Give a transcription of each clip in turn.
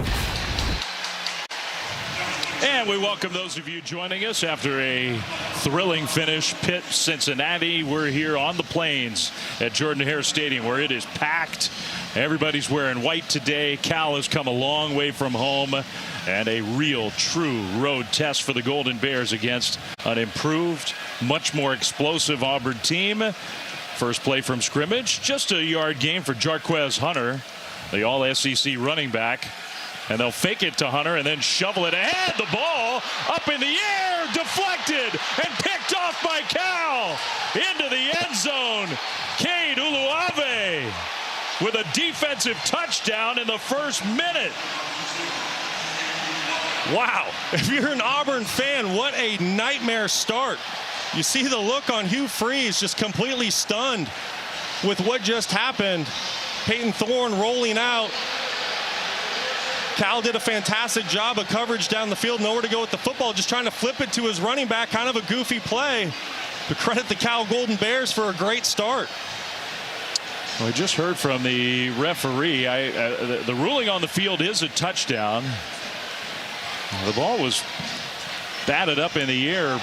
start. And we welcome those of you joining us after a thrilling finish. Pitt, Cincinnati. We're here on the Plains at Jordan-Hare Stadium where it is packed. Everybody's wearing white today. Cal has come a long way from home. And a real, true road test for the Golden Bears against an improved, much more explosive Auburn team. First play from scrimmage. Just a yard gain for Jarquez Hunter, the all-SEC running back. And they'll fake it to Hunter and then shovel it ahead. The ball up in the air, deflected and picked off by Cal. Into the end zone. Cade Uluave with a defensive touchdown in the first minute. Wow. If you're an Auburn fan, what a nightmare start. You see the look on Hugh Freeze, just completely stunned with what just happened. Peyton Thorne rolling out. Cal did a fantastic job of coverage down the field, nowhere to go with the football, just trying to flip it to his running back, kind of a goofy play. But credit the Cal Golden Bears for a great start. Well, we just heard from the referee. The ruling on the field is a touchdown. The ball was batted up in the air.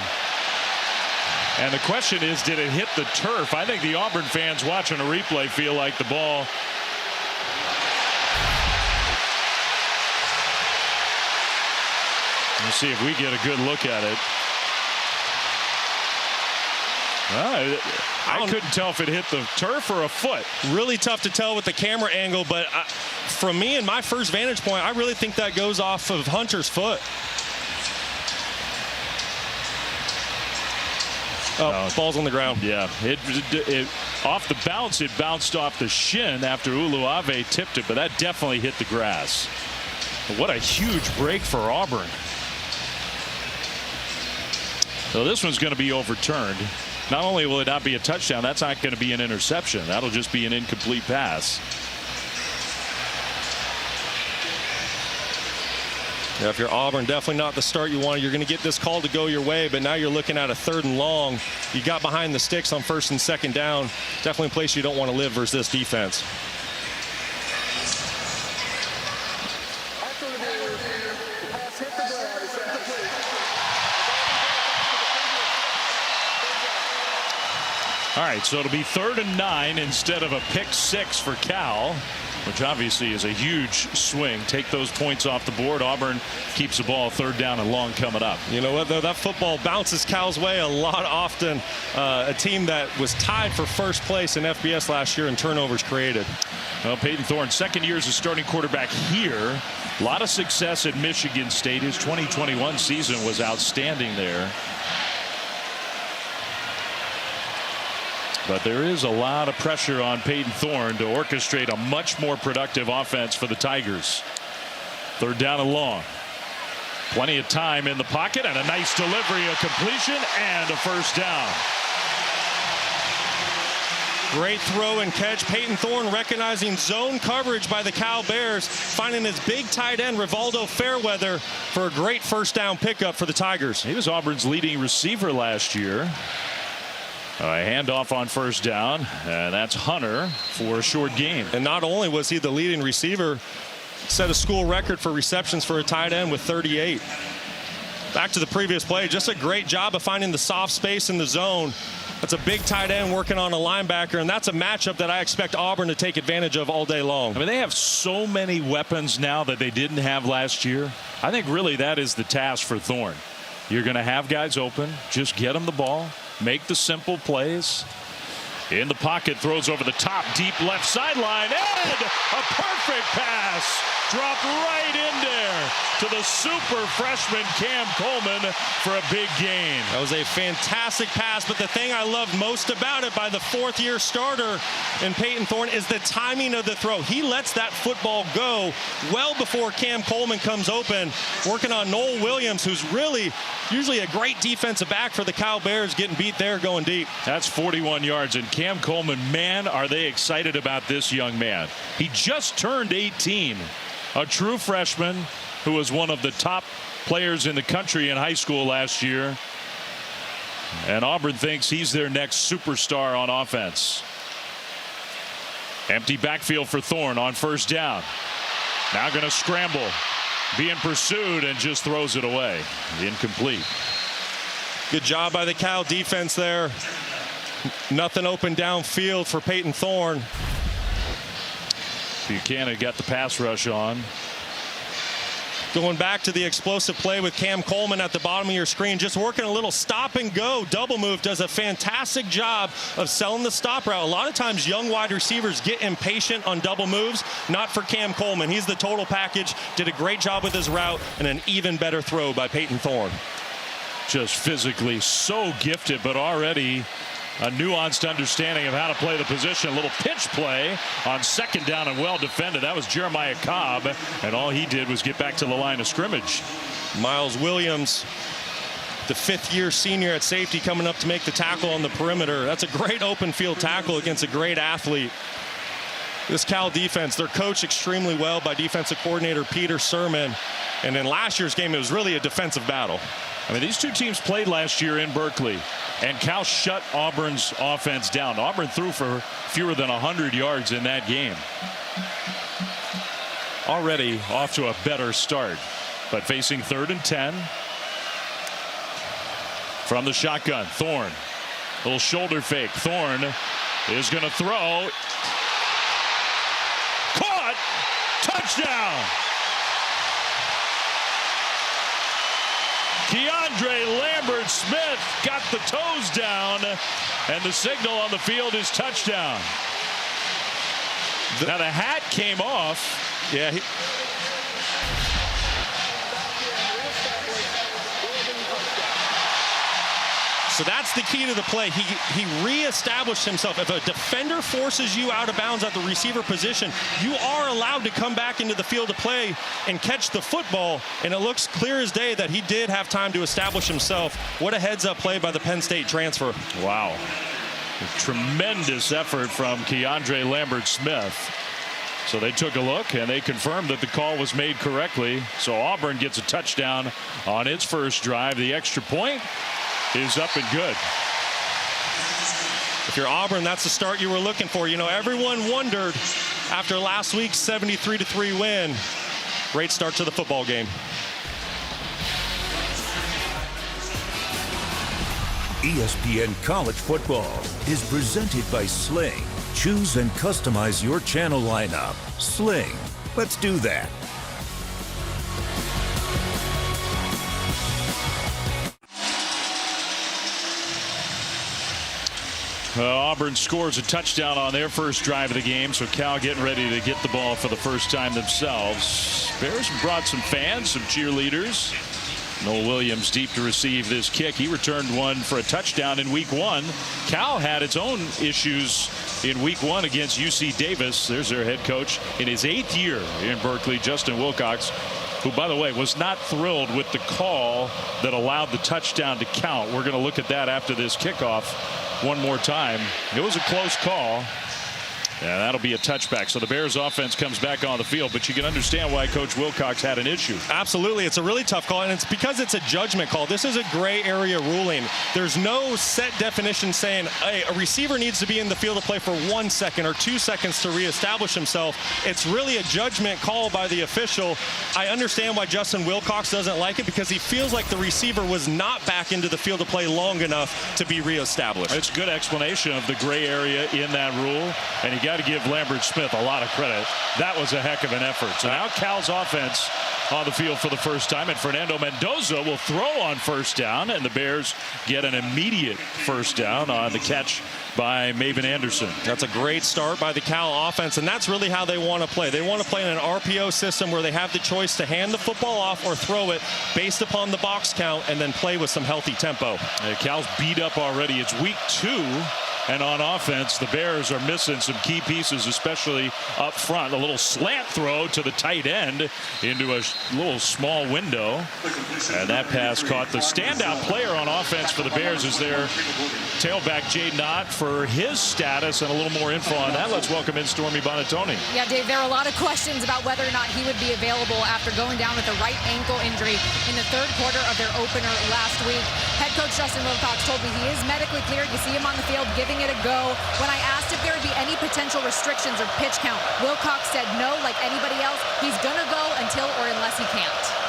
And the question is, did it hit the turf? I think the Auburn fans watching a replay feel like the ball Let's see if we get a good look at it. I couldn't tell if it hit the turf or a foot. Really tough to tell with the camera angle, but from me and my first vantage point, I really think that goes off of Hunter's foot. Ball's on the ground. Yeah, it off the bounce, it bounced off the shin after Uluave tipped it, but that definitely hit the grass. What a huge break for Auburn. So this one's going to be overturned. Not only will it not be a touchdown, that's not going to be an interception. That'll just be an incomplete pass. Yeah, if you're Auburn, definitely not the start you want. You're going to get this call to go your way, but now you're looking at a 3rd and long. You got behind the sticks on 1st and 2nd down. Definitely a place you don't want to live versus this defense. All right, so it'll be 3rd and 9 instead of a pick 6 for Cal, which obviously is a huge swing. Take those points off the board. Auburn keeps the ball 3rd down and long coming up. You know what, though? That football bounces Cal's way a lot often. A team that was tied for 1st place in FBS last year in turnovers created. Well, Peyton Thorne, 2nd year as a starting quarterback here. A lot of success at Michigan State. His 2021 season was outstanding there. But there is a lot of pressure on Peyton Thorne to orchestrate a much more productive offense for the Tigers. 3rd down and long. Plenty of time in the pocket and a nice delivery, a completion and a 1st down. Great throw and catch. Peyton Thorne recognizing zone coverage by the Cal Bears, finding his big tight end Rivaldo Fairweather for a great 1st down pickup for the Tigers. He was Auburn's leading receiver last year. A handoff on 1st down, and that's Hunter for a short gain. And not only was he the leading receiver, set a school record for receptions for a tight end with 38. Back to the previous play, just a great job of finding the soft space in the zone. That's a big tight end working on a linebacker, and that's a matchup that I expect Auburn to take advantage of all day long. I mean, they have so many weapons now that they didn't have last year. I think really that is the task for Thorne. You're going to have guys open, just get them the ball. Make the simple plays. In the pocket, throws over the top, deep left sideline, and a perfect pass. Dropped right in there to the super freshman Cam Coleman for a big gain. That was a fantastic pass, but the thing I loved most about it by the 4th-year starter in Peyton Thorne is the timing of the throw. He lets that football go well before Cam Coleman comes open, working on Noel Williams, who's really usually a great defensive back for the Cal Bears, getting beat there going deep. That's 41 yards, and Cam Coleman, man, are they excited about this young man. He just turned 18. A true freshman who was one of the top players in the country in high school last year. And Auburn thinks he's their next superstar on offense. Empty backfield for Thorne on 1st down. Now going to scramble. Being pursued and just throws it away. Incomplete. Good job by the Cal defense there. Nothing open downfield for Peyton Thorne. Buchanan got the pass rush on. Going back to the explosive play with Cam Coleman at the bottom of your screen, just working a little stop and go double move, does a fantastic job of selling the stop route. A lot of times young wide receivers get impatient on double moves. Not for Cam Coleman. He's the total package, did a great job with his route, and an even better throw by Peyton Thorne. Just physically so gifted, but already a nuanced understanding of how to play the position. A little pitch play on second down and well defended. That was Jeremiah Cobb, and all he did was get back to the line of scrimmage. Miles Williams, the fifth-year senior at safety, coming up to make the tackle on the perimeter. That's a great open field tackle against a great athlete. This Cal defense, they're coached extremely well by defensive coordinator Peter Sermon. And in last year's game, it was really a defensive battle. I mean, these two teams played last year in Berkeley, and Cal shut Auburn's offense down. Auburn threw for fewer than 100 yards in that game. Already off to a better start, but facing 3rd and 10. From the shotgun, Thorne. Little shoulder fake. Thorne is going to throw. Caught. Touchdown. Keandre Lambert-Smith got the toes down, and the signal on the field is touchdown. Now the hat came off. Yeah. So that's the key to the play. He reestablished himself. If a defender forces you out of bounds at the receiver position, you are allowed to come back into the field of play and catch the football. And it looks clear as day that he did have time to establish himself. What a heads-up play by the Penn State transfer. Wow. A tremendous effort from Keandre Lambert-Smith. So they took a look, and they confirmed that the call was made correctly. So Auburn gets a touchdown on its first drive. The extra point is up and good. If you're Auburn, that's the start you were looking for. You know, everyone wondered after last week's 73-3 win. Great start to the football game. ESPN College Football is presented by Sling. Choose and customize your channel lineup. Sling. Let's do that. Auburn scores a touchdown on their first drive of the game, so Cal getting ready to get the ball for the first time themselves. Bears brought some fans, some cheerleaders. Noel Williams deep to receive this kick. He returned one for a touchdown in week 1. Cal had its own issues in week 1 against UC Davis. There's their head coach in his 8th year in Berkeley, Justin Wilcox, who, by the way, was not thrilled with the call that allowed the touchdown to count. We're going to look at that after this kickoff one more time. It was a close call. Yeah, that'll be a touchback. So the Bears offense comes back on the field, but you can understand why Coach Wilcox had an issue. Absolutely. It's a really tough call, and it's because it's a judgment call. This is a gray area ruling. There's no set definition saying, hey, a receiver needs to be in the field of play for 1 second or 2 seconds to reestablish himself. It's really a judgment call by the official. I understand why Justin Wilcox doesn't like it, because he feels like the receiver was not back into the field of play long enough to be reestablished. It's a good explanation of the gray area in that rule, and you got to give Lambert-Smith a lot of credit. That was a heck of an effort. So now Cal's offense on the field for the first time, and Fernando Mendoza will throw on first down, and the Bears get an immediate first down on the catch by Maven Anderson. That's a great start by the Cal offense, and that's really how they want to play. They want to play in an RPO system where they have the choice to hand the football off or throw it based upon the box count, and then play with some healthy tempo. Cal's beat up already. It's week 2. And on offense, the Bears are missing some key pieces, especially up front. A little slant throw to the tight end into a little small window. And that pass caught. The standout player on offense for the Bears is their tailback, Jaden Ott, for his status, and a little more info on that. Let's welcome in Stormy Bonatoni. Yeah, Dave, there are a lot of questions about whether or not he would be available after going down with a right ankle injury in the 3rd quarter of their opener last week. Head coach Justin Wilcox told me he is medically cleared. You see him on the field giving giving it a go. When I asked if there would be any potential restrictions or pitch count, Wilcox said no, like anybody else. He's going to go until or unless he can't.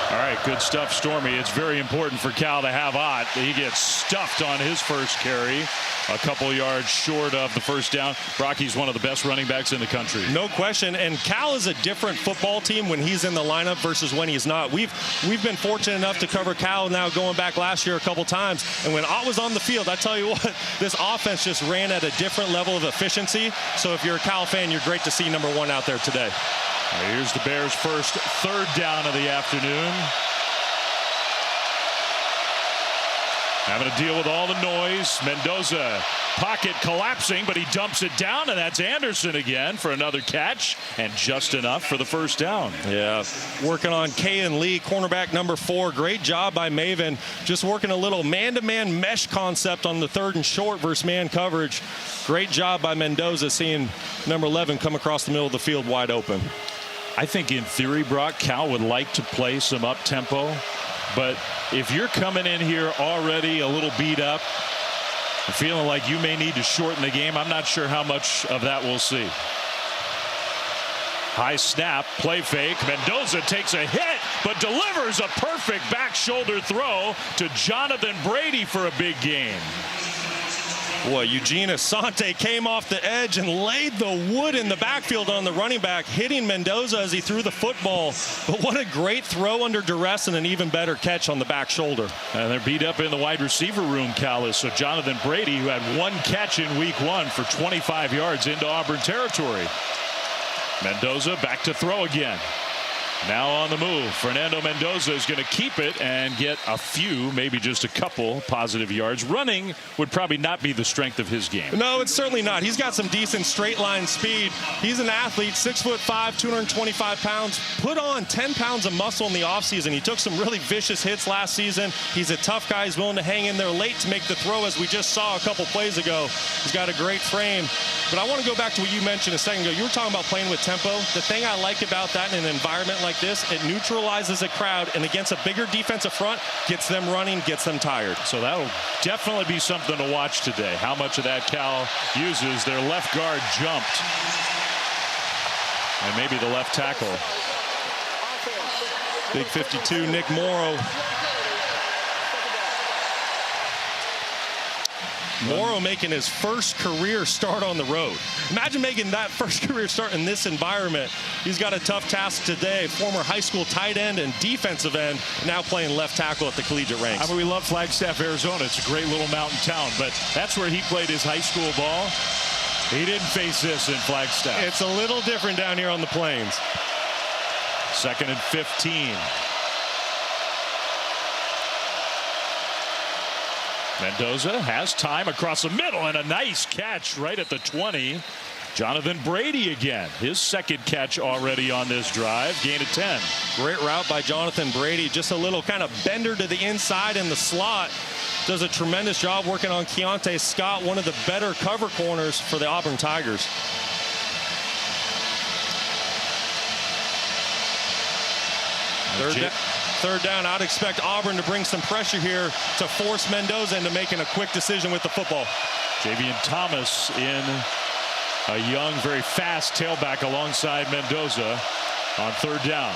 All right, good stuff, Stormy. It's very important for Cal to have Ott. He gets stuffed on his first carry, a couple yards short of the first down. Brocky's one of the best running backs in the country. No question, and Cal is a different football team when he's in the lineup versus when he's not. We've been fortunate enough to cover Cal now going back last year a couple times, and when Ott was on the field, I tell you what, this offense just ran at a different level of efficiency. So if you're a Cal fan, you're great to see number 1 out there today. Here's the Bears' first third down of the afternoon. Having to deal with all the noise. Mendoza, pocket collapsing, but he dumps it down, and that's Anderson again for another catch, and just enough for the first down. Yeah, working on Kayan Lee, cornerback number 4. Great job by Maven. Just working a little man-to-man mesh concept on the 3rd and short versus man coverage. Great job by Mendoza, seeing number 11 come across the middle of the field wide open. I think in theory, Brock, Cal would like to play some up-tempo. But if you're coming in here already a little beat up, feeling like you may need to shorten the game, I'm not sure how much of that we'll see. High snap, play fake. Mendoza takes a hit, but delivers a perfect back shoulder throw to Jonathan Brady for a big gain. Boy, Eugene Asante came off the edge and laid the wood in the backfield on the running back, hitting Mendoza as he threw the football. But what a great throw under duress and an even better catch on the back shoulder. And they're beat up in the wide receiver room, Callis. So Jonathan Brady, who had 1 catch in week 1 for 25 yards into Auburn territory. Mendoza back to throw again. Now on the move. Fernando Mendoza is going to keep it and get a few, maybe just a couple positive yards. Running would probably not be the strength of his game. No, it's certainly not. He's got some decent straight line speed. He's an athlete, 6'5", 225 pounds, put on 10 pounds of muscle in the offseason. He took some really vicious hits last season. He's a tough guy. He's willing to hang in there late to make the throw, as we just saw a couple plays ago. He's got a great frame. But I want to go back to what you mentioned a second ago. You were talking about playing with tempo. The thing I like about that in an environment like this, it neutralizes a crowd, and against a bigger defensive front, gets them running, gets them tired. So that'll definitely be something to watch today. How much of that Cal uses. Their left guard jumped. And maybe the left tackle. Big 52, Nick Morrow. Morrow making his first career start on the road. Imagine making that first career start in this environment. He's got a tough task today. Former high school tight end and defensive end, now playing left tackle at the collegiate ranks. I mean, we love Flagstaff, Arizona. It's a great little mountain town, but that's where he played his high school ball. He didn't face this in Flagstaff. It's a little different down here on the plains. 2nd and 15. Mendoza has time across the middle, and a nice catch right at the 20. Jonathan Brady again, his 2nd catch already on this drive, gain of 10. Great route by Jonathan Brady, just a little kind of bender to the inside in the slot. Does a tremendous job working on Keontae Scott, one of the better cover corners for the Auburn Tigers. Third down, I'd expect Auburn to bring some pressure here to force Mendoza into making a quick decision with the football. Javian Thomas in a young, very fast tailback alongside Mendoza on 3rd down.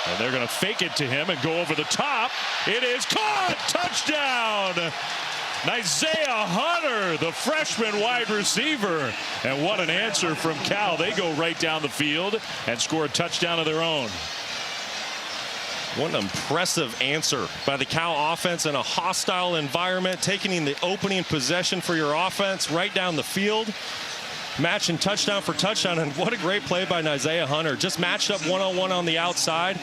And they're going to fake it to him and go over the top. It is caught! Touchdown! Isaiah Hunter, the freshman wide receiver. And what an answer from Cal. They go right down the field and score a touchdown of their own. What an impressive answer by the Cal offense in a hostile environment, taking the opening possession for your offense right down the field, matching touchdown for touchdown. And what a great play by Isaiah Hunter. Just matched up one-on-one on the outside.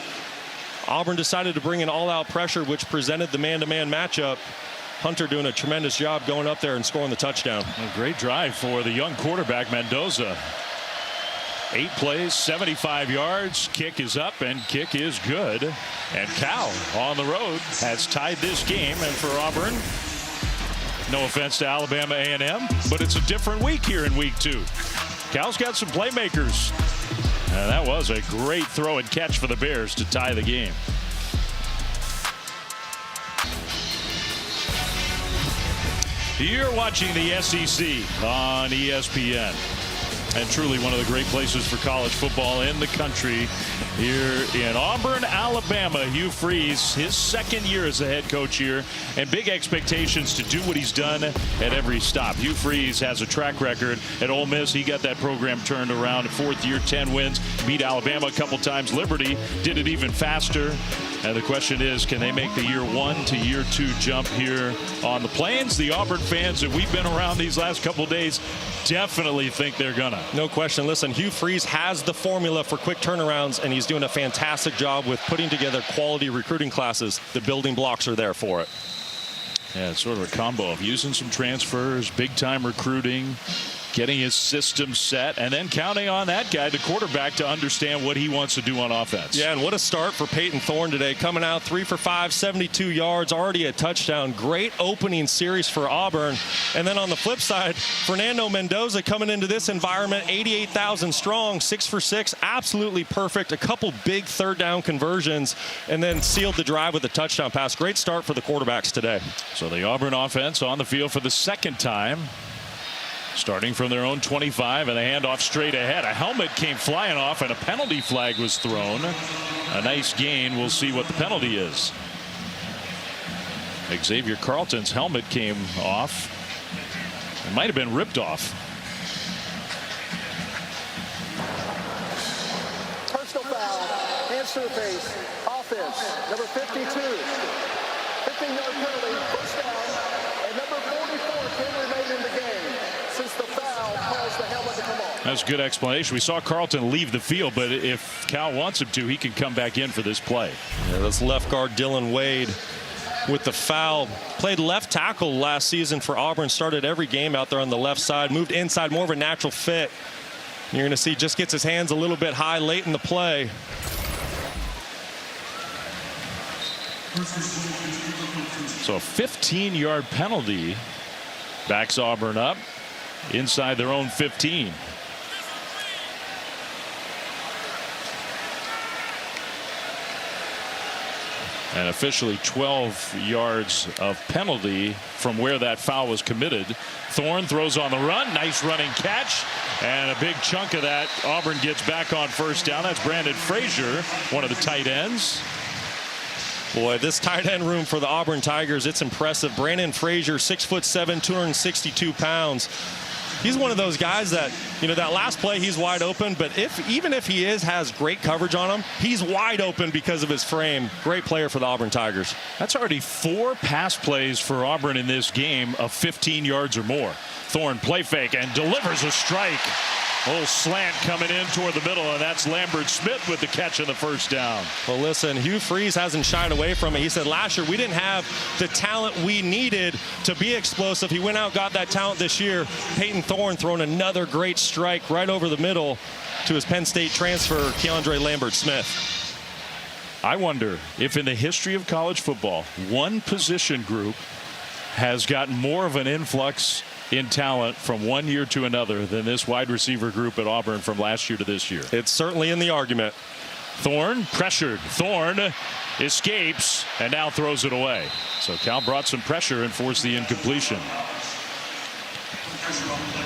Auburn decided to bring in all-out pressure, which presented the man-to-man matchup. Hunter doing a tremendous job going up there and scoring the touchdown. A great drive for the young quarterback, Mendoza. 8 plays, 75 yards. Kick is up, and kick is good. And Cal on the road has tied this game. And for Auburn, no offense to Alabama A&M, but it's a different week here in week 2. Cal's got some playmakers. And that was a great throw and catch for the Bears to tie the game. You're watching the SEC on ESPN. And truly one of the great places for college football in the country. Here in Auburn, Alabama, Hugh Freeze, his second year as a head coach here, and big expectations to do what he's done at every stop. Hugh Freeze has a track record at Ole Miss. He got that program turned around. Fourth year, 10 wins, beat Alabama a couple times. Liberty did it even faster. And the question is, can they make the year 1 to year 2 jump here on the Plains? The Auburn fans that we've been around these last couple days definitely think they're gonna. No question. Listen, Hugh Freeze has the formula for quick turnarounds, and he's doing a fantastic job with putting together quality recruiting classes. The building blocks are there for it. Yeah, it's sort of a combo of using some transfers, big-time recruiting, getting his system set, and then counting on that guy, the quarterback, to understand what he wants to do on offense. Yeah, and what a start for Peyton Thorne today. Coming out 3 for 5, 72 yards, already a touchdown. Great opening series for Auburn. And then on the flip side, Fernando Mendoza coming into this environment, 88,000 strong, 6 for 6, absolutely perfect. A couple big third down conversions, and then sealed the drive with a touchdown pass. Great start for the quarterbacks today. So the Auburn offense on the field for the second time, starting from their own 25, and a handoff straight ahead. A helmet came flying off and a penalty flag was thrown. A nice gain. We'll see what the penalty is. Xavier Carlton's helmet came off. It might have been ripped off. Personal foul, hands to the face, offense, number 52. 15-yard penalty, first down, and number 44 can remain in the game since the foul caused the helmet to come off. That's a good explanation. We saw Carlton leave the field, but if Cal wants him to, he can come back in for this play. Yeah, that's left guard Dylan Wade with the foul. Played left tackle last season for Auburn. Started every game out there on the left side. Moved inside, more of a natural fit. You're going to see just gets his hands a little bit high late in the play. So a 15-yard penalty backs Auburn up inside their own 15. And officially 12 yards of penalty from where that foul was committed. Thorne throws on the run. Nice running catch. And a big chunk of that Auburn gets back on first down. That's Brandon Frazier, one of the tight ends. Boy, this tight end room for the Auburn Tigers, it's impressive. Brandon Frazier, 6'7", 262 pounds. He's one of those guys that, you know, that last play he's wide open, but even if he has great coverage on him, he's wide open because of his frame. Great player for the Auburn Tigers. That's already 4 pass plays for Auburn in this game of 15 yards or more. Thorne play fake and delivers a strike. A little slant coming in toward the middle, and that's Lambert Smith with the catch of the first down. Well, listen, Hugh Freeze hasn't shied away from it. He said last year we didn't have the talent we needed to be explosive. He went out, got that talent this year. Peyton Thorne throwing another great strike right over the middle to his Penn State transfer, Keandre Lambert Smith. I wonder if in the history of college football, one position group has gotten more of an influx in talent from one year to another than this wide receiver group at Auburn from last year to this year. It's certainly in the argument. Thorne pressured. Thorne escapes and now throws it away. So Cal brought some pressure and forced the incompletion.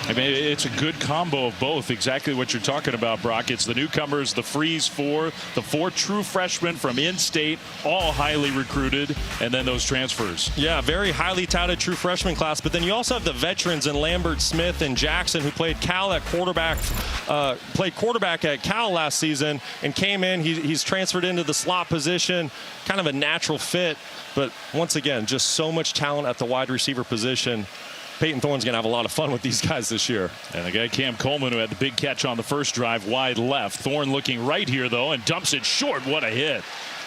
I mean, it's a good combo of both. Exactly what you're talking about, Brock. It's the newcomers, the Freeze 4, the 4 true freshmen from in-state, all highly recruited, and then those transfers. Yeah, very highly touted true freshman class. But then you also have the veterans in Lambert Smith and Jackson, who played quarterback at Cal last season and came in. He's transferred into the slot position, kind of a natural fit. But once again, just so much talent at the wide receiver position. Peyton Thorne's going to have a lot of fun with these guys this year. And the guy Cam Coleman, who had the big catch on the first drive, wide left. Thorne looking right here, though, and dumps it short. What a hit.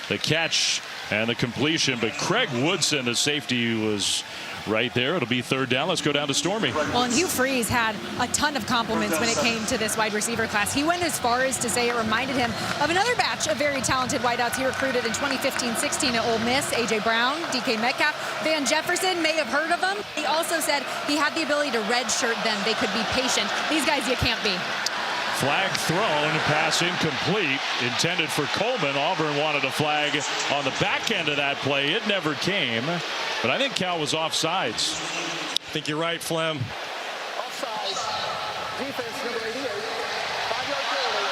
The catch and the completion. But Craig Woodson, the safety, was right there. It'll be third down. Let's go down to Stormy. Well, and Hugh Freeze had a ton of compliments when it came to this wide receiver class. He went as far as to say it reminded him of another batch of very talented wideouts he recruited in 2015-16 at Ole Miss. A.J. Brown, D.K. Metcalf, Van Jefferson, may have heard of him. He also said he had the ability to redshirt them. They could be patient. These guys you can't be. Flag thrown, pass incomplete, intended for Coleman. Auburn wanted a flag on the back end of that play. It never came, but I think Cal was offsides. I think you're right, Flem. Offside. Defense number 88. 5-yard penalty.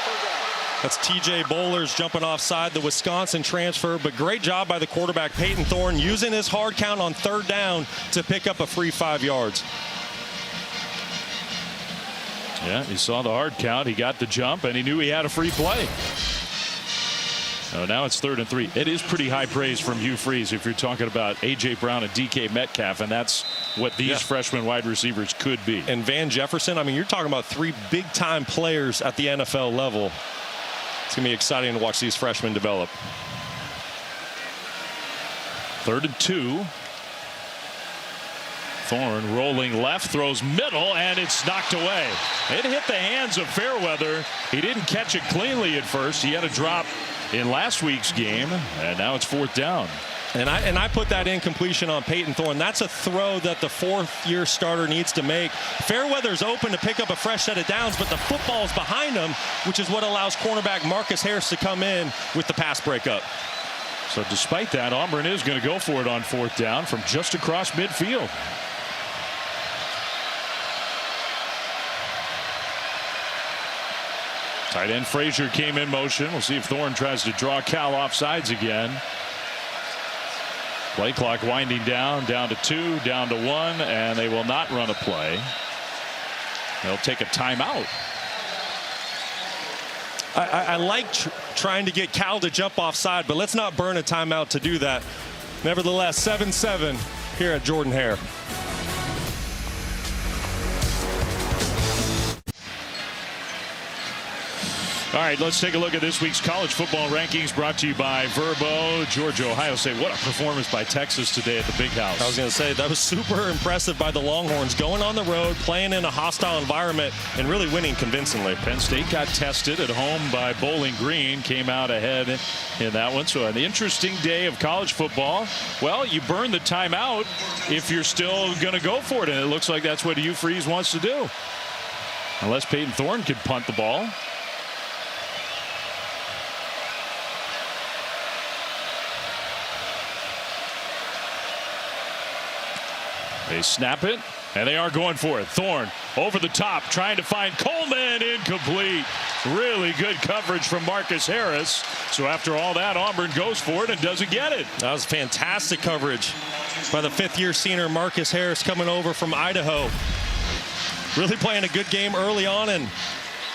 Third down. That's TJ Bowlers jumping offside, the Wisconsin transfer, but great job by the quarterback, Peyton Thorne, using his hard count on third down to pick up a free 5 yards. Yeah, he saw the hard count. He got the jump, and he knew he had a free play. So now it's 3rd and 3. It is pretty high praise from Hugh Freeze if you're talking about A.J. Brown and DK Metcalf, and that's what these freshman wide receivers could be. And Van Jefferson, I mean, you're talking about 3 big-time players at the NFL level. It's going to be exciting to watch these freshmen develop. 3rd and 2. Thorne rolling left, throws middle, and it's knocked away. It hit the hands of Fairweather. He didn't catch it cleanly at first. He had a drop in last week's game, and now it's 4th down. And I put that incompletion on Peyton Thorne. That's a throw that the 4th-year starter needs to make. Fairweather's open to pick up a fresh set of downs, but the football's behind him, which is what allows cornerback Marcus Harris to come in with the pass breakup. So despite that, Auburn is going to go for it on 4th down from just across midfield. Tight end Frazier came in motion. We'll see if Thorne tries to draw Cal offsides again. Play clock winding down to 2, down to 1, and they will not run a play. They'll take a timeout. I like trying to get Cal to jump offside, but let's not burn a timeout to do that. Nevertheless, 7-7 here at Jordan-Hare. All right, let's take a look at this week's college football rankings brought to you by Verbo. Georgia, Ohio State. What a performance by Texas today at the Big House. I was going to say, that was super impressive by the Longhorns, going on the road, playing in a hostile environment, and really winning convincingly. Penn State got tested at home by Bowling Green, came out ahead in that one. So an interesting day of college football. Well, you burn the timeout if you're still going to go for it, and it looks like that's what Hugh Freeze wants to do. Unless Peyton Thorne could punt the ball. They snap it, and they are going for it. Thorne over the top, trying to find Coleman, incomplete. Really good coverage from Marcus Harris. So after all that, Auburn goes for it and doesn't get it. That was fantastic coverage by the 5th-year senior Marcus Harris, coming over from Idaho. Really playing a good game early on, and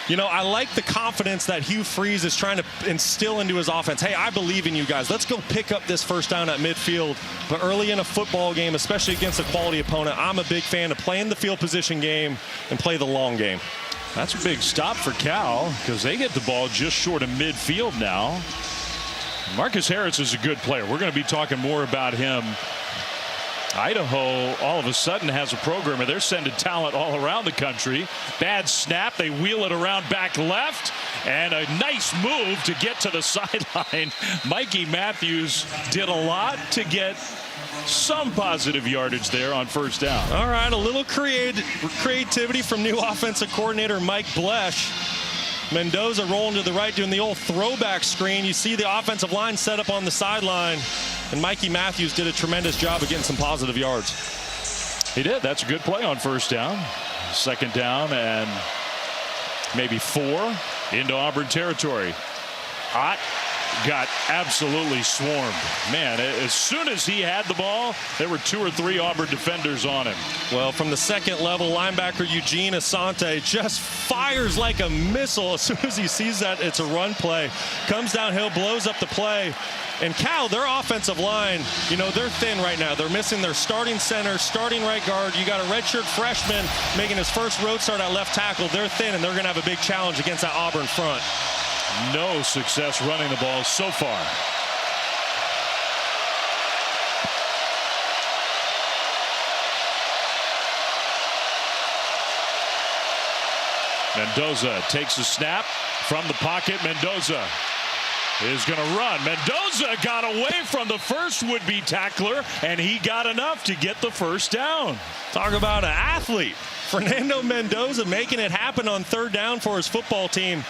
you know, I like the confidence that Hugh Freeze is trying to instill into his offense. Hey, I believe in you guys. Let's go pick up this 1st down at midfield. But early in a football game, especially against a quality opponent, I'm a big fan of playing the field position game and play the long game. That's a big stop for Cal because they get the ball just short of midfield now. Marcus Harris is a good player. We're going to be talking more about him. Idaho all of a sudden has a program and they're sending talent all around the country. Bad snap. They wheel it around back left, and a nice move to get to the sideline. Mikey Matthews did a lot to get some positive yardage there on 1st down. All right, a little creativity from new offensive coordinator Mike Blesh. Mendoza rolling to the right, doing the old throwback screen. You see the offensive line set up on the sideline, and Mikey Matthews did a tremendous job of getting some positive yards. He did. That's a good play on 1st down. 2nd down and maybe 4 into Auburn territory. Hot. Got absolutely swarmed. Man, as soon as he had the ball, there were 2 or 3 Auburn defenders on him. Well, from the 2nd level, linebacker Eugene Asante just fires like a missile. As soon as he sees that it's a run play, comes downhill, blows up the play. And Cal, their offensive line, you know, they're thin right now. They're missing their starting center, starting right guard. You got a redshirt freshman making his first road start at left tackle. They're thin, and they're going to have a big challenge against that Auburn front. No success running the ball so far. Mendoza takes a snap from the pocket. Mendoza is going to run. Mendoza got away from the first would-be tackler, and he got enough to get the 1st down. Talk about an athlete. Fernando Mendoza making it happen on 3rd down for his football team.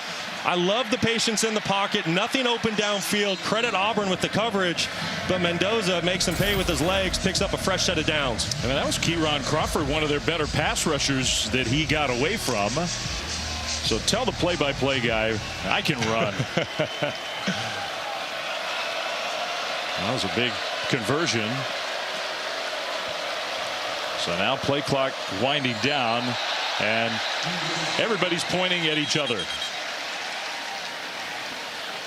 I love the patience in the pocket. Nothing open downfield. Credit Auburn with the coverage. But Mendoza makes him pay with his legs, picks up a fresh set of downs. I mean, that was Keyron Crawford, one of their better pass rushers that he got away from. So tell the play-by-play guy, I can run. That was a big conversion. So now play clock winding down, and everybody's pointing at each other.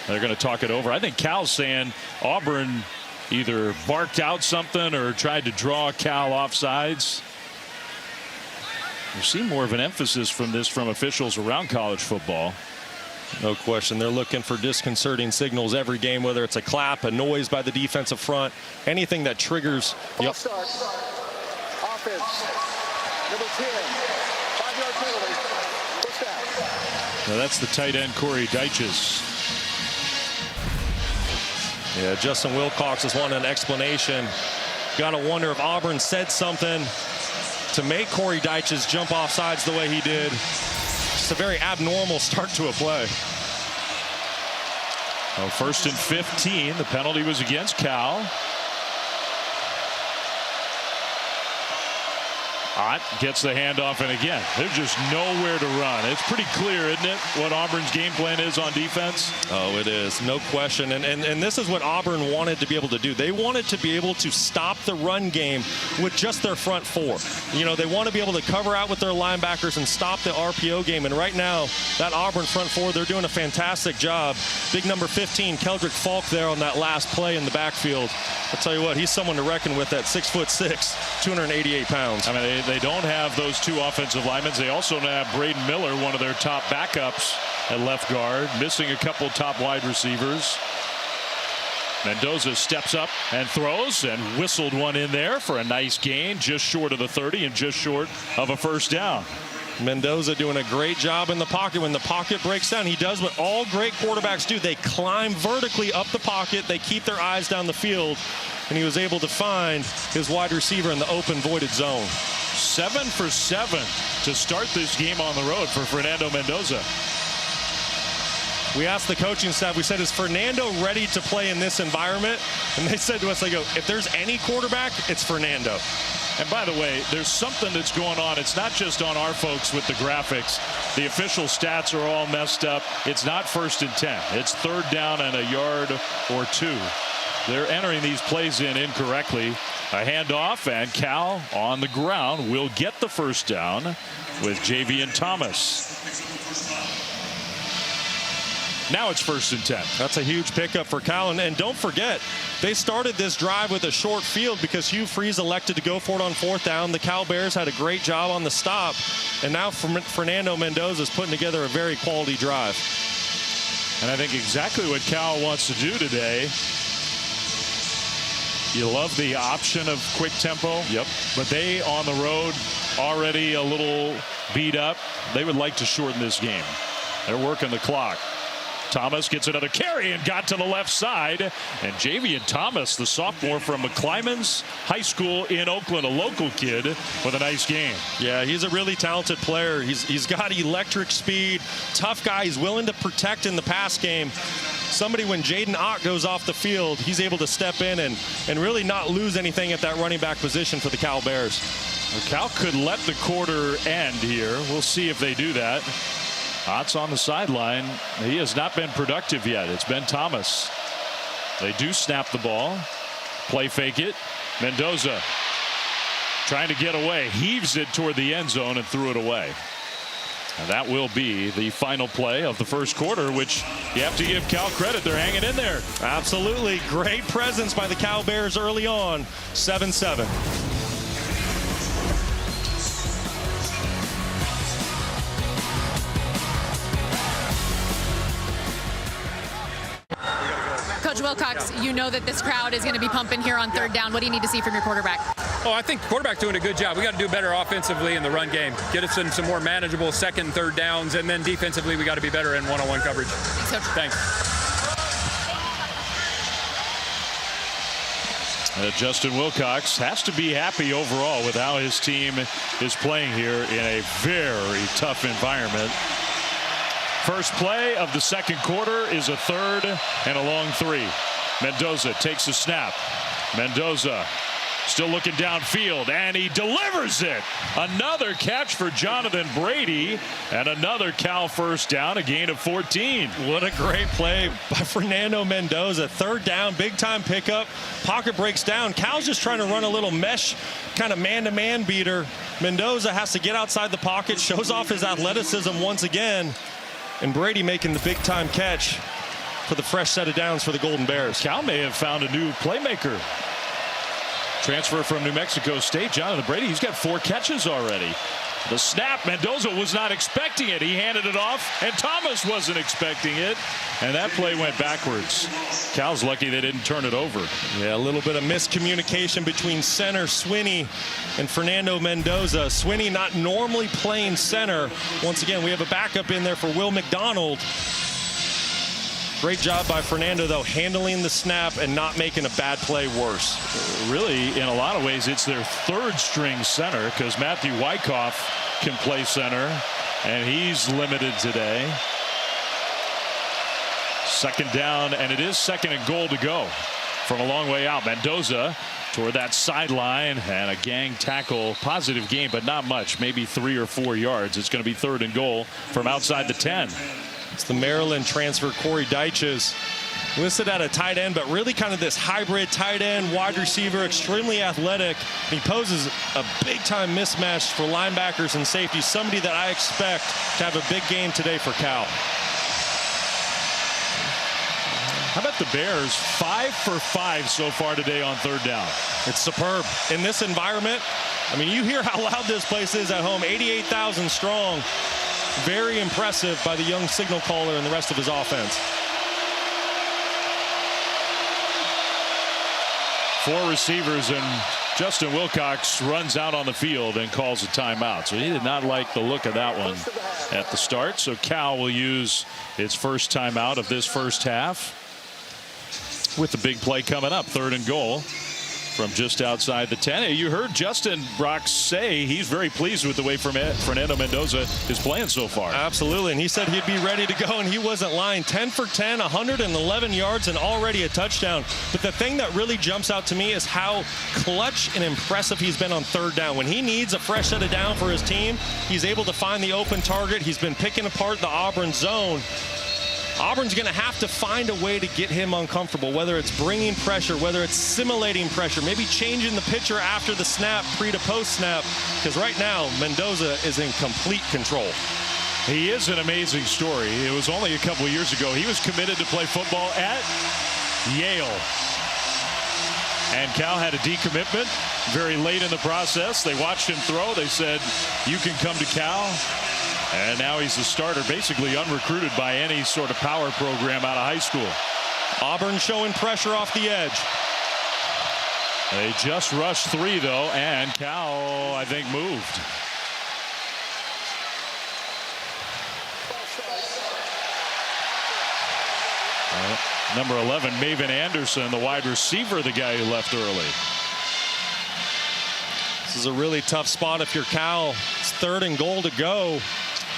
They're going to talk it over. I think Cal's saying Auburn either barked out something or tried to draw Cal offsides. We've seen more of an emphasis from officials around college football. No question. They're looking for disconcerting signals every game, whether it's a clap, a noise by the defensive front, anything that triggers. Yep. Start. Offense. Number 10. 5-yard penalty. First down. Now that's the tight end, Corey Dyches. Yeah, Justin Wilcox is wanting an explanation. Got to wonder if Auburn said something to make Corey Dyches jump off sides the way he did. It's a very abnormal start to a play. Well, 1st and 15. The penalty was against Cal. Ott gets the handoff, and again, there's just nowhere to run. It's pretty clear, isn't it, what Auburn's game plan is on defense? Oh, it is. No question. And this is what Auburn wanted to be able to do. They wanted to be able to stop the run game with just their front four. You know, they want to be able to cover out with their linebackers and stop the RPO game. And right now, that Auburn front four, they're doing a fantastic job. Big number 15, Keldrick Falk, there on that last play in the backfield. I'll tell you what, he's someone to reckon with at 6'6", 288 pounds. I mean, they don't have those two offensive linemen. They also have Braden Miller, one of their top backups at left guard, missing a couple top wide receivers. Mendoza steps up and throws and whistled one in there for a nice gain, just short of the 30 and just short of a first down. Mendoza doing a great job in the pocket. When the pocket breaks down, he does what all great quarterbacks do. They climb vertically up the pocket. They keep their eyes down the field. And he was able to find his wide receiver in the open, voided zone. 7 for 7 to start this game on the road for Fernando Mendoza. We asked the coaching staff, we said, is Fernando ready to play in this environment? And they said to us, they go, if there's any quarterback, it's Fernando. And by the way, there's something that's going on. It's not just on our folks with the graphics. The official stats are all messed up. It's not 1st and 10. It's 3rd down and a yard or 2. They're entering these plays in incorrectly. A handoff, and Cal on the ground will get the first down with Javian Thomas. Now it's 1st and 10. That's a huge pickup for Cal. And don't forget, they started this drive with a short field because Hugh Freeze elected to go for it on 4th down. The Cal Bears had a great job on the stop. And now Fernando Mendoza is putting together a very quality drive. And I think exactly what Cal wants to do today. You love the option of quick tempo. Yep. But they on the road already a little beat up. They would like to shorten this game. They're working the clock. Thomas gets another carry and got to the left side. And Javian Thomas, the sophomore from McClymonds High School in Oakland, a local kid with a nice game. Yeah, he's a really talented player. He's got electric speed, tough guy. He's willing to protect in the pass game. Somebody, when Jaden Ott goes off the field, he's able to step in and really not lose anything at that running back position for the Cal Bears. Well, Cal could let the quarter end here. We'll see if they do that. Ott's on the sideline. He has not been productive yet. It's been Thomas. They do snap the ball. Play fake it. Mendoza trying to get away. Heaves it toward the end zone and threw it away. And that will be the final play of the first quarter, which you have to give Cal credit. They're hanging in there. Absolutely. Great presence by the Cal Bears early on. 7-7. Coach Wilcox, you know that this crowd is going to be pumping here on 3rd down. What do you need to see from your quarterback? Oh, I think the quarterback's doing a good job. We got to do better offensively in the run game. Get us in some more manageable 2nd and 3rd downs, and then defensively we got to be better in one-on-one coverage. Thanks, Coach. Thanks. Justin Wilcox has to be happy overall with how his team is playing here in a very tough environment. First play of the second quarter is a 3rd and a long 3. Mendoza takes the snap. Mendoza still looking downfield, and he delivers it. Another catch for Jonathan Brady, and another Cal first down, a gain of 14. What a great play by Fernando Mendoza. 3rd down, big-time pickup. Pocket breaks down. Cal's just trying to run a little mesh, kind of man-to-man beater. Mendoza has to get outside the pocket, shows off his athleticism once again, and Brady making the big-time catch for the fresh set of downs for the Golden Bears. Cal may have found a new playmaker. Transfer from New Mexico State, Jonathan Brady, he's got 4 catches already. The snap, Mendoza was not expecting it. He handed it off, and Thomas wasn't expecting it. And that play went backwards. Cal's lucky they didn't turn it over. Yeah, a little bit of miscommunication between center Swinney and Fernando Mendoza. Swinney not normally playing center. Once again, we have a backup in there for Will McDonald. Great job by Fernando, though, handling the snap and not making a bad play worse. Really, in a lot of ways, it's their 3rd string center, because Matthew Wyckoff can play center, and he's limited today. 2nd down, and it is 2nd and goal to go from a long way out. Mendoza toward that sideline, and a gang tackle. Positive gain, but not much, maybe 3 or 4 yards. It's going to be 3rd and goal from outside the 10. It's the Maryland transfer, Corey Dyches, listed at a tight end, but really kind of this hybrid tight end, wide receiver, extremely athletic. And he poses a big-time mismatch for linebackers and safeties, somebody that I expect to have a big game today for Cal. How about the Bears? 5 for 5 so far today on 3rd down. It's superb. In this environment, I mean, you hear how loud this place is at home, 88,000 strong. Very impressive by the young signal caller and the rest of his offense. 4 receivers, and Justin Wilcox runs out on the field and calls a timeout. So he did not like the look of that one at the start. So Cal will use its first timeout of this first half with the big play coming up, 3rd and goal from just outside the 10. You heard Justin Brock say he's very pleased with the way Fernando Mendoza is playing so far. Absolutely, and he said he'd be ready to go, and he wasn't lying. 10 for 10, 111 yards, and already a touchdown. But the thing that really jumps out to me is how clutch and impressive he's been on 3rd down. When he needs a fresh set of down for his team, he's able to find the open target. He's been picking apart the Auburn zone. Auburn's going to have to find a way to get him uncomfortable, whether it's bringing pressure, whether it's simulating pressure, maybe changing the pitcher after the snap, pre to post snap, because right now Mendoza is in complete control. He is an amazing story. It was only a couple of years ago he was committed to play football at Yale, and Cal had a decommitment very late in the process. They watched him throw. They said, you can come to Cal. And now he's the starter, basically unrecruited by any sort of power program out of high school. Auburn showing pressure off the edge. They just rushed 3, though, and Cal, I think, moved. Number 11, Maven Anderson, the wide receiver, the guy who left early. This is a really tough spot if you're Cal. It's 3rd and goal to go,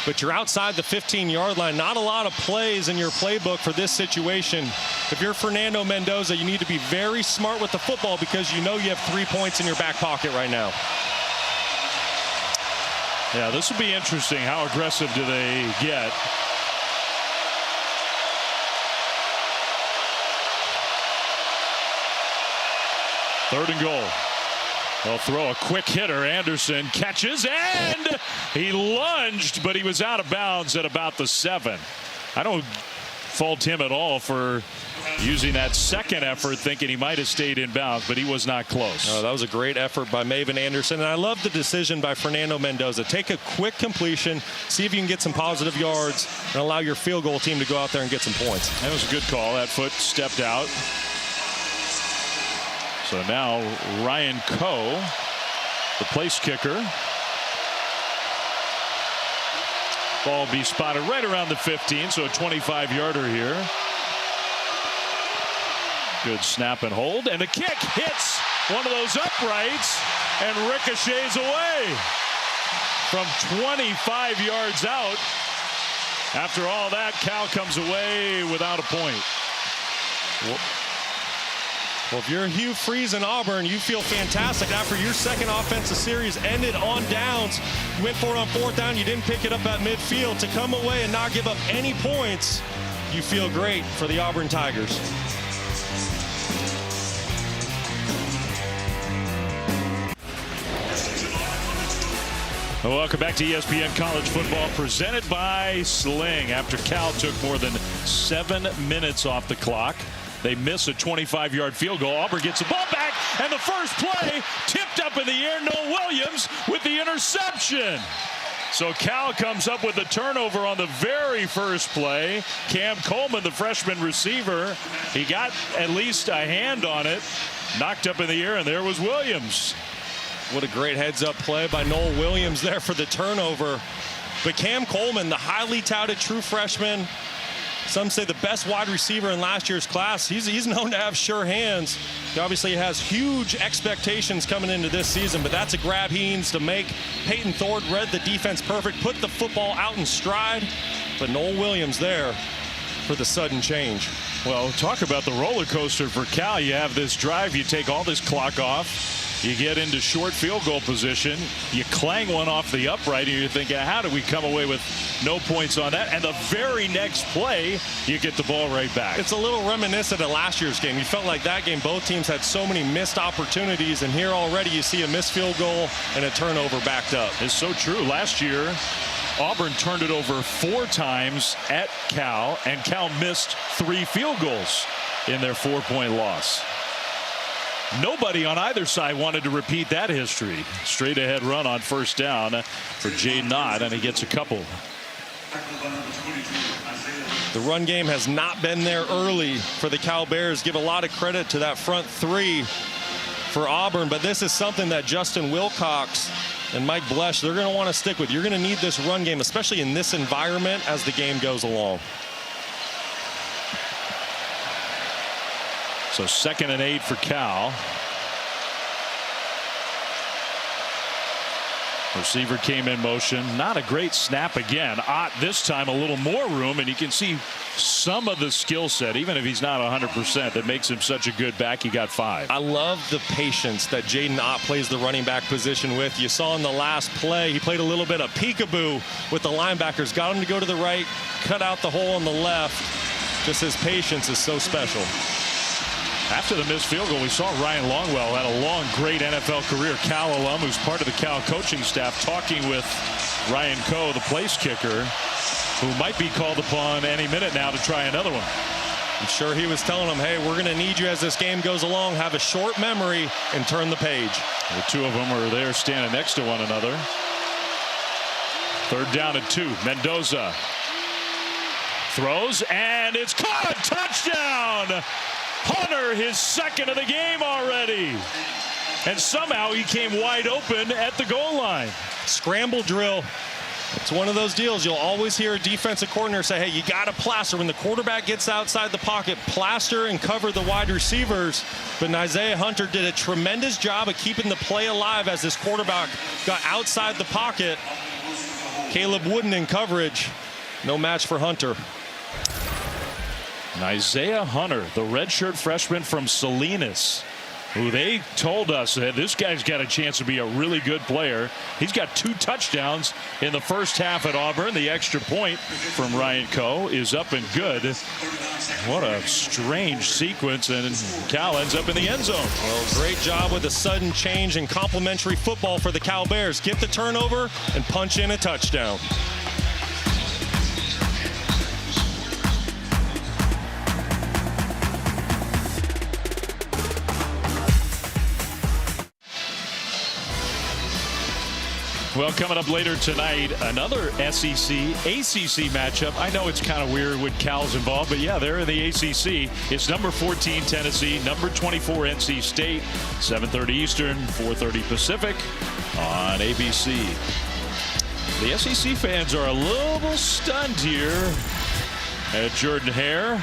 but you're outside the 15-yard line. Not a lot of plays in your playbook for this situation. If you're Fernando Mendoza, you need to be very smart with the football, because you know you have 3 points in your back pocket right now. Yeah, this will be interesting. How aggressive do they get? Third and goal. They'll throw a quick hitter. Anderson catches, and he lunged, but he was out of bounds at about the 7. I don't fault him at all for using that second effort, thinking he might have stayed in bounds, but he was not close. Oh, that was a great effort by Maven Anderson, and I love the decision by Fernando Mendoza. Take a quick completion, see if you can get some positive yards, and allow your field goal team to go out there and get some points. That was a good call. That foot stepped out. So now Ryan Coe, the place kicker. Ball be spotted right around the 15, so a 25-yarder here. Good snap and hold, and the kick hits one of those uprights and ricochets away from 25 yards out. After all that, Cal comes away without a point. Well, if you're Hugh Freeze in Auburn, you feel fantastic. After your second offensive series ended on downs, you went for it on fourth down, you didn't pick it up at midfield. To come away and not give up any points, you feel great for the Auburn Tigers. Welcome back to ESPN College Football, presented by Sling. After Cal took more than 7 minutes off the clock, they miss a 25-yard field goal. Auburn gets the ball back, and the first play tipped up in the air. Noah Williams with the interception. So Cal comes up with a turnover on the very first play. Cam Coleman, the freshman receiver, he got at least a hand on it, knocked up in the air, and there was Williams. What a great heads-up play by Noel Williams there for the turnover. But Cam Coleman, the highly touted true freshman, some say the best wide receiver in last year's class. He's known to have sure hands. He obviously has huge expectations coming into this season, but that's a grab he needs to make. Peyton Thorne read the defense perfect, put the football out in stride, but Noel Williams there for the sudden change. Well, talk about the roller coaster for Cal. You have this drive, you take all this clock off, you get into short field goal position, you clang one off the upright, and you're thinking, how do we come away with no points on that? And the very next play, you get the ball right back. It's a little reminiscent of last year's game. You felt like that game, both teams had so many missed opportunities, and here already you see a missed field goal and a turnover backed up. It's so true. Last year, Auburn turned it over 4 times at Cal, and Cal missed 3 field goals in their 4-point loss. Nobody on either side wanted to repeat that history. Straight ahead run on first down for Jaden Ott, and he gets a couple. The run game has not been there early for the Cal Bears. Give a lot of credit to that front 3 for Auburn, but this is something that Justin Wilcox and Mike Blesh, they're going to want to stick with. You're going to need this run game, especially in this environment as the game goes along. So 2nd and 8 for Cal. Receiver came in motion. Not a great snap again. Ott this time a little more room, and you can see some of the skill set, even if he's not 100%, that makes him such a good back. He got 5. I love the patience that Jaden Ott plays the running back position with. You saw in the last play, he played a little bit of peekaboo with the linebackers. Got him to go to the right, cut out the hole on the left. Just his patience is so special. After the missed field goal, we saw Ryan Longwell had a long, great NFL career. Cal alum, who's part of the Cal coaching staff, talking with Ryan Coe, the place kicker, who might be called upon any minute now to try another one. I'm sure he was telling him, hey, we're going to need you as this game goes along. Have a short memory and turn the page. The 2 of them are there standing next to one another. 3rd down and 2. Mendoza throws, and it's caught. Touchdown! Hunter, his 2nd of the game already. And somehow he came wide open at the goal line. Scramble drill. It's one of those deals. You'll always hear a defensive coordinator say, hey, you got to plaster. When the quarterback gets outside the pocket, plaster and cover the wide receivers. But Isaiah Hunter did a tremendous job of keeping the play alive as this quarterback got outside the pocket. Caleb Wooden in coverage. No match for Hunter. Isaiah Hunter, the redshirt freshman from Salinas, who they told us that this guy's got a chance to be a really good player. He's got 2 touchdowns in the first half at Auburn. The extra point from Ryan Coe is up and good. What a strange sequence, and Cal ends up in the end zone. Well, great job with a sudden change in complimentary football for the Cal Bears. Get the turnover and punch in a touchdown. Well, coming up later tonight, another SEC, ACC matchup. I know it's kind of weird when Cal's involved, but yeah, they're in the ACC. It's number 14 Tennessee, number 24 NC State, 7:30 Eastern, 4:30 Pacific on ABC. The SEC fans are a little stunned here at Jordan-Hare.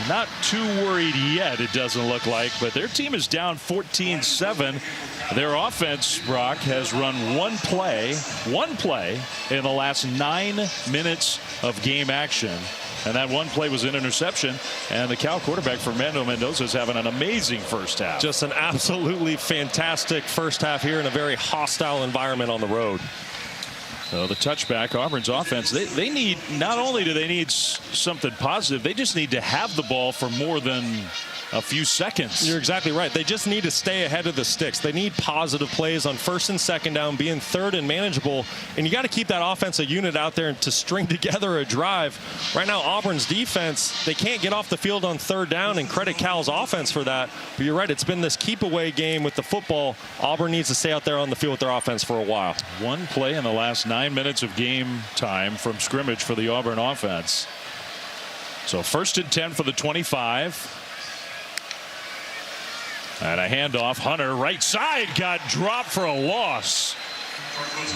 Not too worried yet, it doesn't look like, but their team is down 14-7. Their offense, Brock, has run one play in the last 9 minutes of game action. And that one play was an interception. And the Cal quarterback, Fernando Mendoza, is having an amazing first half. Just an absolutely fantastic first half here in a very hostile environment on the road. So the touchback, Auburn's offense, they need, not only do they need something positive, they just need to have the ball for more than a few seconds. You're exactly right. They just need to stay ahead of the sticks. They need positive plays on first and second down, being third and manageable. And you got to keep that offensive unit out there to string together a drive. Right now, Auburn's defense, they can't get off the field on third down, and credit Cal's offense for that. But you're right, it's been this keep away game with the football. Auburn needs to stay out there on the field with their offense for a while. One play in the last 9 minutes of game time from scrimmage for the Auburn offense. So 1st and 10 for the 25. And a handoff. Hunter, right side, got dropped for a loss.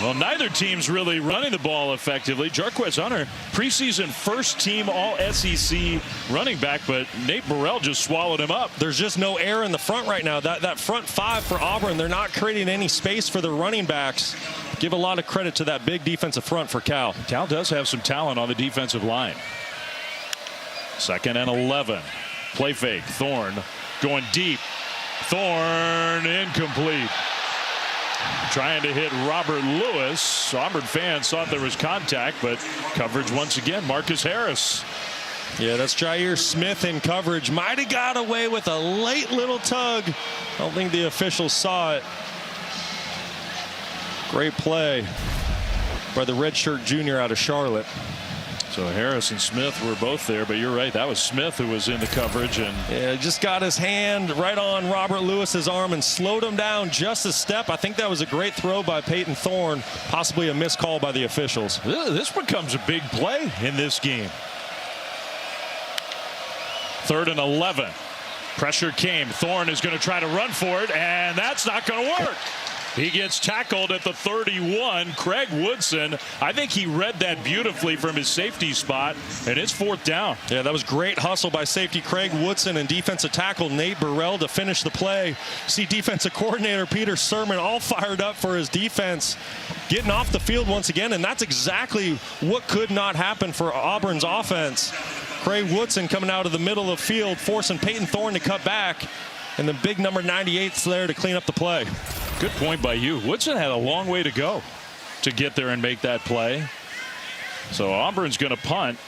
Well, neither team's really running the ball effectively. Jarquez Hunter, preseason first team All-SEC running back, but Nate Burrell just swallowed him up. There's just no air in the front right now. That front five for Auburn, they're not creating any space for the running backs. Give a lot of credit to that big defensive front for Cal. Cal does have some talent on the defensive line. 2nd and 11. Play fake. Thorne going deep. Thorne incomplete. Trying to hit Robert Lewis. Auburn fans thought there was contact, but coverage once again. Marcus Harris. Yeah, that's Jair Smith in coverage. Might have got away with a late little tug. I don't think the officials saw it. Great play by the redshirt junior out of Charlotte. So Harris and Smith were both there, but you're right, that was Smith who was in the coverage. And yeah, just got his hand right on Robert Lewis's arm and slowed him down just a step. I think that was a great throw by Peyton Thorne, possibly a missed call by the officials. This becomes a big play in this game. 3rd and 11. Pressure came. Thorne is going to try to run for it, and that's not going to work. He gets tackled at the 31. Craig Woodson, I think he read that beautifully from his safety spot, and it's 4th down. Yeah, that was great hustle by safety Craig Woodson and defensive tackle Nate Burrell to finish the play. See defensive coordinator Peter Sermon all fired up for his defense, getting off the field once again, and that's exactly what could not happen for Auburn's offense. Craig Woodson coming out of the middle of the field, forcing Peyton Thorne to cut back, and the big number 98's there to clean up the play. Good point by you. Woodson had a long way to go to get there and make that play. So Auburn's going to punt.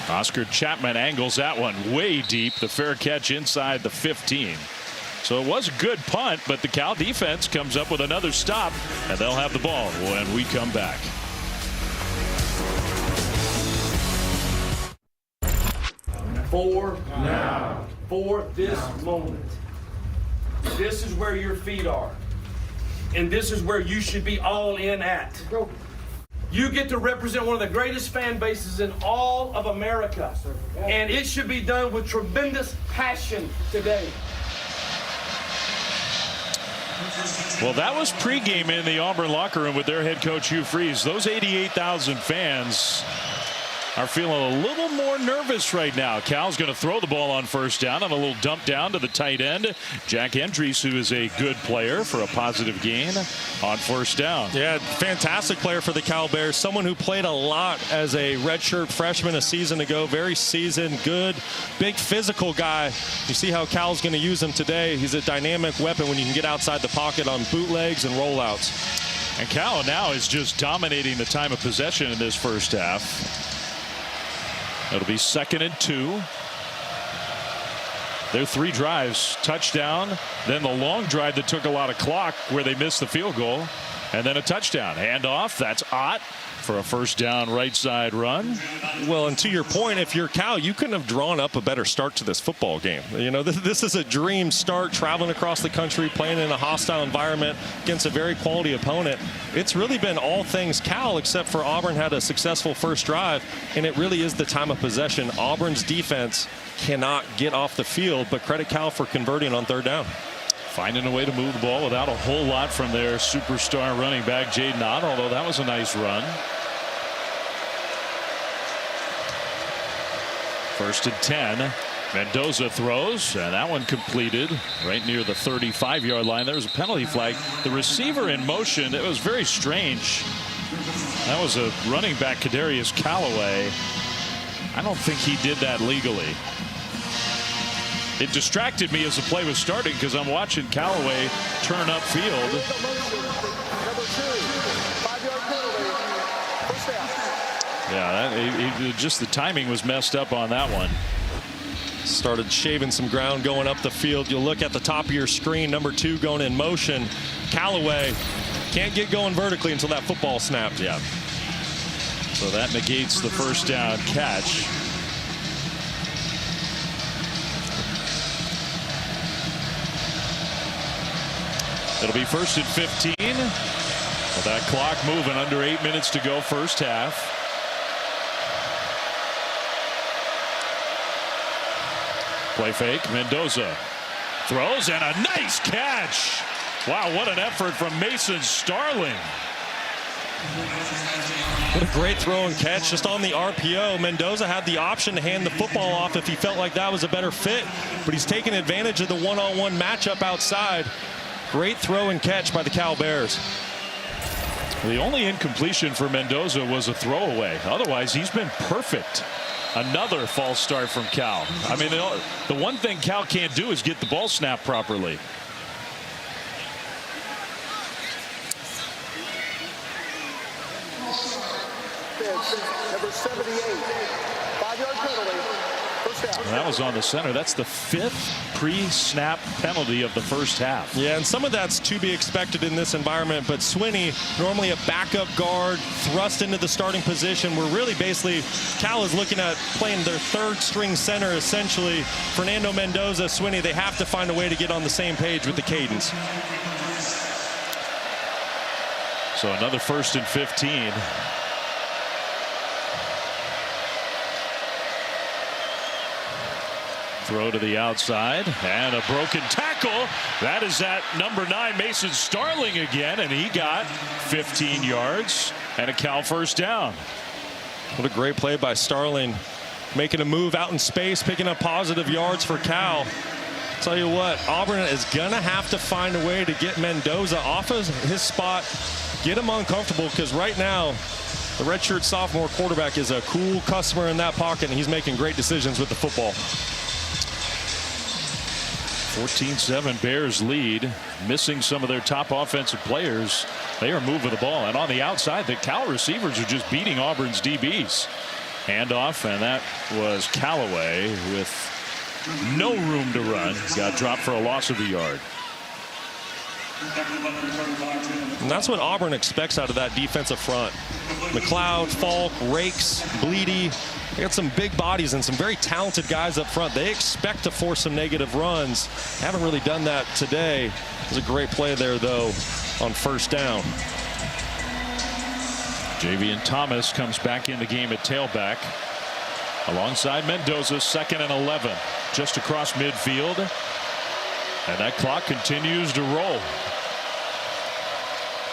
Oscar Chapman angles that one way deep. The fair catch inside the 15. So it was a good punt, but the Cal defense comes up with another stop, and they'll have the ball when we come back. For now, for this moment. This is where your feet are. And this is where you should be all in at. You get to represent one of the greatest fan bases in all of America. And it should be done with tremendous passion today. Well, that was pregame in the Auburn locker room with their head coach Hugh Freeze. Those 88,000 fans are feeling a little more nervous right now. Cal's going to throw the ball on 1st down on a little dump down to the tight end, Jack Andrews, who is a good player for a positive gain on 1st down. Yeah, fantastic player for the Cal Bears. Someone who played a lot as a redshirt freshman a season ago. Very seasoned, good, big physical guy. You see how Cal's going to use him today. He's a dynamic weapon when you can get outside the pocket on bootlegs and rollouts. And Cal now is just dominating the time of possession in this first half. It'll be 2nd and 2. Their 3 drives, touchdown, then the long drive that took a lot of clock where they missed the field goal, and then a touchdown. Handoff, that's Ott for a 1st down right side run. Well, and to your point, if you're Cal, you couldn't have drawn up a better start to this football game. You know, this is a dream start, traveling across the country, playing in a hostile environment against a very quality opponent. It's really been all things Cal, except for Auburn had a successful first drive, and it really is the time of possession. Auburn's defense cannot get off the field, but credit Cal for converting on 3rd down. Finding a way to move the ball without a whole lot from their superstar running back, Jaden Ott, although that was a nice run. First and 10. Mendoza throws, and that one completed right near the 35-yard line. There was a penalty flag. The receiver in motion. It was very strange. That was a running back, Kadarius Callaway. I don't think he did that legally. It distracted me as the play was starting because I'm watching Callaway turn upfield. Yeah, just the timing was messed up on that one. Started shaving some ground going up the field. You'll look at the top of your screen, number 2 going in motion. Callaway can't get going vertically until that football snapped. Yeah. So that negates the first down catch. It'll be first and 15. With that clock moving, under 8 minutes to go, first half. Play fake. Mendoza throws, and a nice catch. Wow, what an effort from Mason Starling. What a great throw and catch just on the RPO. Mendoza had the option to hand the football off if he felt like that was a better fit, but he's taking advantage of the one-on-one matchup outside. Great throw and catch by the Cal Bears. The only incompletion for Mendoza was a throwaway. Otherwise, he's been perfect. Another false start from Cal. I mean, the one thing Cal can't do is get the ball snapped properly. Number 78, 5-yard penalty. First down. And that was on the center. That's the 5th pre-snap penalty of the first half. Yeah, and some of that's to be expected in this environment, but Swinney, normally a backup guard, thrust into the starting position. We're really basically, Cal is looking at playing their 3rd string center, essentially. Fernando Mendoza, Swinney, they have to find a way to get on the same page with the cadence. So another first and 15. Throw to the outside, and a broken tackle. That is at number 9, Mason Starling again, and he got 15 yards and a Cal first down. What a great play by Starling, making a move out in space, picking up positive yards for Cal. Tell you what, Auburn is gonna have to find a way to get Mendoza off of his spot, get him uncomfortable, because right now the redshirt sophomore quarterback is a cool customer in that pocket, and he's making great decisions with the football. 14-7 Bears lead, missing some of their top offensive players. They are moving the ball, and on the outside the Cal receivers are just beating Auburn's DBs. Handoff, and that was Callaway with no room to run. Got dropped for a loss of a yard. And that's what Auburn expects out of that defensive front. McLeod, Falk, Rakes, Bleedy. They got some big bodies and some very talented guys up front. They expect to force some negative runs. Haven't really done that today. It was a great play there, though, on first down. Javian Thomas comes back in the game at tailback alongside Mendoza, 2nd and 11, just across midfield. And that clock continues to roll.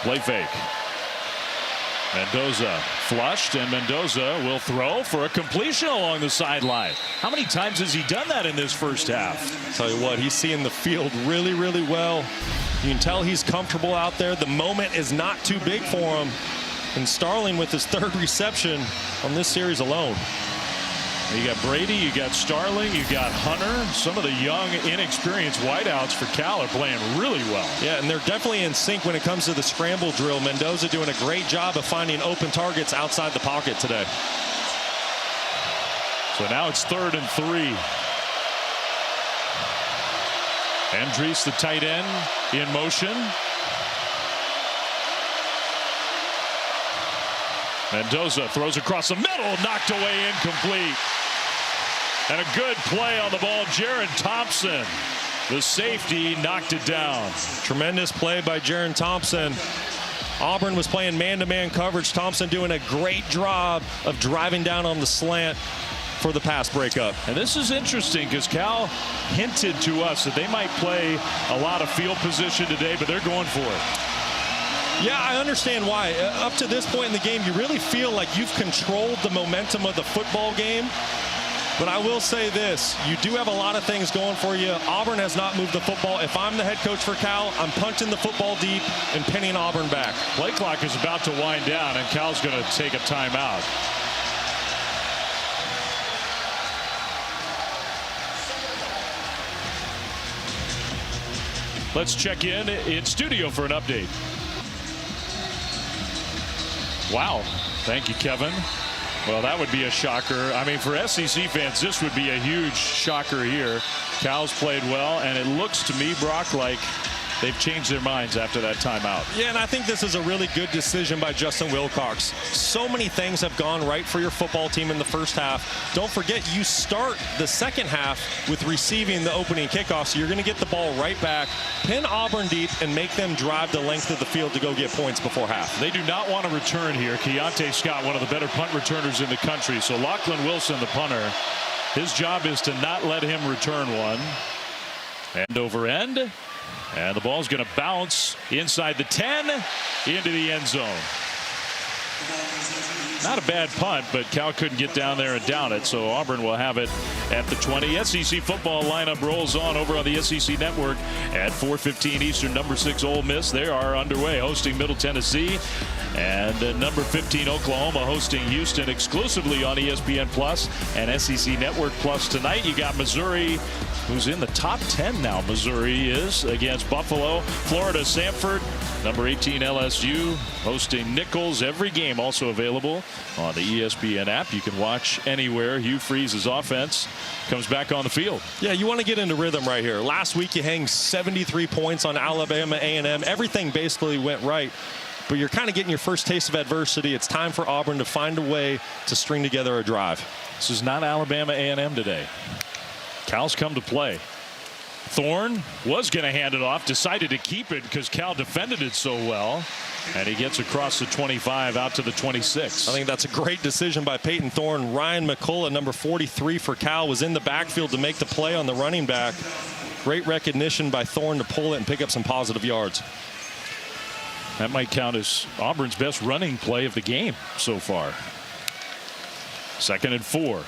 Play fake. Mendoza flushed, and Mendoza will throw for a completion along the sideline. How many times has he done that in this first half? Tell you what, he's seeing the field really, really well. You can tell he's comfortable out there. The moment is not too big for him. And Starling with his 3rd reception on this series alone. You got Brady, you got Starling, you got Hunter. Some of the young, inexperienced wideouts for Cal are playing really well. Yeah, and they're definitely in sync when it comes to the scramble drill. Mendoza doing a great job of finding open targets outside the pocket today. So now it's 3rd and 3. Andrees, the tight end, in motion. Mendoza throws across the middle, knocked away, incomplete. And a good play on the ball. Jaron Thompson, the safety, knocked it down. Tremendous play by Jaron Thompson. Auburn was playing man-to-man coverage. Thompson doing a great job of driving down on the slant for the pass breakup. And this is interesting because Cal hinted to us that they might play a lot of field position today, but they're going for it. Yeah, I understand why. Up to this point in the game, you really feel like you've controlled the momentum of the football game. But I will say this, you do have a lot of things going for you. Auburn has not moved the football. If I'm the head coach for Cal, I'm punching the football deep and pinning Auburn back. Play clock is about to wind down, and Cal's going to take a timeout. Let's check in studio for an update. Wow. Thank you, Kevin. Well, that would be a shocker. I mean, for SEC fans, this would be a huge shocker here. Cal's played well, and it looks to me, Brock, like they've changed their minds after that timeout. Yeah, and I think this is a really good decision by Justin Wilcox. So many things have gone right for your football team in the first half. Don't forget, you start the second half with receiving the opening kickoff, so you're going to get the ball right back, pin Auburn deep, and make them drive the length of the field to go get points before half. They do not want to return here. Keontae Scott, one of the better punt returners in the country. So Lachlan Wilson, the punter, his job is to not let him return one. End over end. And the ball's going to bounce inside the 10 into the end zone. Not a bad punt, but Cal couldn't get down there and down it, so Auburn will have it at the 20. SEC football lineup rolls on over on the SEC Network at 4:15 Eastern. Number 6 Ole Miss, they are underway, hosting Middle Tennessee. And number 15 Oklahoma hosting Houston exclusively on ESPN Plus and SEC Network Plus tonight. You got Missouri, who's in the top 10 now. Missouri is against Buffalo. Florida Samford, number 18 LSU hosting Nichols. Every game also available on the ESPN app. You can watch anywhere. Hugh Freeze's offense comes back on the field. Yeah, you want to get into rhythm right here. Last week you hang 73 points on Alabama A&M. Everything basically went right. But you're kind of getting your first taste of adversity. It's time for Auburn to find a way to string together a drive. This is not Alabama A&M today. Cal's come to play. Thorne was going to hand it off, decided to keep it because Cal defended it so well. And he gets across the 25 out to the 26. I think that's a great decision by Peyton Thorne. Ryan McCullough, number 43 for Cal, was in the backfield to make the play on the running back. Great recognition by Thorne to pull it and pick up some positive yards. That might count as Auburn's best running play of the game so far. 2nd and 4.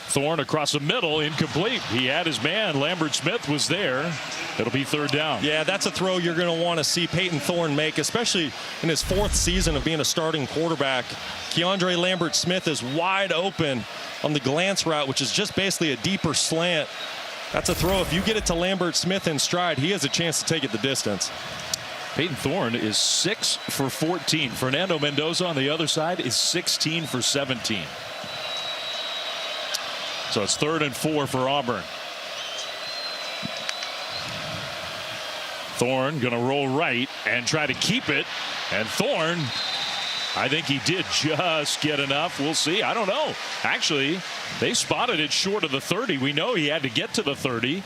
Thorne across the middle, incomplete. He had his man. Lambert Smith was there. It'll be 3rd down. Yeah, that's a throw you're going to want to see Peyton Thorne make, especially in his 4th season of being a starting quarterback. Keandre Lambert Smith is wide open on the glance route, which is just basically a deeper slant. That's a throw. If you get it to Lambert Smith in stride, he has a chance to take it the distance. Peyton Thorne is 6 for 14. Fernando Mendoza on the other side is 16 for 17. So it's 3rd and 4 for Auburn. Thorne going to roll right and try to keep it. And Thorne, I think he did just get enough. We'll see. I don't know. Actually, they spotted it short of the 30. We know he had to get to the 30.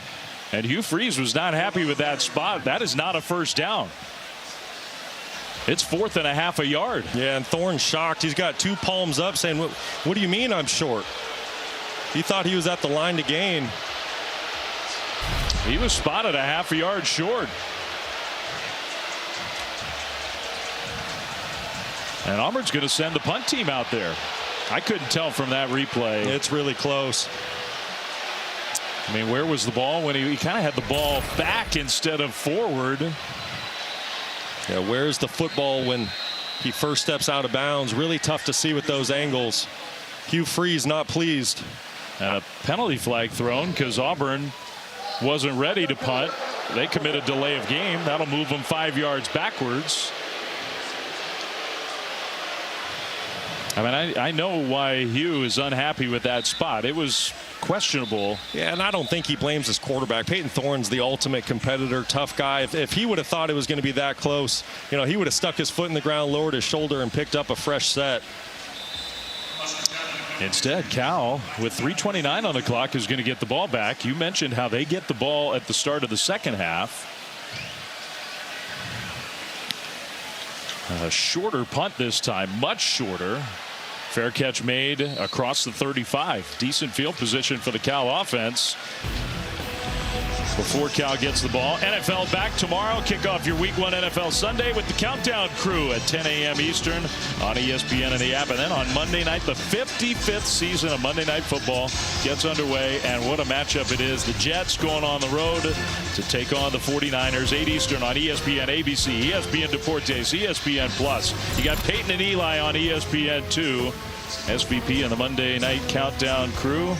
And Hugh Freeze was not happy with that spot. That is not a first down. It's 4th and a half a yard. Yeah, and Thorne's shocked. He's got 2 palms up saying, what do you mean I'm short? He thought he was at the line to gain. He was spotted a half a yard short. And Auburn's going to send the punt team out there. I couldn't tell from that replay. It's really close. I mean, where was the ball when he kind of had the ball back instead of forward? Yeah, where's the football when he first steps out of bounds? Really tough to see with those angles. Hugh Freeze not pleased. And a penalty flag thrown because Auburn wasn't ready to punt. They committed delay of game. That'll move them 5 yards backwards. I mean, I know why Hugh is unhappy with that spot. It was questionable. Yeah, and I don't think he blames his quarterback. Peyton Thorne's the ultimate competitor, tough guy. If he would have thought it was going to be that close, you know, he would have stuck his foot in the ground, lowered his shoulder, and picked up a fresh set. Instead, Cal, with 3:29 on the clock, is going to get the ball back. You mentioned how they get the ball at the start of the second half. A shorter punt this time, much shorter. Fair catch made across the 35. Decent field position for the Cal offense. before Cal gets the ball. NFL back tomorrow. Kick off your Week 1 NFL Sunday with the Countdown Crew at 10 a.m. Eastern on ESPN and the app. And then on Monday night, the 55th season of Monday Night Football gets underway. And what a matchup it is. The Jets going on the road to take on the 49ers. 8 Eastern on ESPN, ABC, ESPN Deportes, ESPN Plus. You got Peyton and Eli on ESPN2. SVP and the Monday Night Countdown Crew.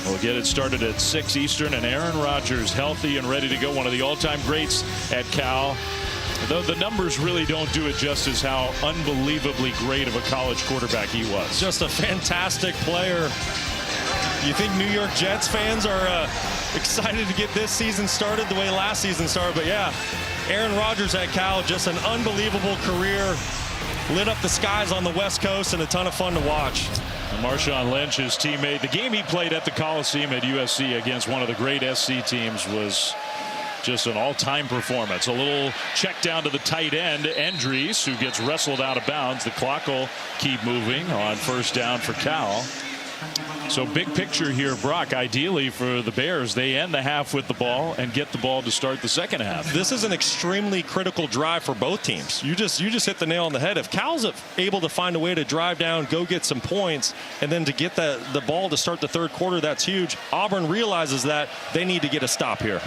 We'll get it started at 6 Eastern, and Aaron Rodgers healthy and ready to go. One of the all-time greats at Cal. Though the numbers really don't do it justice how unbelievably great of a college quarterback he was. Just a fantastic player. You think New York Jets fans are excited to get this season started the way last season started? But yeah, Aaron Rodgers at Cal, just an unbelievable career. Lit up the skies on the West Coast and a ton of fun to watch. Marshawn Lynch, his teammate, the game he played at the Coliseum at USC against one of the great SC teams was just an all-time performance. A little check down to the tight end, Endries, who gets wrestled out of bounds. The clock will keep moving on first down for Cal. So big picture here, Brock. Ideally for the Bears, they end the half with the ball and get the ball to start the second half. This is an extremely critical drive for both teams. You just hit the nail on the head. If Cal's able to find a way to drive down, go get some points, and then to get the ball to start the third quarter, that's huge. Auburn realizes that they need to get a stop here.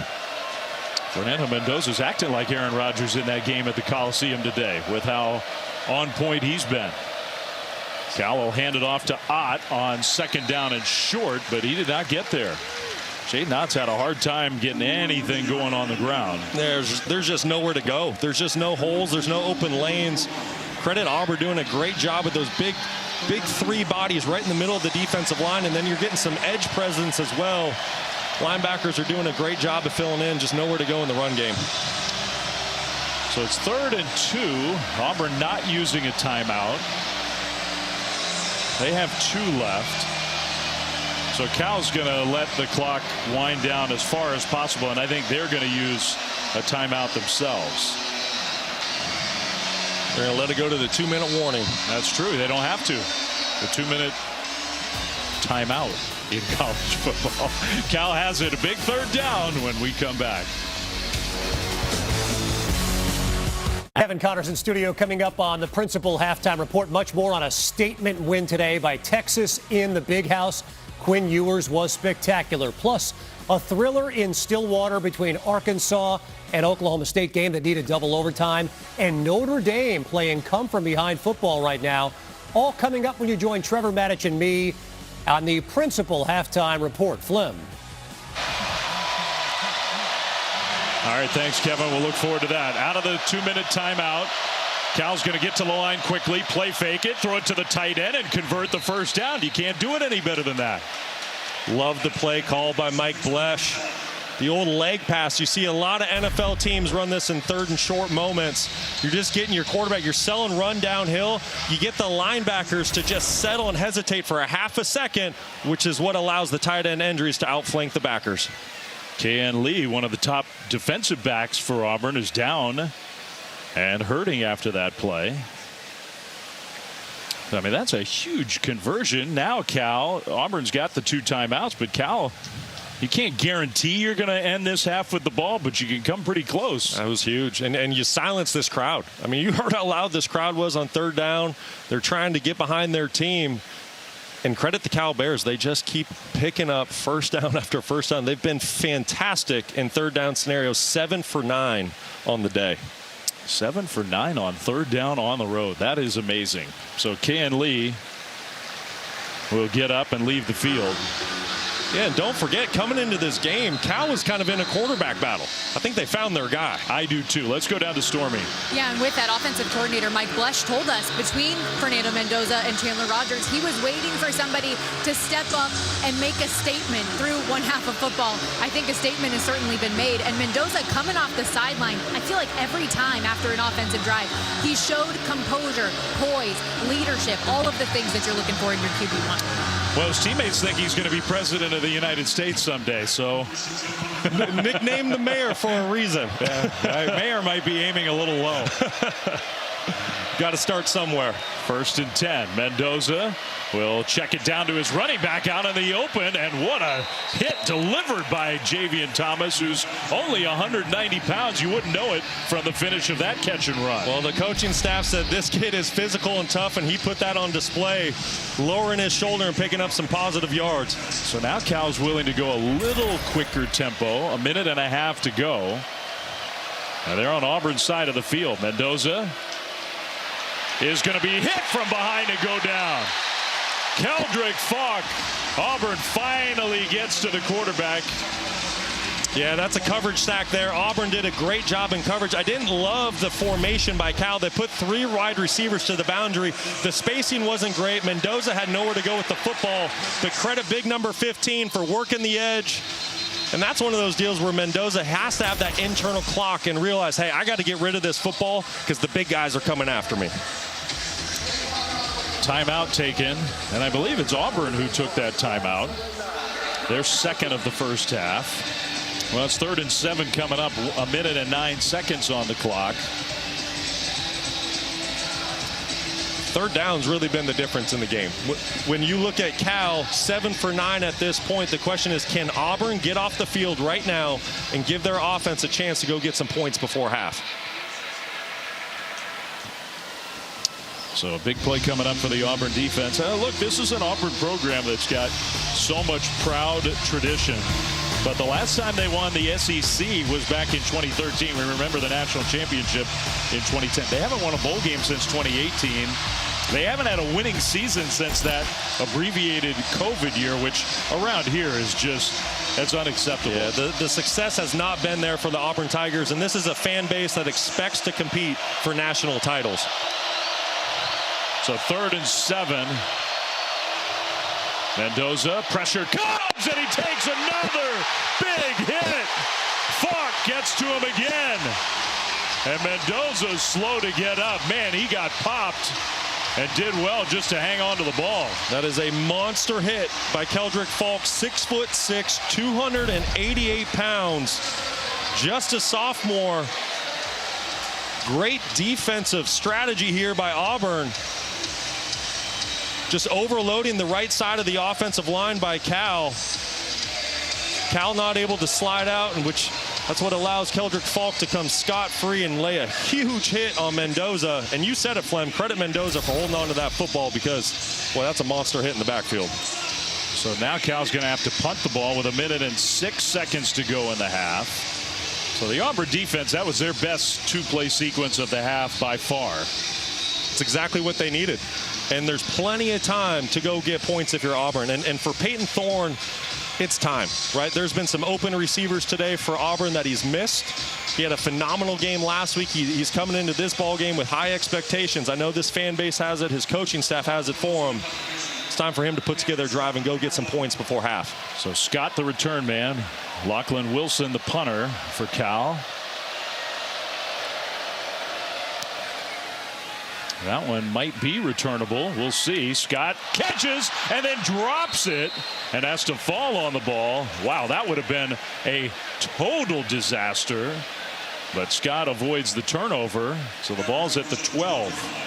Fernando Mendoza's acting like Aaron Rodgers in that game at the Coliseum today with how on point he's been. Cal will hand it off to Ott on second down and short, but he did not get there. Jaden Ott's had a hard time getting anything going on the ground. There's just nowhere to go. There's just no holes. There's no open lanes. Credit Auburn doing a great job with those big three bodies right in the middle of the defensive line, and then you're getting some edge presence as well. Linebackers are doing a great job of filling in. Just nowhere to go in the run game. So it's 3rd and 2. Auburn not using a timeout. They have 2 left. So Cal's going to let the clock wind down as far as possible, and I think they're going to use a timeout themselves. They're going to let it go to the 2-minute warning. That's true. They don't have to. The 2-minute timeout in college football. Cal has it. A big 3rd down when we come back. Kevin Connors in studio. Coming up on the Principal Halftime Report. Much more on a statement win today by Texas in the Big House. Quinn Ewers was spectacular. Plus, a thriller in Stillwater between Arkansas and Oklahoma State game that needed double overtime. And Notre Dame playing come-from-behind football right now. All coming up when you join Trevor Maddich and me on the Principal Halftime Report. Flim. All right, thanks, Kevin. We'll look forward to that. Out of the 2-minute timeout, Cal's going to get to the line quickly, play fake it, throw it to the tight end, and convert the first down. You can't do it any better than that. Love the play call by Mike Blesh. The old leg pass. You see a lot of NFL teams run this in 3rd and short moments. You're just getting your quarterback. You're selling run downhill. You get the linebackers to just settle and hesitate for a half a second, which is what allows the tight end Endries to outflank the backers. K.N. Lee, one of the top defensive backs for Auburn, is down and hurting after that play. I mean, that's a huge conversion. Now Auburn's got the 2 timeouts, but Cal, you can't guarantee you're going to end this half with the ball, but you can come pretty close. That was huge. And you silence this crowd. I mean, you heard how loud this crowd was on 3rd down. They're trying to get behind their team. And credit the Cal Bears. They just keep picking up first down after first down. They've been fantastic in 3rd down scenarios. 7 for 9 on the day. 7 for 9 on 3rd down on the road. That is amazing. So K.N. Lee will get up and leave the field. Yeah, and don't forget, coming into this game, Cal was kind of in a quarterback battle. I think they found their guy. I do too. Let's go down to Stormy. Yeah, and with that, offensive coordinator Mike Blesh told us between Fernando Mendoza and Chandler Rogers, he was waiting for somebody to step up and make a statement through one half of football. I think a statement has certainly been made. And Mendoza coming off the sideline, I feel like every time after an offensive drive, he showed composure, poise, leadership, all of the things that you're looking for in your QB1. Well, his teammates think he's going to be president of the United States someday, so. Nicknamed the mayor for a reason. Yeah, mayor might be aiming a little low. Got to start somewhere. 1st and 10. Mendoza will check it down to his running back out in the open, and what a hit delivered by Javian Thomas, who's only 190 pounds. You wouldn't know it from the finish of that catch and run. Well, the coaching staff said this kid is physical and tough, and he put that on display, lowering his shoulder and picking up some positive yards. So now Cal's willing to go a little quicker tempo. 1.5 minutes to go. And they're on Auburn's side of the field. Mendoza is going to be hit from behind and go down. Keldrick Falk. Auburn finally gets to the quarterback. Yeah, that's a coverage sack there. Auburn did a great job in coverage. I didn't love the formation by Cal. They put 3 wide receivers to the boundary. The spacing wasn't great. Mendoza had nowhere to go with the football. But credit big number 15 for working the edge. And that's one of those deals where Mendoza has to have that internal clock and realize, hey, I got to get rid of this football because the big guys are coming after me. Timeout taken, and I believe it's Auburn who took that timeout. Their second of the first half. Well, it's 3rd and 7 coming up. 1 minute and 9 seconds on the clock. 3rd down's really been the difference in the game. When you look at Cal, 7 for 9 at this point, the question is, can Auburn get off the field right now and give their offense a chance to go get some points before half? So a big play coming up for the Auburn defense. Look, this is an Auburn program that's got so much proud tradition. But the last time they won the SEC was back in 2013. We remember the national championship in 2010. They haven't won a bowl game since 2018. They haven't had a winning season since that abbreviated COVID year, which around here is just, that's unacceptable. Yeah, the success has not been there for the Auburn Tigers, and this is a fan base that expects to compete for national titles. So 3rd and 7. Mendoza, pressure comes, and he takes another big hit. Falk gets to him again. And Mendoza's slow to get up. Man, he got popped and did well just to hang on to the ball. That is a monster hit by Keldrick Falk, 6'6", 288 pounds. Just a sophomore. Great defensive strategy here by Auburn. Just overloading the right side of the offensive line by Cal. Cal not able to slide out, and that's what allows Keldrick Falk to come scot-free and lay a huge hit on Mendoza. And you said it, Flem, credit Mendoza for holding on to that football because, boy, that's a monster hit in the backfield. So now Cal's going to have to punt the ball with 1 minute and 6 seconds to go in the half. So the Auburn defense, that was their best 2-play sequence of the half by far. It's exactly what they needed. And there's plenty of time to go get points if you're Auburn. And for Peyton Thorne, it's time, right? There's been some open receivers today for Auburn that he's missed. He had a phenomenal game last week. He's coming into this ball game with high expectations. I know this fan base has it. His coaching staff has it for him. It's time for him to put together a drive and go get some points before half. So Scott, the return man. Lachlan Wilson, the punter for Cal. That one might be returnable. We'll see. Scott catches and then drops it and has to fall on the ball. Wow, that would have been a total disaster. But Scott avoids the turnover. So the ball's at the 12.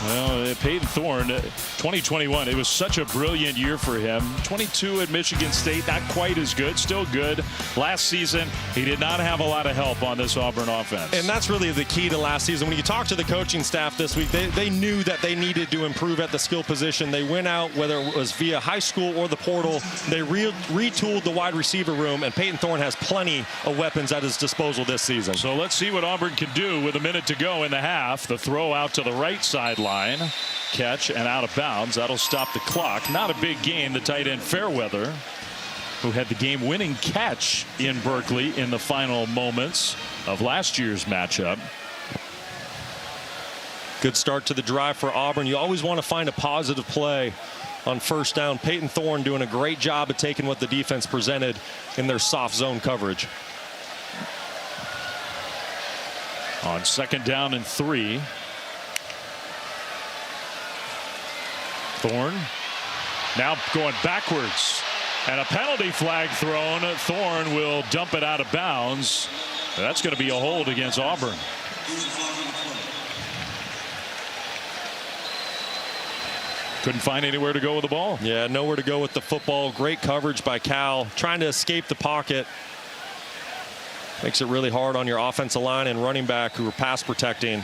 Well, Peyton Thorne, 2021, it was such a brilliant year for him. 22 at Michigan State, not quite as good, still good. Last season, he did not have a lot of help on this Auburn offense. And that's really the key to last season. When you talk to the coaching staff this week, they knew that they needed to improve at the skill position. They went out, whether it was via high school or the portal, they retooled the wide receiver room, and Peyton Thorne has plenty of weapons at his disposal this season. So let's see what Auburn can do with 1 minute to go in the half. The throw out to the right sideline. Catch and out of bounds. That'll stop the clock. Not a big gain. The tight end Fairweather, who had the game-winning catch in Berkeley in the final moments of last year's matchup. Good start to the drive for Auburn. You always want to find a positive play on first down. Peyton Thorne doing a great job of taking what the defense presented in their soft zone coverage. On 2nd down and 3. Thorne now going backwards, and a penalty flag thrown. Thorne will dump it out of bounds. That's going to be a hold against Auburn. Couldn't find anywhere to go with the ball. Yeah, nowhere to go with the football. Great coverage by Cal, trying to escape the pocket. Makes it really hard on your offensive line and running back who are pass protecting.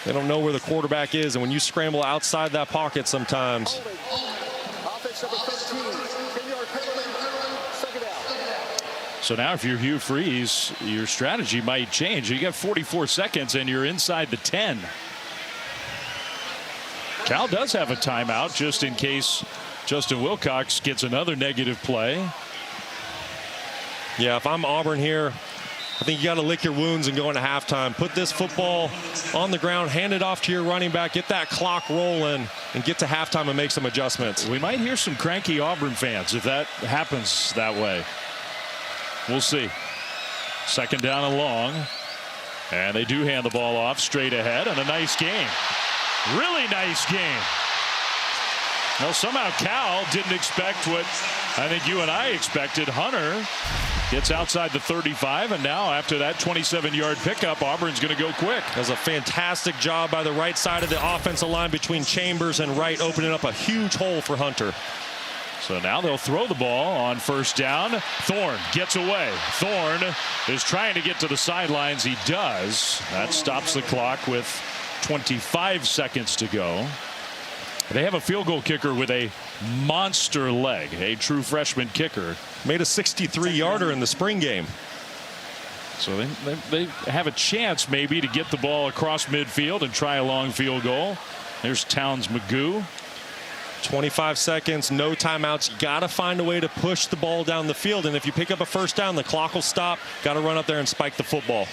They don't know where the quarterback is, and when you scramble outside that pocket sometimes. So now if you're Hugh Freeze, your strategy might change. You got 44 seconds and you're inside the 10. Cal does have a timeout just in case Justin Wilcox gets another negative play. Yeah, if I'm Auburn here, I think you got to lick your wounds and go into halftime. Put this football on the ground, hand it off to your running back, get that clock rolling, and get to halftime and make some adjustments. We might hear some cranky Auburn fans if that happens that way. We'll see. Second down and long. And they do hand the ball off straight ahead, and a nice game. Really nice game. Well, somehow Cal didn't expect what I think you and I expected. Hunter gets outside the 35, and now after that 27-yard pickup, Auburn's going to go quick. That was a fantastic job by the right side of the offensive line between Chambers and Wright, opening up a huge hole for Hunter. So now they'll throw the ball on first down. Thorne gets away. Thorne is trying to get to the sidelines. He does. That stops the clock with 25 seconds to go. They have a field goal kicker with a monster leg, a true freshman kicker. Made a 63-yarder in the spring game. So they have a chance maybe to get the ball across midfield and try a long field goal. There's Towns Magoo. 25 seconds, no timeouts. You got to find a way to push the ball down the field. And if you pick up a first down, the clock will stop. Got to run up there and spike the football.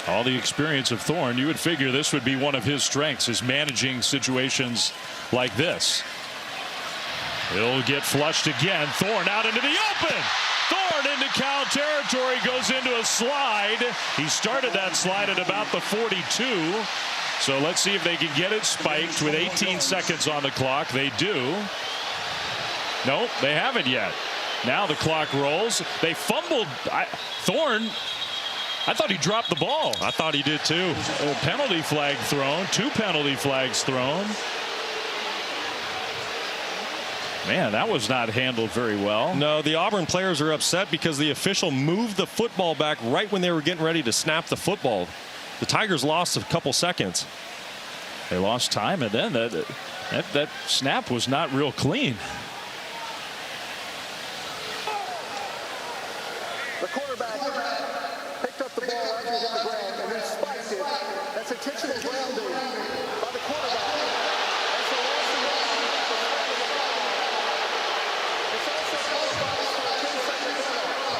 All the experience of Thorne, you would figure this would be one of his strengths, is managing situations like this. It'll get flushed again. Thorne out into the open. Thorne into Cal territory, goes into a slide. He started that slide at about the 42. So let's see if they can get it spiked with 18 seconds on the clock. They do. Nope, they haven't yet. Now the clock rolls. They fumbled. Thorne, I thought he dropped the ball. I thought he did too. A penalty flag thrown. 2 penalty flags thrown. Man, that was not handled very well. No, the Auburn players are upset because the official moved the football back right when they were getting ready to snap the football. The Tigers lost a couple seconds. They lost time, and then that snap was not real clean. The quarterback picked up the ball after it hit the ground and then spiked it. That's intentional grounding by the quarterback. That's the last thing. It's also qualifies for a 10-second penalty.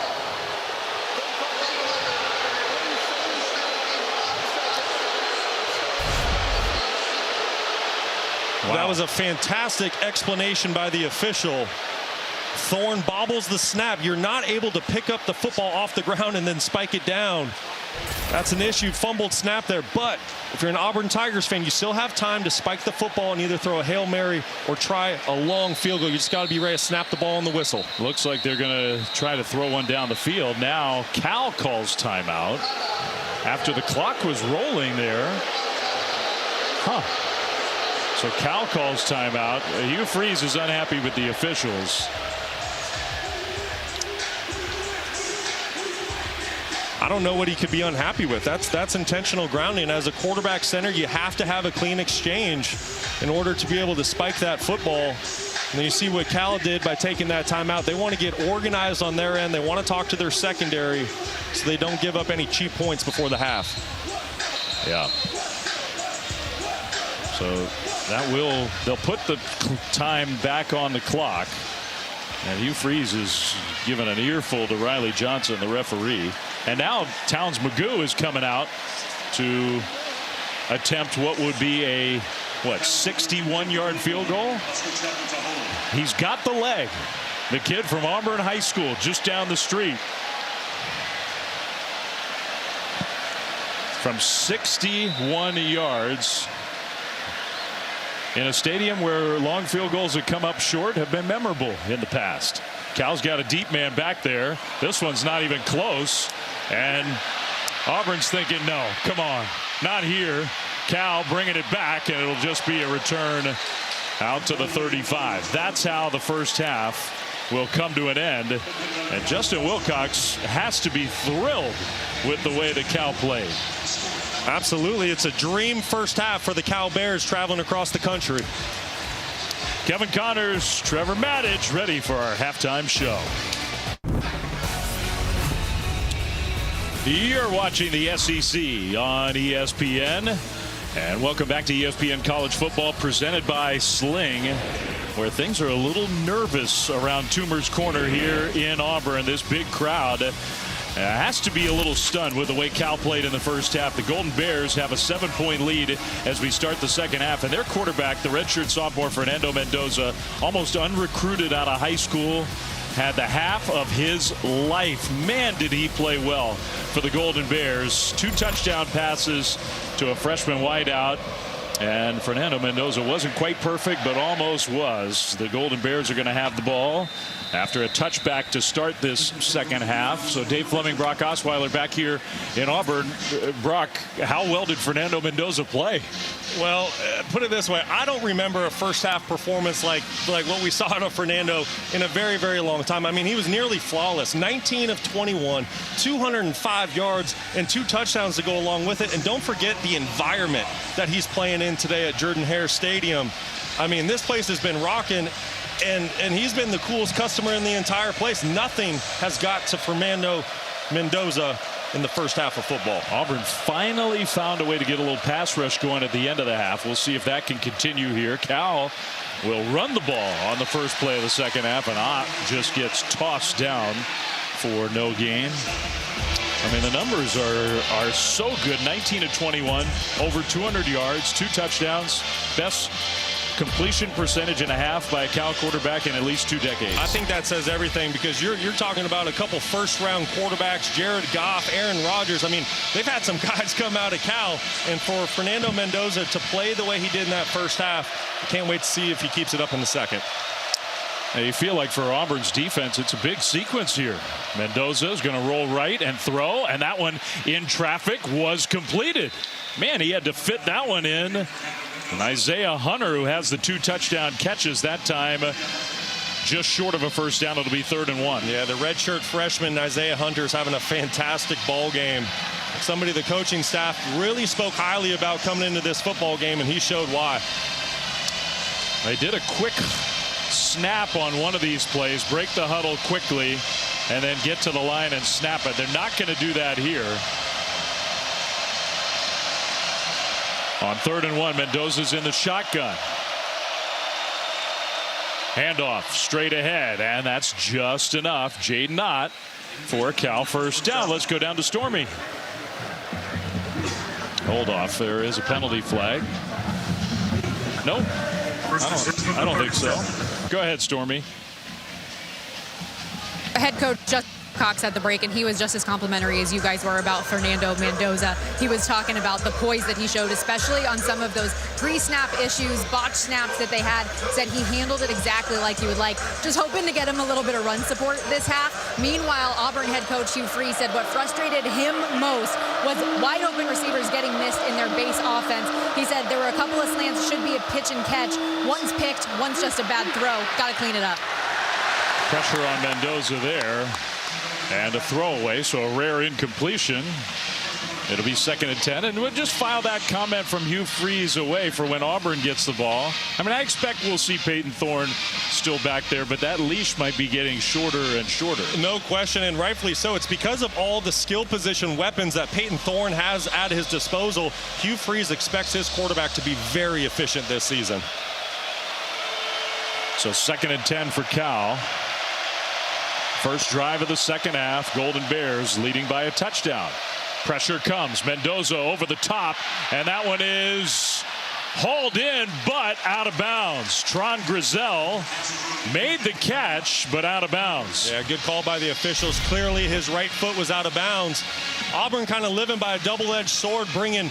Wow. That was a fantastic explanation by the official. Thorne bobbles the snap. You're not able to pick up the football off the ground and then spike it down. That's an issue. Fumbled snap there. But if you're an Auburn Tigers fan, you still have time to spike the football and either throw a Hail Mary or try a long field goal. You just got to be ready to snap the ball on the whistle. Looks like they're going to try to throw one down the field. Now Cal calls timeout after the clock was rolling there. So Cal calls timeout. Hugh Freeze is unhappy with the officials. I don't know what he could be unhappy with. That's intentional grounding. As a quarterback center, you have to have a clean exchange in order to be able to spike that football. And then you see what Cal did by taking that timeout. They want to get organized on their end. They want to talk to their secondary so they don't give up any cheap points before the half. Yeah. So they'll put the time back on the clock. And Hugh Freeze is giving an earful to Riley Johnson, the referee. And now Towns Magoo is coming out to attempt what would be a 61-yard field goal. He's got the leg. The kid from Auburn High School just down the street. From 61 yards. In a stadium where long field goals that come up short have been memorable in the past. Cal's got a deep man back there. This one's not even close. And Auburn's thinking, no, come on, not here. Cal bringing it back, and it'll just be a return out to the 35. That's how the first half will come to an end. And Justin Wilcox has to be thrilled with the way that Cal played. Absolutely. It's a dream first half for the Cal Bears traveling across the country. Kevin Connors, Trevor Maddich, ready for our halftime show. You're watching the SEC on ESPN. And welcome back to ESPN College Football, presented by Sling, where things are a little nervous around Toomer's Corner here in Auburn. This big crowd has to be a little stunned with the way Cal played in the first half. The Golden Bears have a 7-point lead as we start the second half, and their quarterback, the redshirt sophomore Fernando Mendoza, almost unrecruited out of high school, had the half of his life. Man, did he play well for the Golden Bears. 2 touchdown passes to a freshman wideout. And Fernando Mendoza wasn't quite perfect, but almost was. The Golden Bears are going to have the ball after a touchback to start this second half. So Dave Fleming, Brock Osweiler back here in Auburn. Brock, how well did Fernando Mendoza play? Well, put it this way. I don't remember a first half performance like what we saw out of Fernando in a very, very long time. I mean, he was nearly flawless. 19 of 21, 205 yards, and 2 touchdowns to go along with it. And don't forget the environment that he's playing in today at Jordan-Hare Stadium. I mean, this place has been rocking, and he's been the coolest customer in the entire place. Nothing has got to Fernando Mendoza in the first half of football. Auburn finally found a way to get a little pass rush going at the end of the half. We'll see if that can continue here. Cal will run the ball on the first play of the second half, and Ott just gets tossed down for no gain. I mean, the numbers are so good. 19 of 21, over 200 yards, 2 touchdowns, best completion percentage and a half by a Cal quarterback in at least 2 decades. I think that says everything, because you're talking about a couple first-round quarterbacks, Jared Goff, Aaron Rodgers. I mean, they've had some guys come out of Cal, and for Fernando Mendoza to play the way he did in that first half, I can't wait to see if he keeps it up in the second. Now you feel like for Auburn's defense, it's a big sequence here. Mendoza is going to roll right and throw, and that one in traffic was completed. Man, he had to fit that one in. And Isaiah Hunter, who has the 2 touchdown catches that time, just short of a first down. It'll be 3rd and 1. Yeah, the redshirt freshman Isaiah Hunter is having a fantastic ball game. Somebody the coaching staff really spoke highly about coming into this football game, and he showed why. They did a quick snap on one of these plays, break the huddle quickly, and then get to the line and snap it. They're not going to do that here. On 3rd and 1, Mendoza's in the shotgun. Handoff straight ahead, and that's just enough. Jaden Ott for a Cal first down. Let's go down to Stormy. Hold off. There is a penalty flag. Nope. I don't think so. Go ahead, Stormy. Head coach Justin Cox at the break, and he was just as complimentary as you guys were about Fernando Mendoza. He was talking about the poise that he showed, especially on some of those pre-snap issues, botch snaps that they had. Said he handled it exactly like he would like. Just hoping to get him a little bit of run support this half. Meanwhile, Auburn head coach Hugh Freeze said what frustrated him most was wide open receivers getting missed in their base offense. He said there were a couple of slants, should be a pitch and catch. One's picked, one's just a bad throw. Got to clean it up. Pressure on Mendoza there. And a throwaway, so a rare incompletion. It'll be 2nd and 10, and we'll just file that comment from Hugh Freeze away for when Auburn gets the ball. I mean, I expect we'll see Peyton Thorne still back there, but that leash might be getting shorter and shorter. No question, and rightfully so. It's because of all the skill position weapons that Peyton Thorne has at his disposal. Hugh Freeze expects his quarterback to be very efficient this season. So 2nd and 10 for Cal. First drive of the second half. Golden Bears leading by a touchdown. Pressure comes. Mendoza over the top, and that one is hauled in, but out of bounds. Tron Grizel made the catch, but out of bounds. Yeah, good call by the officials. Clearly his right foot was out of bounds. Auburn kind of living by a double-edged sword, bringing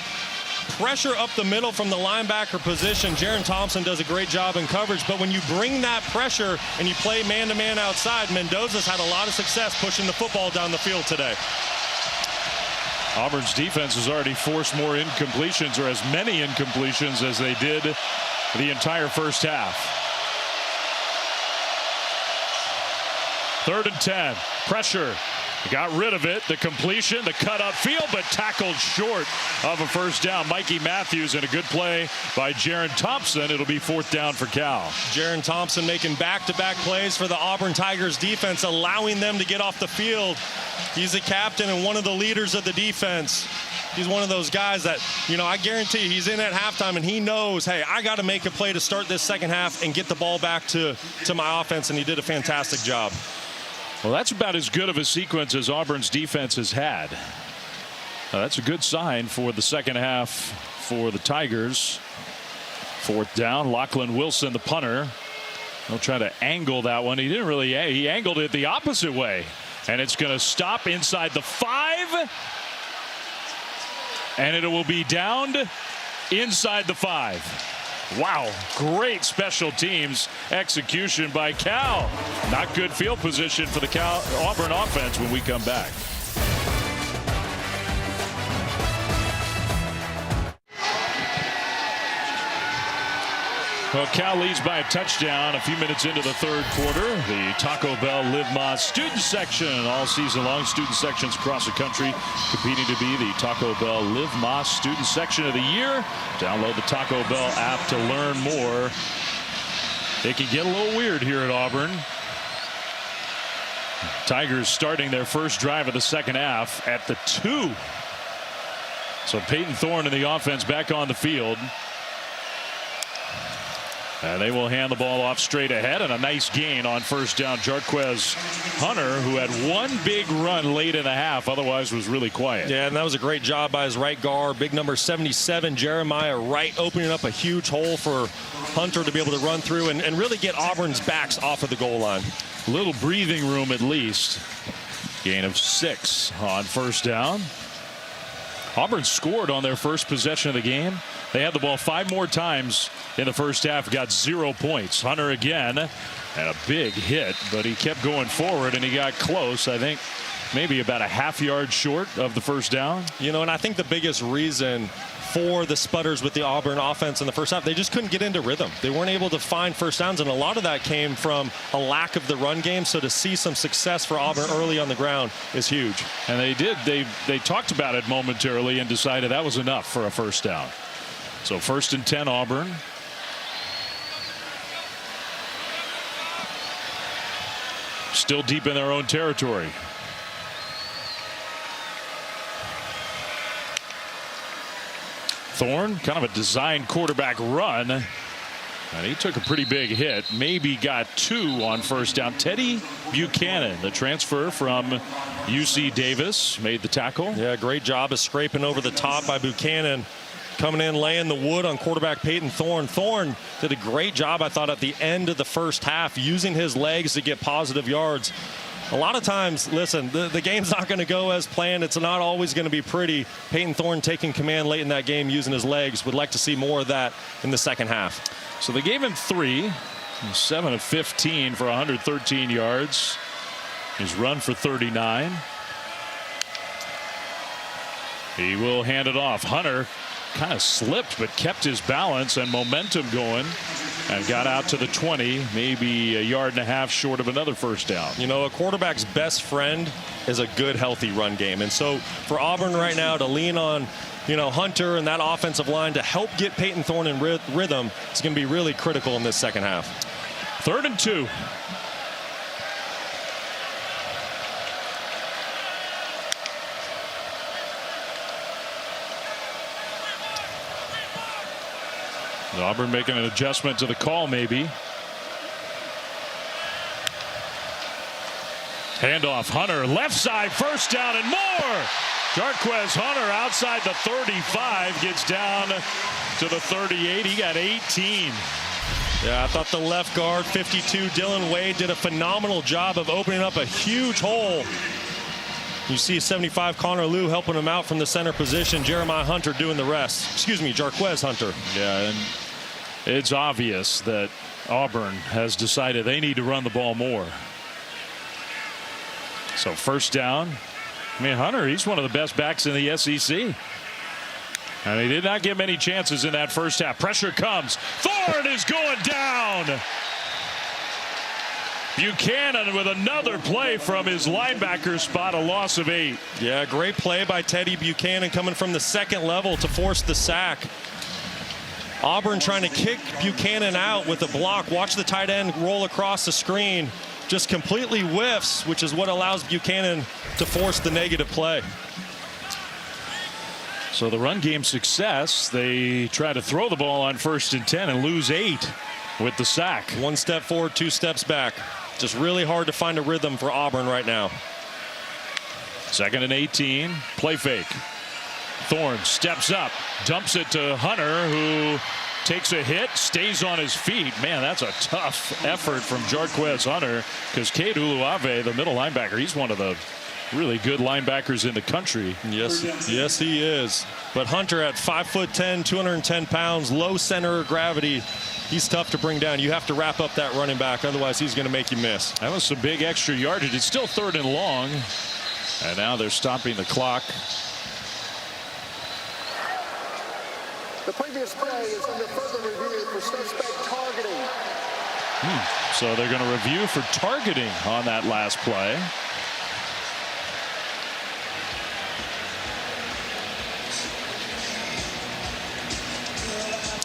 pressure up the middle from the linebacker position. Jaron Thompson does a great job in coverage, but when you bring that pressure and you play man-to-man outside, Mendoza's had a lot of success pushing the football down the field today. Auburn's defense has already forced more incompletions, or as many incompletions as they did the entire first half. 3rd and 10. Pressure. Got rid of it. The completion, the cut upfield, but tackled short of a first down. Mikey Matthews, and a good play by Jaron Thompson. It'll be 4th down for Cal. Jaron Thompson making back-to-back plays for the Auburn Tigers defense, allowing them to get off the field. He's the captain and one of the leaders of the defense. He's one of those guys that, you know, I guarantee he's in at halftime and he knows, hey, I got to make a play to start this second half and get the ball back to my offense, and he did a fantastic job. Well, that's about as good of a sequence as Auburn's defense has had. That's a good sign for the second half for the Tigers. 4th down. Lachlan Wilson, the punter. He'll try to angle that one. He didn't really. He angled it the opposite way. And it's going to stop inside the 5. And it will be downed inside the 5. Wow, great special teams execution by Cal. Not good field position for the Auburn offense when we come back. Well, Cal leads by a touchdown a few minutes into the 3rd quarter. The Taco Bell Live Más student section all season long. Student sections across the country competing to be the Taco Bell Live Más student section of the year. Download the Taco Bell app to learn more. It can get a little weird here at Auburn. Tigers starting their first drive of the second half at the 2. So Peyton Thorne and the offense back on the field. And they will hand the ball off straight ahead, and a nice gain on first down. Jarquez Hunter, who had one big run late in the half, otherwise was really quiet. Yeah, and that was a great job by his right guard. Big number 77, Jeremiah Wright, opening up a huge hole for Hunter to be able to run through and really get Auburn's backs off of the goal line. A little breathing room at least. Gain of 6 on first down. Auburn scored on their first possession of the game. They had the ball 5 more times in the first half, got 0 points. Hunter again, and a big hit, but he kept going forward and he got close. I think maybe about a half-yard short of the first down. You know, and I think the biggest reason for the sputters with the Auburn offense in the first half, they just couldn't get into rhythm. They weren't able to find first downs, and a lot of that came from a lack of the run game. So to see some success for Auburn early on the ground is huge. And they did. They talked about it momentarily and decided that was enough for a first down. So 1st and 10 Auburn. Still deep in their own territory. Thorne, kind of a designed quarterback run. And he took a pretty big hit. Maybe got 2 on first down. Teddy Buchanan, the transfer from UC Davis, made the tackle. Yeah, great job of scraping over the top by Buchanan. Coming in, laying the wood on quarterback Peyton Thorne. Thorne did a great job, I thought, at the end of the first half, using his legs to get positive yards. A lot of times, listen, the game's not going to go as planned. It's not always going to be pretty. Peyton Thorne taking command late in that game, using his legs. Would like to see more of that in the second half. So they gave him 3. 7 of 15 for 113 yards. He's run for 39. He will hand it off. Hunter kind of slipped but kept his balance and momentum going and got out to the 20, maybe a yard and a half short of another first down. You know, a quarterback's best friend is a good, healthy run game. And so for Auburn right now to lean on, you know, Hunter and that offensive line to help get Peyton Thorne in rhythm, it's going to be really critical in this second half. 3rd and 2. Auburn making an adjustment to the call, maybe. Handoff, Hunter, left side, first down and more. Jarquez Hunter outside the 35, gets down to the 38. He got 18. Yeah, I thought the left guard, 52, Dylan Wade, did a phenomenal job of opening up a huge hole. You see 75 Connor Liu helping him out from the center position. Jeremiah Hunter doing the rest. Excuse me, Jarquez Hunter. Yeah, and it's obvious that Auburn has decided they need to run the ball more. So first down, I mean, Hunter, he's one of the best backs in the SEC. And he did not get many chances in that first half. Pressure comes. Thorne is going down. Buchanan with another play from his linebacker spot, a loss of 8. Yeah, great play by Teddy Buchanan coming from the second level to force the sack. Auburn trying to kick Buchanan out with a block. Watch the tight end roll across the screen. Just completely whiffs, which is what allows Buchanan to force the negative play. So the run game success. They try to throw the ball on 1st and 10 and lose 8 with the sack. 1 step forward, 2 steps back. Just really hard to find a rhythm for Auburn right now. 2nd and 18. Play fake. Thorne steps up, dumps it to Hunter, who takes a hit, stays on his feet. Man, that's a tough effort from Jarquez Hunter, because Cade Uluave, the middle linebacker, he's one of the really good linebackers in the country. Yes, he is. But Hunter at 5'10", 210 pounds, low center of gravity. He's tough to bring down. You have to wrap up that running back, otherwise he's going to make you miss. That was some big extra yardage. It's still 3rd and long. And now they're stopping the clock. The previous play is under further review for suspect targeting. So they're going to review for targeting on that last play.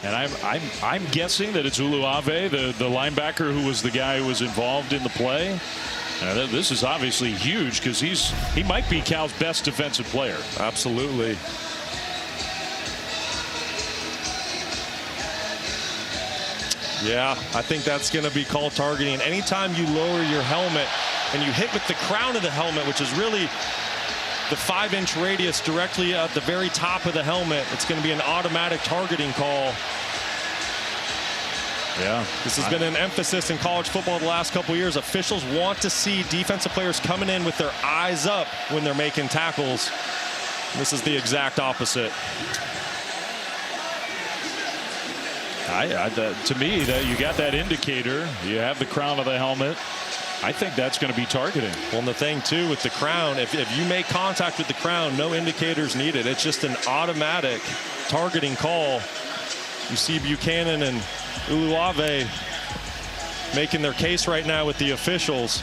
And I'm guessing that it's Uluave, the linebacker who was the guy who was involved in the play. This is obviously huge, because he might be Cal's best defensive player. Absolutely. Yeah, I think that's going to be called targeting. Anytime you lower your helmet and you hit with the crown of the helmet, which is really the 5-inch radius directly at the very top of the helmet, it's going to be an automatic targeting call. Yeah, this has been an emphasis in college football the last couple years. Officials want to see defensive players coming in with their eyes up when they're making tackles. This is the exact opposite. To me, that you got that indicator. You have the crown of the helmet. I think that's going to be targeting. Well, and the thing, too, with the crown, if you make contact with the crown, no indicators needed. It's just an automatic targeting call. You see Buchanan and Uluave making their case right now with the officials.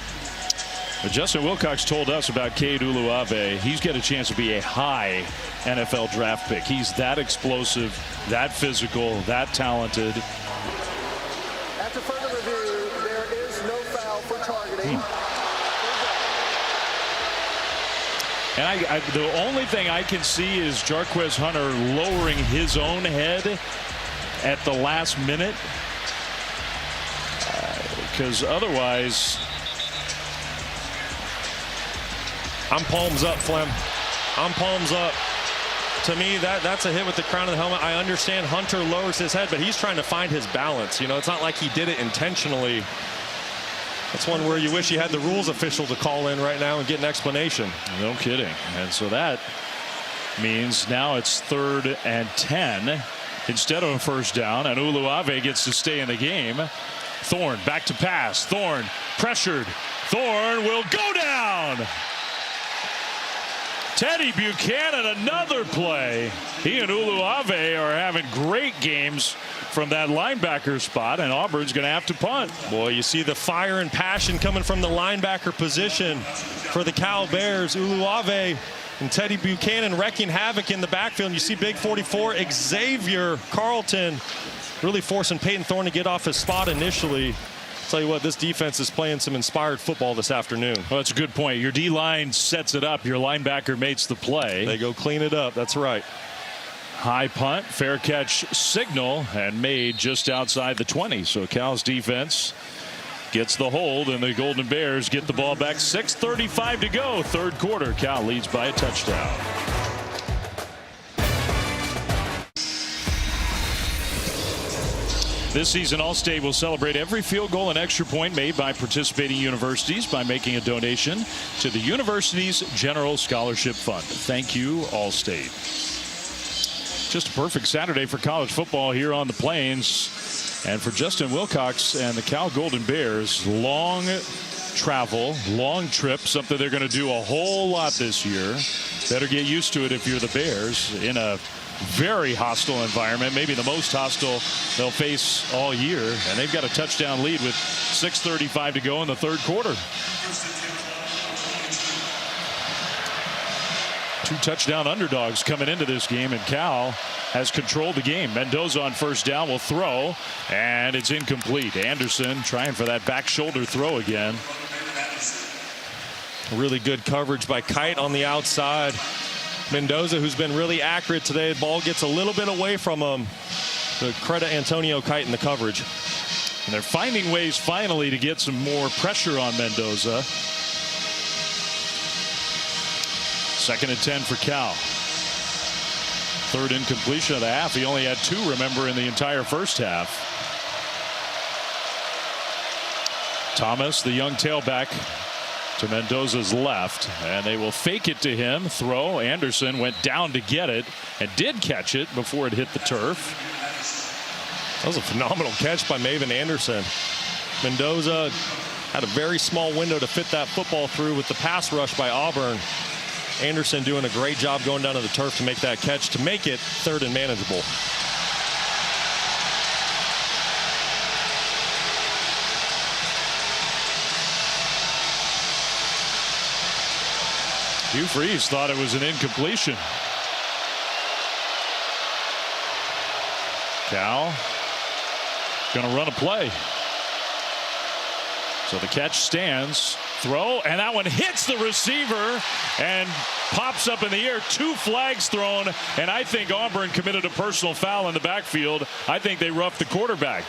But Justin Wilcox told us about Cade Uluave. He's got a chance to be a high NFL draft pick. He's that explosive, that physical, that talented. After further review, there is no foul for targeting. And the only thing I can see is Jarquez Hunter lowering his own head at the last minute, because otherwise, I'm palms up, Flem. I'm palms up. To me, that's a hit with the crown of the helmet. I understand Hunter lowers his head, but he's trying to find his balance. You know, it's not like he did it intentionally. That's one where you wish you had the rules official to call in right now and get an explanation. No kidding. And so that means now it's 3rd and 10 instead of a 1st down, and Uluave gets to stay in the game. Thorne back to pass. Thorne pressured. Thorne will go down. Teddy Buchanan, another play. He and Uluave are having great games from that linebacker spot, and Auburn's going to have to punt. Boy, you see the fire and passion coming from the linebacker position for the Cal Bears. Uluave and Teddy Buchanan wrecking havoc in the backfield. And you see big 44 Xavier Carlton really forcing Peyton Thorne to get off his spot initially. Tell you what, this defense is playing some inspired football this afternoon. Well, that's a good point. Your D-line sets it up. Your linebacker makes the play. They go clean it up. That's right. High punt, fair catch signal, and made just outside the 20. So Cal's defense gets the hold, and the Golden Bears get the ball back. 6:35 to go, 3rd quarter. Cal leads by a touchdown. This season, Allstate will celebrate every field goal and extra point made by participating universities by making a donation to the university's General Scholarship Fund. Thank you, Allstate. Just a perfect Saturday for college football here on the Plains. And for Justin Wilcox and the Cal Golden Bears, long travel, long trip, something they're going to do a whole lot this year. Better get used to it if you're the Bears, in a very hostile environment, maybe the most hostile they'll face all year. And they've got a touchdown lead with 6:35 to go in the third quarter. 2 touchdown underdogs coming into this game, and Cal has controlled the game. Mendoza on first down will throw, and it's incomplete. Anderson trying for that back shoulder throw again. Really good coverage by Kite on the outside. Mendoza, who's been really accurate today, the ball gets a little bit away from him. But credit Antonio Kite in the coverage. And they're finding ways finally to get some more pressure on Mendoza. 2nd and 10 for Cal. 3rd incompletion of the half. He only had 2, remember, in the entire first half. Thomas, the young tailback, to Mendoza's left, and they will fake it to him. Throw. Anderson went down to get it and did catch it before it hit the turf. That was a phenomenal catch by Maven Anderson. Mendoza had a very small window to fit that football through with the pass rush by Auburn. Anderson doing a great job going down to the turf to make that catch, to make it 3rd and manageable. Hugh Freeze thought it was an incompletion. Cal going to run a play. So the catch stands. Throw, and that one hits the receiver and pops up in the air. 2 flags thrown, and I think Auburn committed a personal foul in the backfield. I think they roughed the quarterback.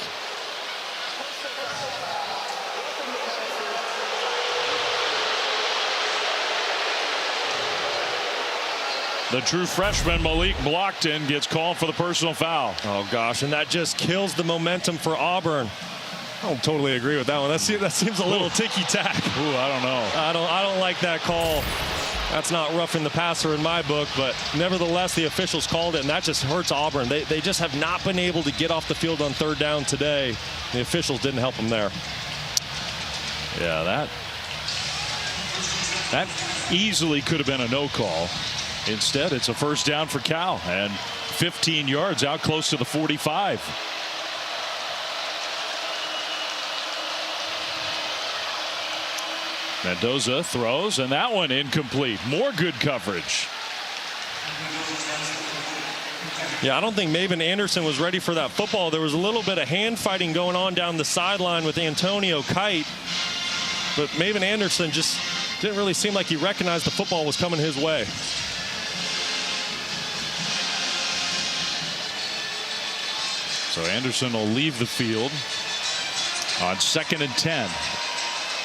The true freshman Malik Blockton gets called for the personal foul. Oh gosh, and that just kills the momentum for Auburn. I don't totally agree with that one. That seems a little ticky-tack. Ooh, I don't know. I don't like that call. That's not roughing the passer in my book, but nevertheless, the officials called it, and that just hurts Auburn. They just have not been able to get off the field on 3rd down today. The officials didn't help them there. Yeah, that easily could have been a no call. Instead, it's a first down for Cal, and 15 yards out close to the 45. Mendoza throws, and that one incomplete. More good coverage. Yeah, I don't think Maven Anderson was ready for that football. There was a little bit of hand fighting going on down the sideline with Antonio Kite, but Maven Anderson just didn't really seem like he recognized the football was coming his way. So Anderson will leave the field on 2nd and 10.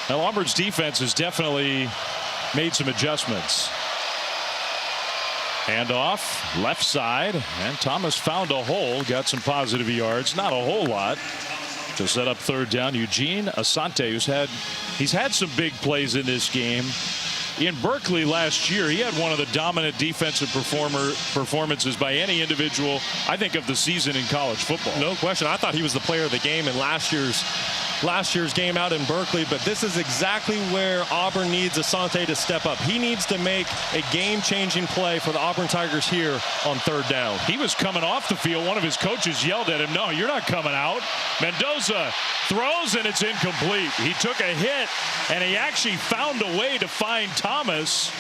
Now Auburn's defense has definitely made some adjustments. Handoff, left side, and Thomas found a hole, got some positive yards, not a whole lot, to set up 3rd down. Eugene Asante, he's had some big plays in this game. In Berkeley last year, he had one of the dominant defensive performances by any individual, I think, of the season in college football. No question. I thought he was the player of the game in last year's game out in Berkeley, but this is exactly where Auburn needs Asante to step up. He needs to make a game-changing play for the Auburn Tigers here on 3rd down. He was coming off the field. One of his coaches yelled at him, "No, you're not coming out." Mendoza throws, and it's incomplete. He took a hit, and he actually found a way to find Thomas,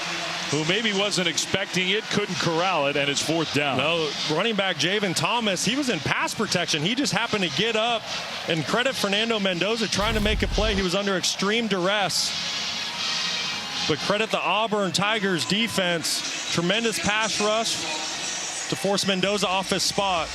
who maybe wasn't expecting it, couldn't corral it, and it's 4th down. No, running back Javen Thomas, he was in pass protection. He just happened to get up, and credit Fernando Mendoza trying to make a play. He was under extreme duress. But credit the Auburn Tigers defense. Tremendous pass rush to force Mendoza off his spot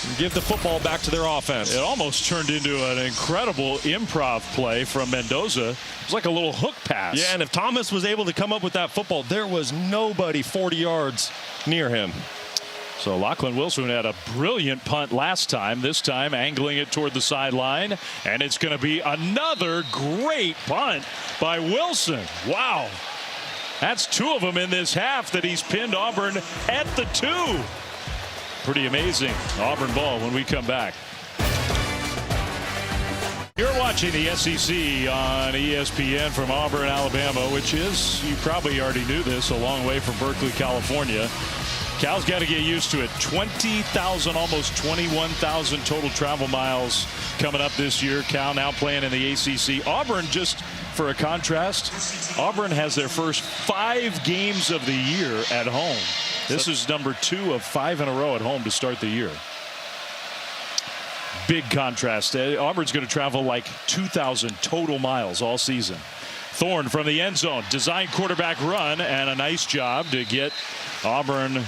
and give the football back to their offense. It almost turned into an incredible improv play from Mendoza. It was like a little hook pass. Yeah, and if Thomas was able to come up with that football, there was nobody 40 yards near him. So Lachlan Wilson had a brilliant punt last time, this time angling it toward the sideline, and it's going to be another great punt by Wilson. Wow. That's 2 of them in this half that he's pinned Auburn at the 2. Pretty amazing. Auburn ball when we come back. You're watching the SEC on ESPN from Auburn, Alabama, which is, you probably already knew this, a long way from Berkeley, California. Cal's got to get used to it. 20,000, almost 21,000 total travel miles coming up this year. Cal now playing in the ACC. Auburn, just for a contrast, Auburn has their first 5 games of the year at home. This is number 2 of 5 in a row at home to start the year. Big contrast. Auburn's going to travel like 2,000 total miles all season. Thorne from the end zone. Design quarterback run and a nice job to get Auburn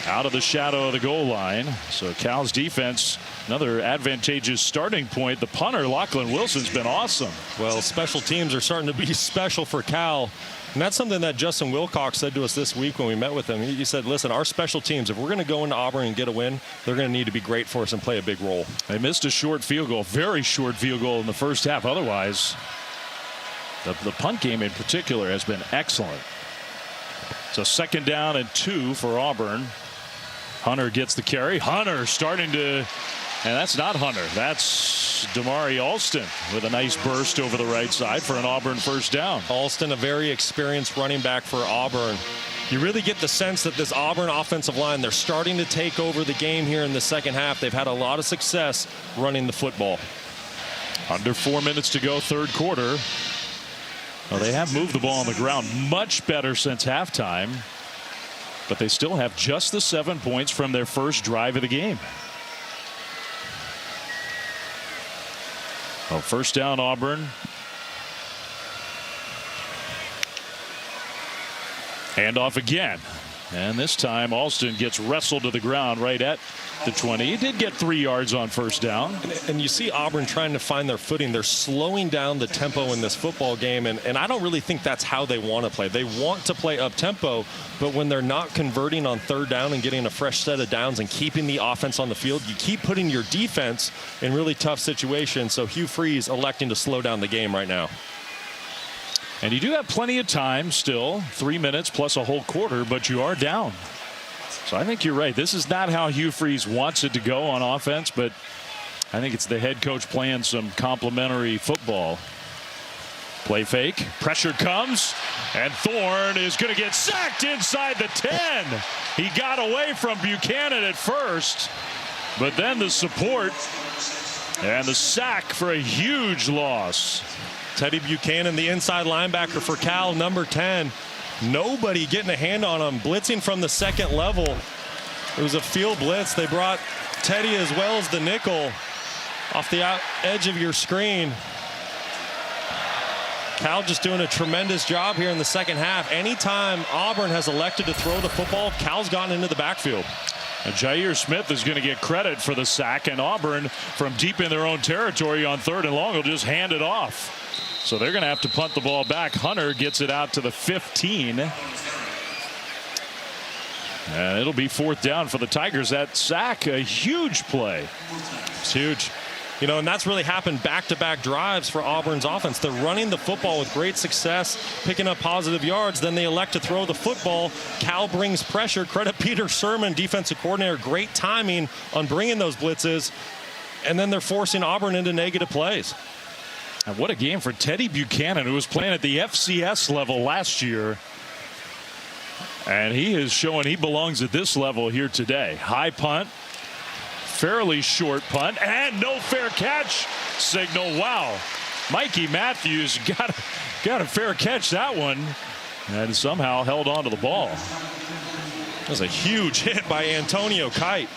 out of the shadow of the goal line. So Cal's defense, another advantageous starting point. The punter, Lachlan Wilson's been awesome. Well, special teams are starting to be special for Cal. And that's something that Justin Wilcox said to us this week when we met with him. He said, listen, our special teams, if we're going to go into Auburn and get a win, they're going to need to be great for us and play a big role. They missed a short field goal, very short field goal in the first half. Otherwise, the punt game in particular has been excellent. So 2nd down and 2 for Auburn. Hunter gets the carry. Hunter starting to, and that's not Hunter. That's Damari Alston with a nice burst over the right side for an Auburn first down. Alston, a very experienced running back for Auburn. You really get the sense that this Auburn offensive line, they're starting to take over the game here in the second half. They've had a lot of success running the football. Under 4 minutes to go, third quarter. Well, they have moved the ball on the ground much better since halftime, but they still have just the 7 points from their first drive of the game. Well, first down, Auburn. Handoff again. And this time, Alston gets wrestled to the ground right at the 20. He did get 3 yards on first down. And you see Auburn trying to find their footing. They're slowing down the tempo in this football game. And I don't really think that's how they want to play. They want to play up tempo, but when they're not converting on third down and getting a fresh set of downs and keeping the offense on the field, you keep putting your defense in really tough situations. So Hugh Freeze electing to slow down the game right now. And you do have plenty of time still, 3 minutes plus a whole quarter, but you are down. So I think you're right. This is not how Hugh Freeze wants it to go on offense, but I think it's the head coach playing some complimentary football. Play fake. Pressure comes, and Thorne is going to get sacked inside the 10. He got away from Buchanan at first, but then the support and the sack for a huge loss. Teddy Buchanan, the inside linebacker for Cal, number 10. Nobody getting a hand on him, blitzing from the second level. It was a field blitz. They brought Teddy as well as the nickel off the edge of your screen. Cal just doing a tremendous job here in the second half. Anytime Auburn has elected to throw the football, Cal's gotten into the backfield. And Jair Smith is going to get credit for the sack, and Auburn from deep in their own territory on 3rd and long will just hand it off. So they're going to have to punt the ball back. Hunter gets it out to the 15. And it'll be 4th down for the Tigers. That sack, a huge play. It's huge. You know, and that's really happened back-to-back drives for Auburn's offense. They're running the football with great success, picking up positive yards. Then they elect to throw the football. Cal brings pressure. Credit Peter Sherman, defensive coordinator. Great timing on bringing those blitzes. And then they're forcing Auburn into negative plays. And what a game for Teddy Buchanan, who was playing at the FCS level last year. And he is showing he belongs at this level here today. High punt, fairly short punt, and no fair catch signal. Wow. Mikey Matthews got a fair catch that one and somehow held on to the ball. That was a huge hit by Antonio Kite.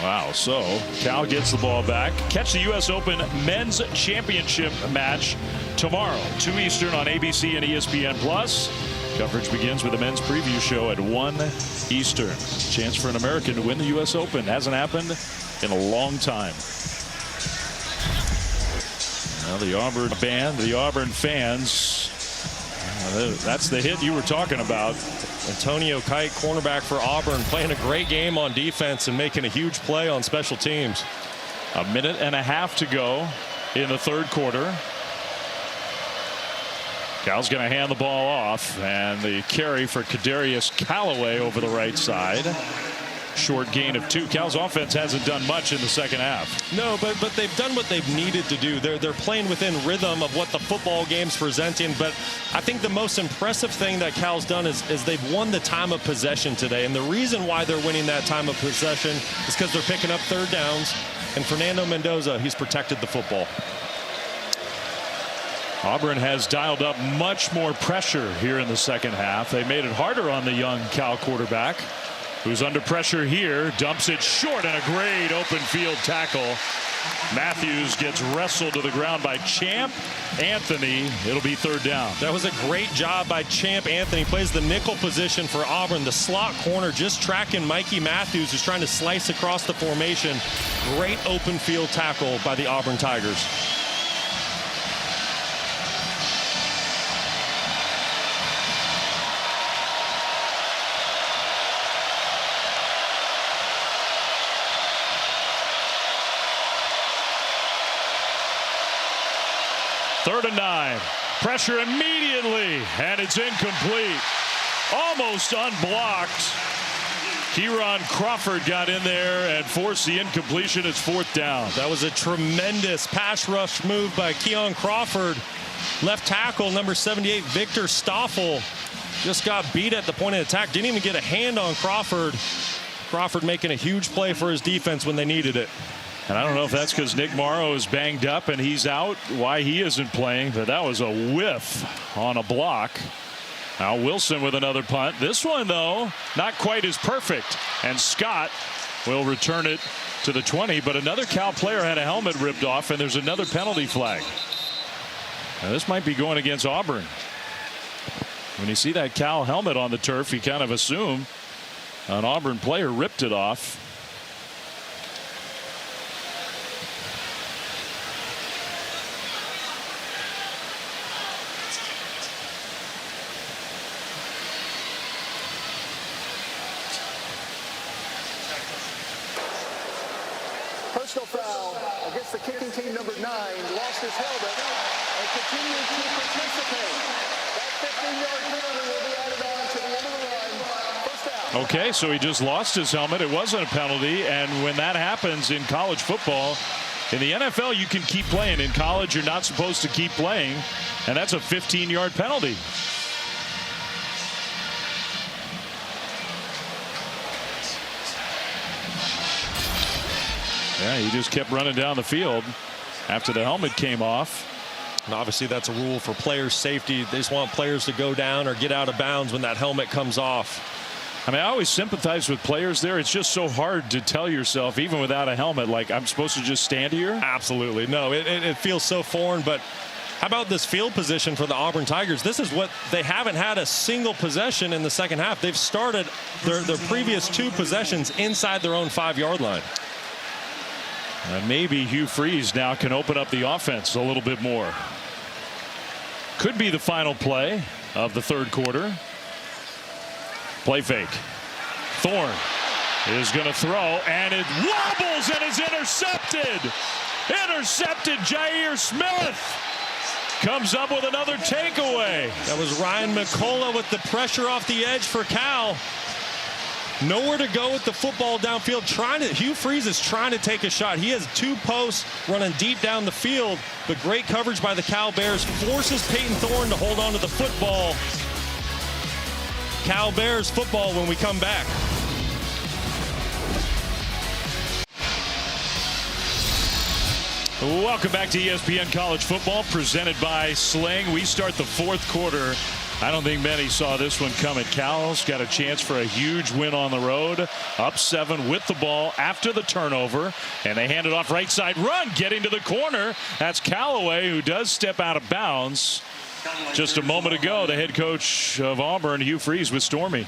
Wow, so Cal gets the ball back. Catch the U.S. Open Men's Championship match tomorrow, 2 Eastern on ABC and ESPN+. Coverage begins with the men's preview show at 1 Eastern. Chance for an American to win the U.S. Open. Hasn't happened in a long time. Now the Auburn band, the Auburn fans, that's the hit you were talking about. Antonio Kite, cornerback for Auburn, playing a great game on defense and making a huge play on special teams. 1.5 minutes to go in the third quarter. Cal's going to hand the ball off, and the carry for Kadarius Callaway over the right side. short gain of 2. Cal's offense hasn't done much in the second half. No, but they've done what they've needed to do. They're playing within rhythm of what the football game's presenting. But I think the most impressive thing that Cal's done is they've won the time of possession today. And the reason why they're winning that time of possession is because they're picking up third downs. And Fernando Mendoza, he's protected the football. Auburn has dialed up much more pressure here in the second half. They made it harder on the young Cal quarterback, who's under pressure here. Dumps it short, and a great open field tackle. Matthews gets wrestled to the ground by Champ Anthony. It'll be third down. That was a great job by Champ Anthony. Plays the nickel position for Auburn. The slot corner just tracking Mikey Matthews, who's trying to slice across the formation. Great open field tackle by the Auburn Tigers. Third and 9. Pressure immediately, and it's incomplete. Almost unblocked. Kieran Crawford got in there and forced the incompletion. It's fourth down. That was a tremendous pass rush move by Kieran Crawford. Left tackle, number 78, Victor Stoffel, just got beat at the point of attack. Didn't even get a hand on Crawford. Crawford making a huge play for his defense when they needed it. And I don't know if that's because Nick Morrow is banged up and he's out, why he isn't playing, but that was a whiff on a block. Now Wilson with another punt. This one, though, not quite as perfect. And Scott will return it to the 20, but another Cal player had a helmet ripped off, and there's another penalty flag. Now, this might be going against Auburn. When you see that Cal helmet on the turf, you kind of assume an Auburn player ripped it off. Personal foul against the kicking team, number 9, lost his helmet and continued to participate. That 15-yard penalty will be added on to the end of the run. First down. Okay, so he just lost his helmet. It wasn't a penalty, and when that happens in college football, in the NFL you can keep playing. In college you're not supposed to keep playing, and that's a 15-yard penalty. Yeah, he just kept running down the field after the helmet came off. And obviously that's a rule for players' safety. They just want players to go down or get out of bounds when that helmet comes off. I mean, I always sympathize with players there. It's just so hard to tell yourself, even without a helmet, like, I'm supposed to just stand here? Absolutely. No, it feels so foreign. But how about this field position for the Auburn Tigers? This is what they haven't had a single possession in the second half. They've started their previous 2 possessions inside their own 5-yard line. Maybe Hugh Freeze now can open up the offense a little bit more. Could be the final play of the third quarter. Play fake. Thorne is going to throw, and it wobbles and is intercepted. Intercepted. Jair Smith comes up with another takeaway. That was Ryan McCullough with the pressure off the edge for Cal. Nowhere to go with the football downfield. Hugh Freeze is trying to take a shot. He has 2 posts running deep down the field, but great coverage by the Cal Bears forces Peyton Thorne to hold on to the football. Cal Bears football when we come back. Welcome back to ESPN College Football, presented by Sling. We start the fourth quarter. I don't think many saw this one coming. Cal's got a chance for a huge win on the road. Up 7 with the ball after the turnover. And they hand it off right side run. Getting to the corner. That's Callaway, who does step out of bounds. Just a moment ago, the head coach of Auburn, Hugh Freeze, with Stormy.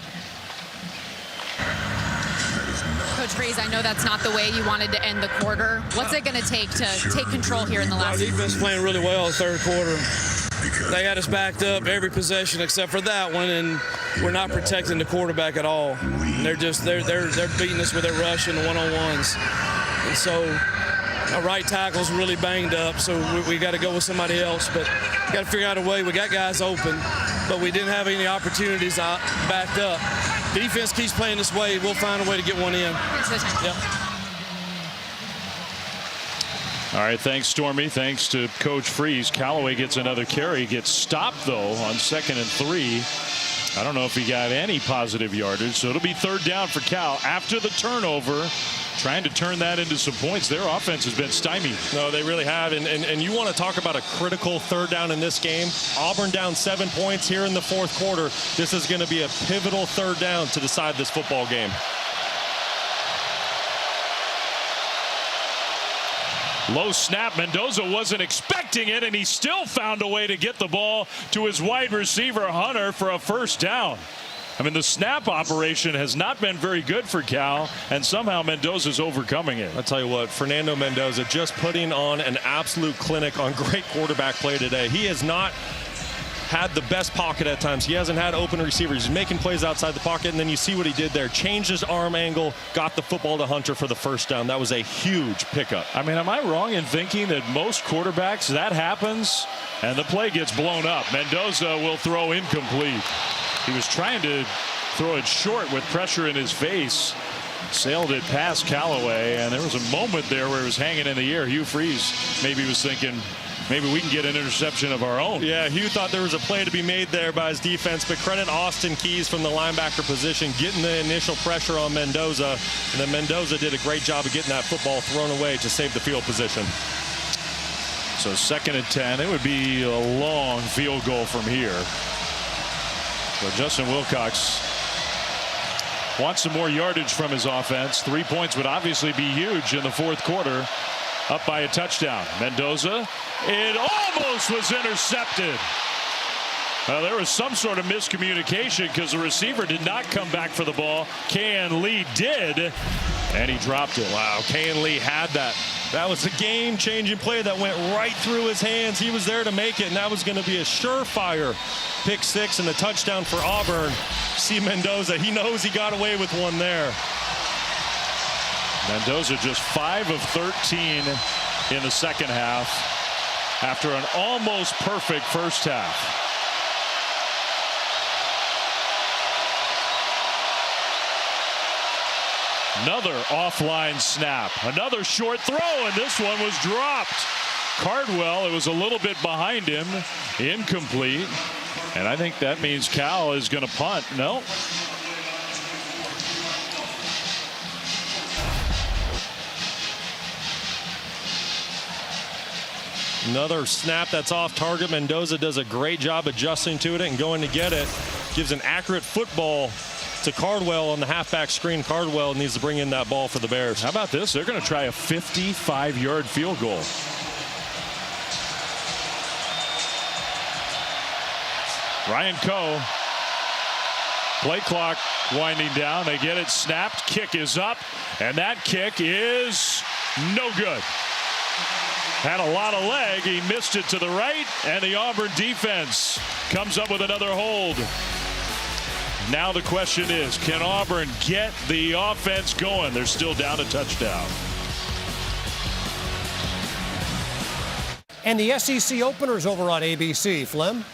Coach Freeze, I know that's not the way you wanted to end the quarter. What's it going to take control here in the last? Our defense playing really well in the third quarter. They had us backed up every possession except for that one, and we're not protecting the quarterback at all. And they're beating us with their rush and the one-on-ones. And so our right tackle's really banged up, so we got to go with somebody else. But we got to figure out a way. We got guys open, but we didn't have any opportunities backed up. defense keeps playing this way, we'll find a way to get one in. Yep. All right, thanks, Stormy. Thanks to Coach Freeze. Callaway gets another carry. Gets stopped, though, on 2nd and 3. I don't know if he got any positive yardage, so it'll be 3rd down for Cal after the turnover. Trying to turn that into some points. Their offense has been stymied. No, they really have. And you want to talk about a critical 3rd down in this game. Auburn down 7 points here in the 4th quarter. This is going to be a pivotal 3rd down to decide this football game. Low snap. Mendoza wasn't expecting it, and he still found a way to get the ball to his wide receiver, Hunter, for a 1st down. I mean, the snap operation has not been very good for Cal, and somehow Mendoza's overcoming it. I'll tell you what, Fernando Mendoza just putting on an absolute clinic on great quarterback play today. He has not had the best pocket at times. He hasn't had open receivers. He's making plays outside the pocket, and then you see what he did there. Changed his arm angle, got the football to Hunter for the 1st down. That was a huge pickup. I mean, am I wrong in thinking that most quarterbacks, that happens, and the play gets blown up? Mendoza will throw incomplete. He was trying to throw it short with pressure in his face. Sailed it past Callaway, and there was a moment there where it was hanging in the air. Hugh Freeze maybe was thinking, maybe we can get an interception of our own. Yeah, Hugh thought there was a play to be made there by his defense, but credit Austin Keys from the linebacker position, getting the initial pressure on Mendoza, and then Mendoza did a great job of getting that football thrown away to save the field position. So 2nd and 10. It would be a long field goal from here. So Justin Wilcox wants some more yardage from his offense. 3 points would obviously be huge in the 4th quarter. Up by a touchdown. Mendoza, it almost was intercepted. There was some sort of miscommunication because the receiver did not come back for the ball. Kayan Lee did, and he dropped it. Wow, Kayan Lee had that. That was a game-changing play that went right through his hands. He was there to make it, and that was going to be a surefire pick 6 and a touchdown for Auburn. See Mendoza, he knows he got away with one there. Mendoza just 5 of 13 in the 2nd half after an almost perfect 1st half. Another offline snap, another short throw, and this one was dropped. Cardwell, it was a little bit behind him, incomplete, and I think that means Cal is going to punt. No. Another snap that's off target. Mendoza does a great job adjusting to it and going to get it. Gives an accurate football to Cardwell on the halfback screen. Cardwell needs to bring in that ball for the Bears. How about this? They're going to try a 55-yard field goal. Ryan Coe. Play clock winding down. They get it snapped. Kick is up, and that kick is no good. Had a lot of leg. He missed it to the right, and the Auburn defense comes up with another hold. Now the question is, can Auburn get the offense going? They're still down a touchdown. And the SEC openers over on ABC. Flem?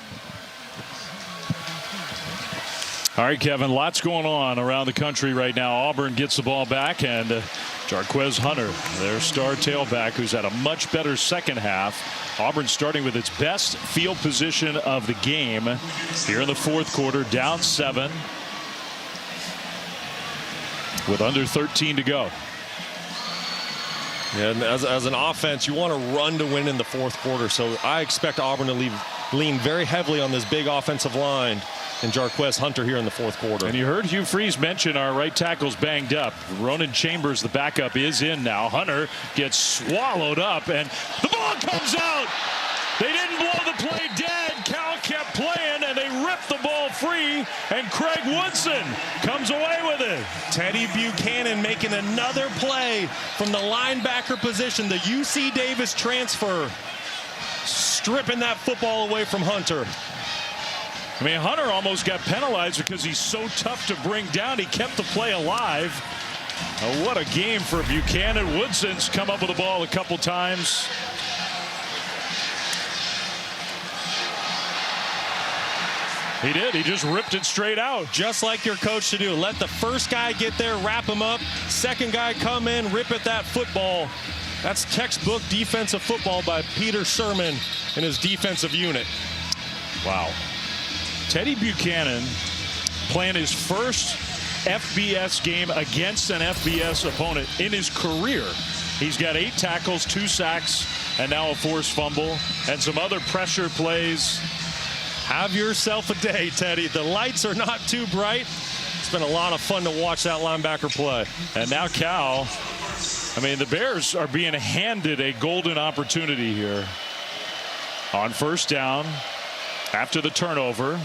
All right, Kevin, lots going on around the country right now. Auburn gets the ball back, and Jarquez Hunter, their star tailback, who's had a much better 2nd half. Auburn starting with its best field position of the game here in the 4th quarter, down 7 with under 13 to go. Yeah, and as an offense, you want to run to win in the 4th quarter. So I expect Auburn to lean very heavily on this big offensive line and Jarquez Hunter here in the 4th quarter. And you heard Hugh Freeze mention our right tackle's banged up. Ronan Chambers, the backup, is in now. Hunter gets swallowed up, and the ball comes out. They didn't blow the play dead. Cal kept playing, and they ripped the ball free, and Craig Woodson comes away with it. Teddy Buchanan making another play from the linebacker position. The UC Davis transfer, stripping that football away from Hunter. I mean, Hunter almost got penalized because he's so tough to bring down. He kept the play alive. Oh, what a game for Buchanan. Woodson's come up with the ball a couple times. He did. He just ripped it straight out. Just like your coach should do. Let the first guy get there, wrap him up. Second guy come in, rip at that football. That's textbook defensive football by Peter Sherman and his defensive unit. Wow. Teddy Buchanan playing his first FBS game against an FBS opponent in his career. He's got 8 tackles, 2 sacks, and now a forced fumble, and some other pressure plays. Have yourself a day, Teddy. The lights are not too bright. It's been a lot of fun to watch that linebacker play. And now Cal, I mean, the Bears are being handed a golden opportunity here. On first down, after the turnover,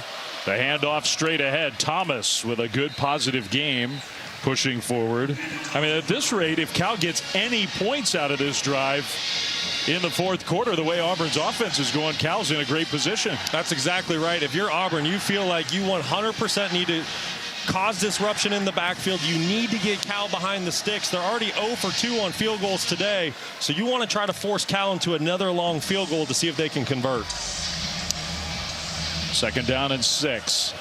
the handoff straight ahead. Thomas with a good positive game, pushing forward. I mean, at this rate, if Cal gets any points out of this drive in the fourth quarter, the way Auburn's offense is going, Cal's in a great position. That's exactly right. If you're Auburn, you feel like you 100% need to cause disruption in the backfield. You need to get Cal behind the sticks. They're already 0 for 2 on field goals today, so you want to try to force Cal into another long field goal to see if they can convert. Second down and 6.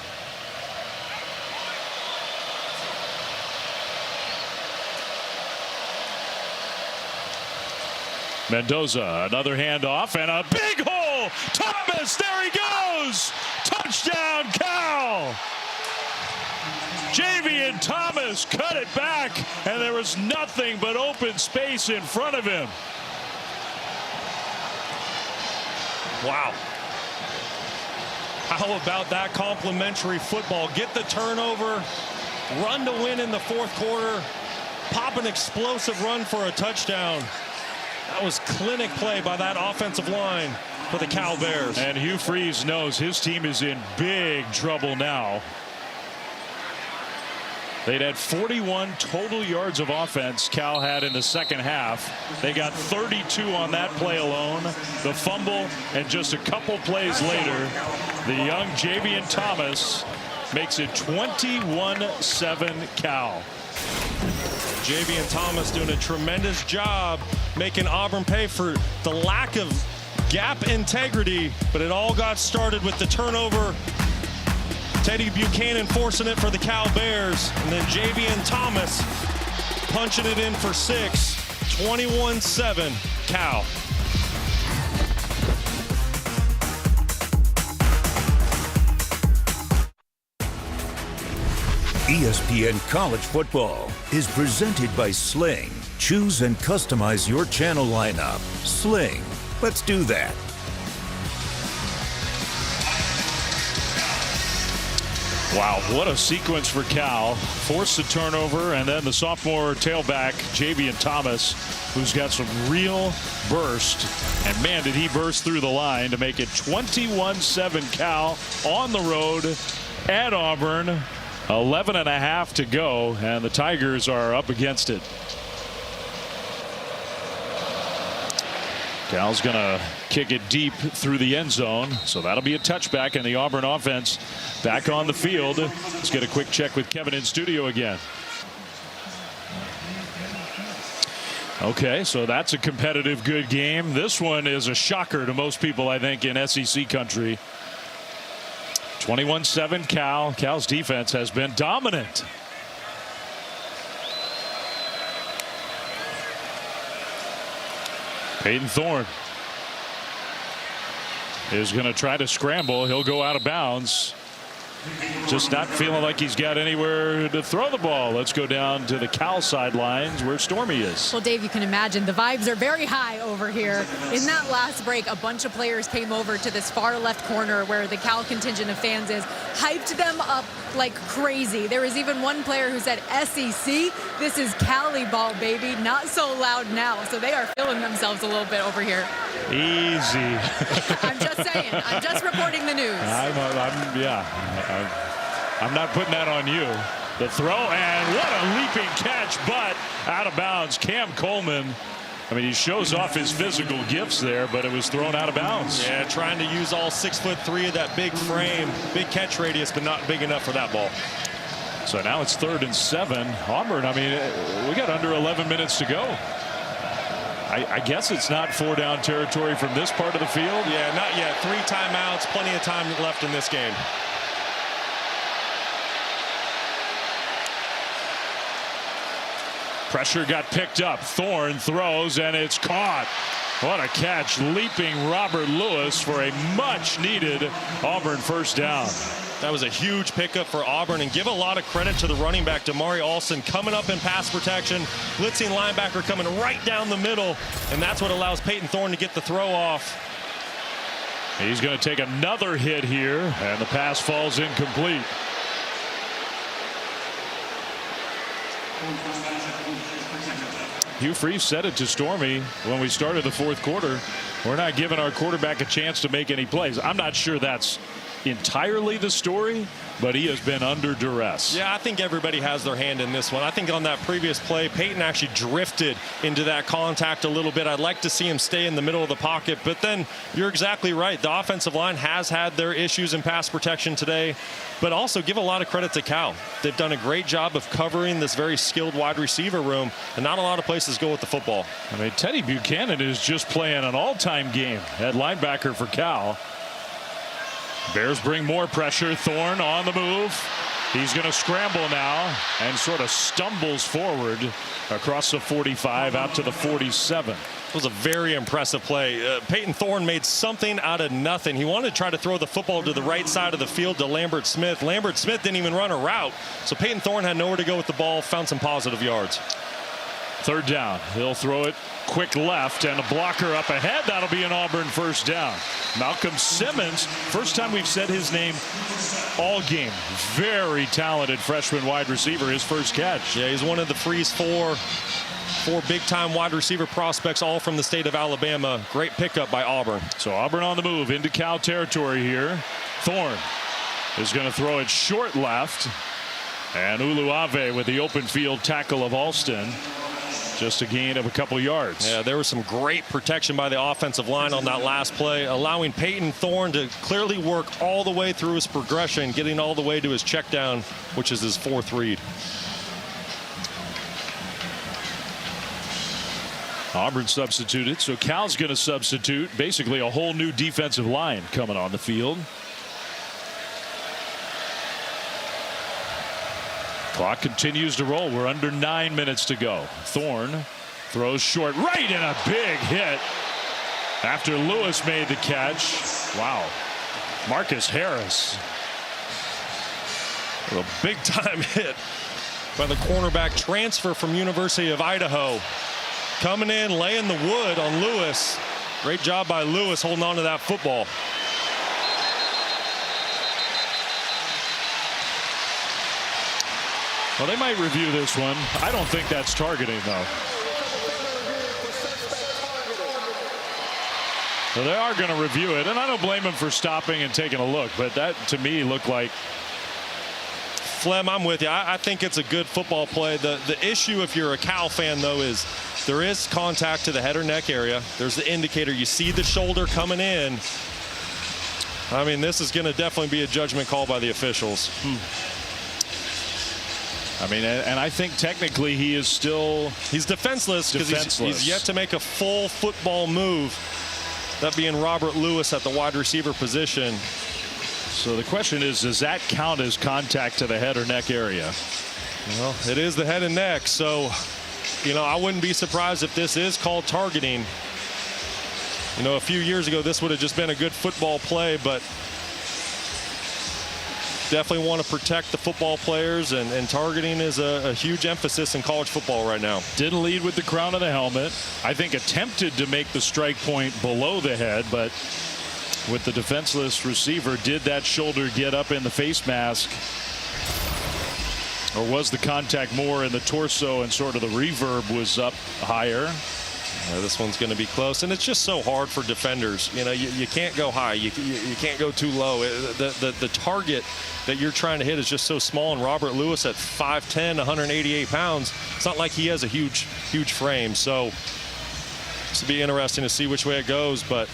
Mendoza, another handoff, and a big hole. Thomas, there he goes. Touchdown, Cal. Javian Thomas cut it back, and there was nothing but open space in front of him. Wow. How about that complimentary football? Get the turnover, run to win in the fourth quarter, pop an explosive run for a touchdown. That was clinic play by that offensive line for the Cal Bears. And Hugh Freeze knows his team is in big trouble now. They'd had 41 total yards of offense Cal had in the second half. They got 32 on that play alone. The fumble, and just a couple plays later, the young Javian Thomas makes it 21-7 Cal. Javian Thomas doing a tremendous job making Auburn pay for the lack of gap integrity, but it all got started with the turnover. Teddy Buchanan forcing it for the Cal Bears, and then Javian Thomas punching it in for 6. 21-7 Cal. ESPN College Football is presented by Sling. Choose and customize your channel lineup. Sling. Let's do that. Wow, what a sequence for Cal. Forced the turnover, and then the sophomore tailback, Javian Thomas, who's got some real burst. And man, did he burst through the line to make it 21-7 Cal on the road at Auburn. 11.5 to go, and the Tigers are up against it. Cal's going to kick it deep through the end zone, so that'll be a touchback, and the Auburn offense back on the field. Let's get a quick check with Kevin in studio again. Okay, so that's a competitive, good game. This one is a shocker to most people, I think, in SEC country. 21-7 Cal. Cal's defense has been dominant. Peyton Thorne is going to try to scramble. He'll go out of bounds. Just not feeling like he's got anywhere to throw the ball. Let's go down to the Cal sidelines where Stormy is. Well, Dave, you can imagine the vibes are very high over here. In that last break, a bunch of players came over to this far left corner where the Cal contingent of fans is, hyped them up like crazy. There was even one player who said, SEC, this is Cali ball, baby. Not so loud now. So they are feeling themselves a little bit over here. Easy. I'm just saying. I'm just reporting the news. I'm not putting that on you. The throw, and what a leaping catch, but out of bounds. Cam Coleman, I mean, he shows off his physical gifts there, but it was thrown out of bounds. Yeah, trying to use all 6'3" of that big frame, big catch radius, but not big enough for that ball. So now it's 3rd and 7. Auburn, I mean, we got under 11 minutes to go. I guess it's not 4-down territory from this part of the field. Yeah, not yet. 3 timeouts, plenty of time left in this game. Pressure got picked up. Thorne throws, and it's caught. What a catch. Leaping Robert Lewis for a much-needed Auburn first down. That was a huge pickup for Auburn, and give a lot of credit to the running back, Damari Alston, coming up in pass protection, blitzing linebacker coming right down the middle, and that's what allows Peyton Thorne to get the throw off. He's going to take another hit here, and the pass falls incomplete. Hugh Freeze said it to Stormy when we started the fourth quarter. We're not giving our quarterback a chance to make any plays. I'm not sure that's entirely the story, but he has been under duress. Yeah, I think everybody has their hand in this one. I think on that previous play, Peyton actually drifted into that contact a little bit. I'd like to see him stay in the middle of the pocket, but then you're exactly right. The offensive line has had their issues in pass protection today, but also give a lot of credit to Cal. They've done a great job of covering this very skilled wide receiver room, and not a lot of places go with the football. I mean, Teddy Buchanan is just playing an all-time game at linebacker for Cal. Bears bring more pressure. Thorne on the move. He's going to scramble now and sort of stumbles forward across the 45 out to the 47. It was a very impressive play. Peyton Thorne made something out of nothing. He wanted to try to throw the football to the right side of the field to Lambert Smith. Lambert Smith didn't even run a route, so Peyton Thorne had nowhere to go with the ball, found some positive yards. Third down. He'll throw it quick left, and a blocker up ahead. That'll be an Auburn first down. Malcolm Simmons, first time we've said his name all game. Very talented freshman wide receiver, his first catch. Yeah, he's one of the Freeze four big-time wide receiver prospects, all from the state of Alabama. Great pickup by Auburn. So Auburn on the move into Cal territory here. Thorne is going to throw it short left, and Uluave with the open field tackle of Alston. Just a gain of a couple yards. Yeah, there was some great protection by the offensive line on that last play, allowing Peyton Thorne to clearly work all the way through his progression, getting all the way to his check down, which is his fourth read. Auburn substituted, so Cal's going to substitute. Basically a whole new defensive line coming on the field. Clock continues to roll. We're under 9 minutes to go. Thorne throws short right, and a big hit after Lewis made the catch. Wow. Marcus Harris. A big-time hit by the cornerback transfer from University of Idaho. Coming in, laying the wood on Lewis. Great job by Lewis holding on to that football. Well, they might review this one. I don't think that's targeting, though. So they are going to review it, and I don't blame him for stopping and taking a look, but that, to me, looked like... Flem, I'm with you. I think it's a good football play. The issue, if you're a Cal fan, though, is there is contact to the head or neck area. There's the indicator. You see the shoulder coming in. I mean, this is going to definitely be a judgment call by the officials. I mean, and I think technically he is still... He's defenseless because he's yet to make a full football move. That being Robert Lewis at the wide receiver position. So the question is, does that count as contact to the head or neck area? Well, it is the head and neck, so, you know, I wouldn't be surprised if this is called targeting. You know, a few years ago, this would have just been a good football play, but definitely want to protect the football players, and targeting is a huge emphasis in college football right now. Didn't lead with the crown of the helmet. I think attempted to make the strike point below the head, but with the defenseless receiver, did that shoulder get up in the face mask? Or was the contact more in the torso and sort of the reverb was up higher? Yeah, this one's going to be close, and it's just so hard for defenders. You know, you can't go high, you can't go too low. The target that you're trying to hit is just so small, and Robert Lewis at 5'10", 188 pounds, it's not like he has a huge frame. So this will be interesting to see which way it goes, but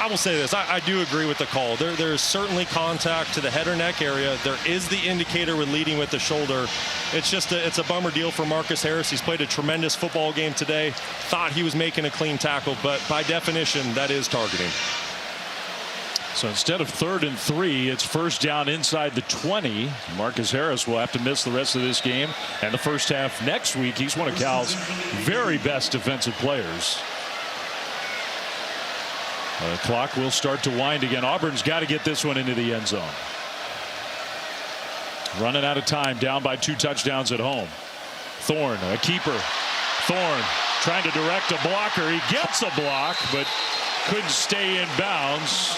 I will say this. I do agree with the call. There's certainly contact to the head or neck area. There is the indicator with leading with the shoulder. It's just it's a bummer deal for Marcus Harris. He's played a tremendous football game today. Thought he was making a clean tackle, but by definition, that is targeting. So instead of 3rd and 3, it's first down inside the 20. Marcus Harris will have to miss the rest of this game and the first half next week. He's one of Cal's very best defensive players. The clock will start to wind again. Auburn's got to get this one into the end zone. Running out of time, down by 2 touchdowns at home. Thorne, a keeper. Thorne trying to direct a blocker. He gets a block, but couldn't stay in bounds.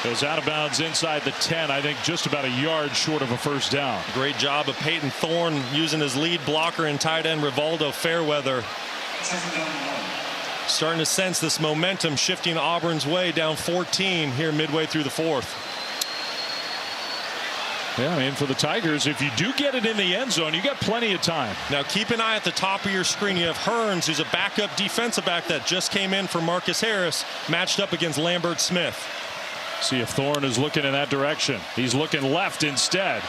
Goes out of bounds inside the 10, I think just about a yard short of a first down. Great job of Peyton Thorne using his lead blocker and tight end Rivaldo Fairweather. Starting to sense this momentum shifting Auburn's way, down 14 here midway through the 4th. Yeah, I mean, for the Tigers, if you do get it in the end zone, you got plenty of time. Now keep an eye at the top of your screen. You have Hearns, who's a backup defensive back that just came in for Marcus Harris, matched up against Lambert Smith. See if Thorne is looking in that direction. He's looking left instead.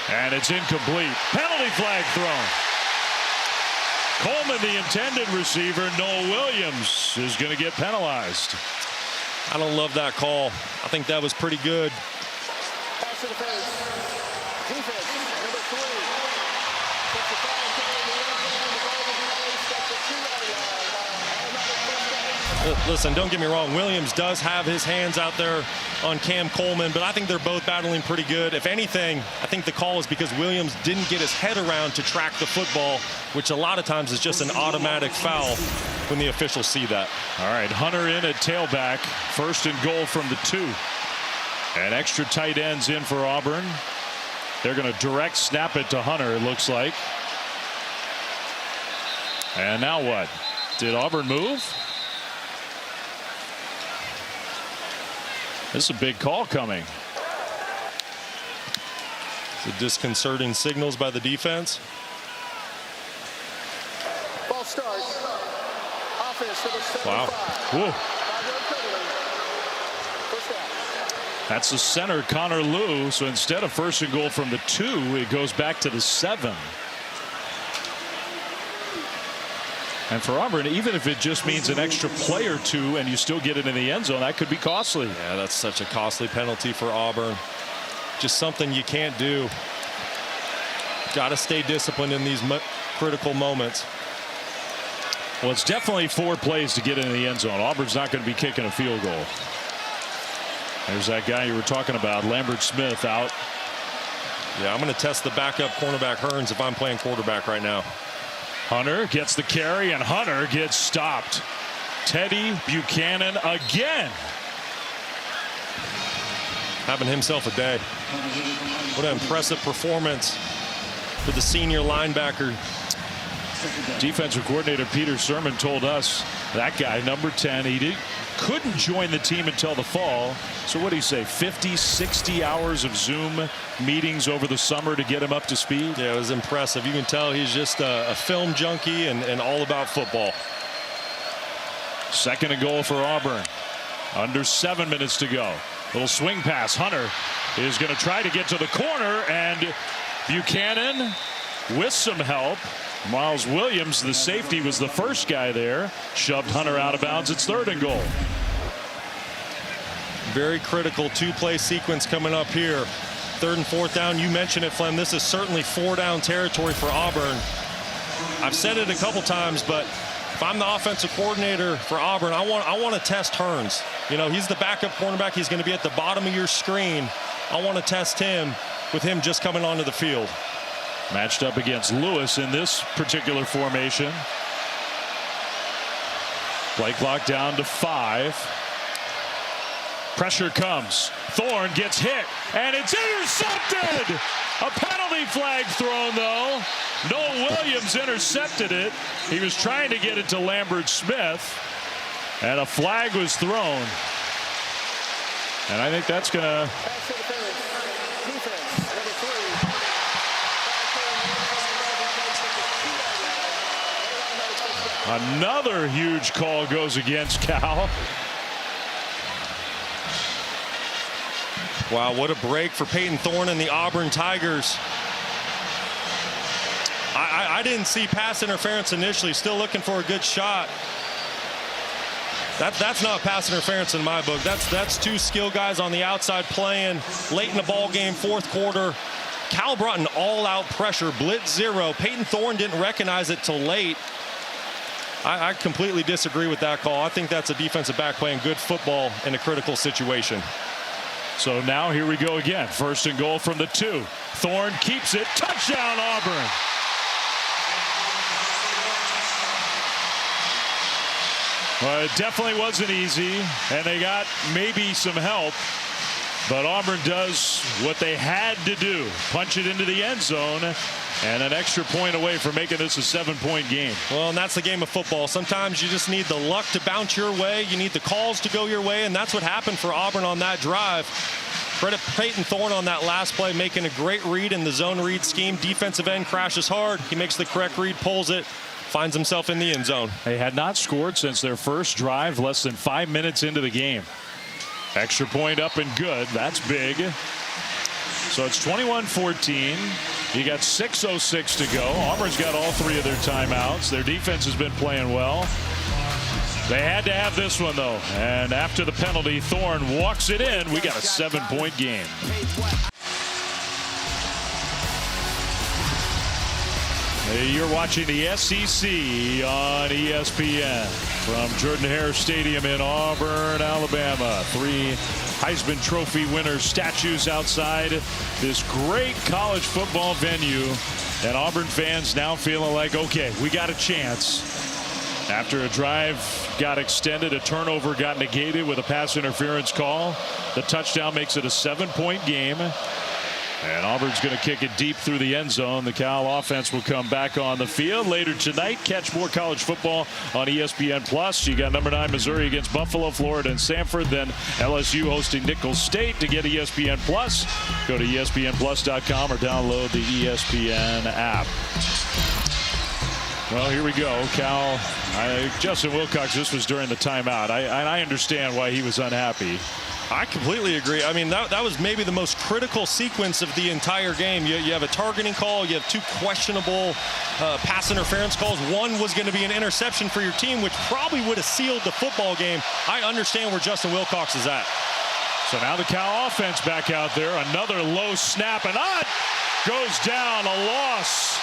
And it's incomplete. Penalty flag thrown. Coleman, the intended receiver. Noah Williams is going to get penalized. I don't love that call. I think that was pretty good. Pass to the face. Defense, number 3. Puts the ball in the end zone. The ball will be released at the 2-yard line. Another first down. Listen, don't get me wrong. Williams does have his hands out there on Cam Coleman, but I think they're both battling pretty good. If anything, I think the call is because Williams didn't get his head around to track the football, which a lot of times is just an automatic foul when the officials see that. All right, Hunter in at tailback. 1st and goal from the 2. And extra tight ends in for Auburn. They're going to direct snap it to Hunter, it looks like. And now what? Did Auburn move? This is a big call coming. The disconcerting signals by the defense. Ball starts. Offense to the 75. Wow. Whoa. First down. That's the center, Connor Liu. So instead of 1st and goal from the 2, it goes back to the 7. And for Auburn, even if it just means an extra play or 2 and you still get it in the end zone, that could be costly. Yeah, that's such a costly penalty for Auburn. Just something you can't do. Got to stay disciplined in these critical moments. Well, it's definitely 4 plays to get in the end zone. Auburn's not going to be kicking a field goal. There's that guy you were talking about, Lambert Smith, out. Yeah, I'm going to test the backup cornerback Hearns if I'm playing quarterback right now. Hunter gets the carry, and Hunter gets stopped. Teddy Buchanan again. Having himself a day. What an impressive performance for the senior linebacker. Defensive coordinator Peter Sermon told us that guy, number 10, couldn't join the team until the fall. So what do you say, 50, 60 hours of Zoom meetings over the summer to get him up to speed? Yeah, it was impressive. You can tell he's just a film junkie and all about football. 2nd and goal for Auburn. Under 7 minutes to go. Little swing pass. Hunter is going to try to get to the corner, and Buchanan with some help. Miles Williams, the safety, was the first guy there. Shoved Hunter out of bounds. It's 3rd and goal. Very critical 2-play sequence coming up here. 3rd and 4th down. You mentioned it, Flem. This is certainly 4-down territory for Auburn. I've said it a couple times, but if I'm the offensive coordinator for Auburn, I want to test Hearns. You know, he's the backup cornerback. He's going to be at the bottom of your screen. I want to test him with him just coming onto the field. Matched up against Lewis in this particular formation. Play clock down to 5. Pressure comes. Thorne gets hit, and it's intercepted. A penalty flag thrown, though. Noah Williams intercepted it. He was trying to get it to Lambert Smith, and a flag was thrown. And I think that's going to... Another huge call goes against Cal. Wow, what a break for Peyton Thorne and the Auburn Tigers. I didn't see pass interference initially. Still looking for a good shot. That's not pass interference in my book. That's two skill guys on the outside playing late in the ball game, fourth quarter. Cal brought an all-out pressure, blitz zero. Peyton Thorne didn't recognize it till late. I completely disagree with that call. I think that's a defensive back playing good football in a critical situation. So now here we go again. First and goal from the 2. Thorne keeps it. Touchdown, Auburn. Well, it definitely wasn't easy, and they got maybe some help. But Auburn does what they had to do. Punch it into the end zone, and an extra point away from making this a 7-point game. Well, and that's the game of football. Sometimes you just need the luck to bounce your way. You need the calls to go your way, and that's what happened for Auburn on that drive. Credit Peyton Thorne on that last play, making a great read in the zone read scheme. Defensive end crashes hard. He makes the correct read, pulls it, finds himself in the end zone. They had not scored since their first drive, less than 5 minutes into the game. Extra point up and good. That's big. So it's 21-14. You got 6:06 to go. Auburn's got all 3 of their timeouts. Their defense has been playing well. They had to have this one, though. And after the penalty, Thorne walks it in. We got a 7-point game. You're watching the SEC on ESPN from Jordan-Hare Stadium in Auburn, Alabama. 3 Heisman Trophy winners' statues outside this great college football venue. And Auburn fans now feeling like, okay, we got a chance. After a drive got extended, a turnover got negated with a pass interference call. The touchdown makes it a 7-point game. And Auburn's going to kick it deep through the end zone. The Cal offense will come back on the field later tonight. Catch more college football on ESPN+. You got number 9 Missouri against Buffalo, Florida, and Samford. Then LSU hosting Nicholls State. To get ESPN+, go to ESPNplus.com or download the ESPN app. Well, here we go. Cal, Justin Wilcox, this was during the timeout. I understand why he was unhappy. I completely agree. I mean, that was maybe the most critical sequence of the entire game. You have a targeting call. You have 2 questionable pass interference calls. One was going to be an interception for your team, which probably would have sealed the football game. I understand where Justin Wilcox is at. So now the Cal offense back out there. Another low snap, and goes down. A loss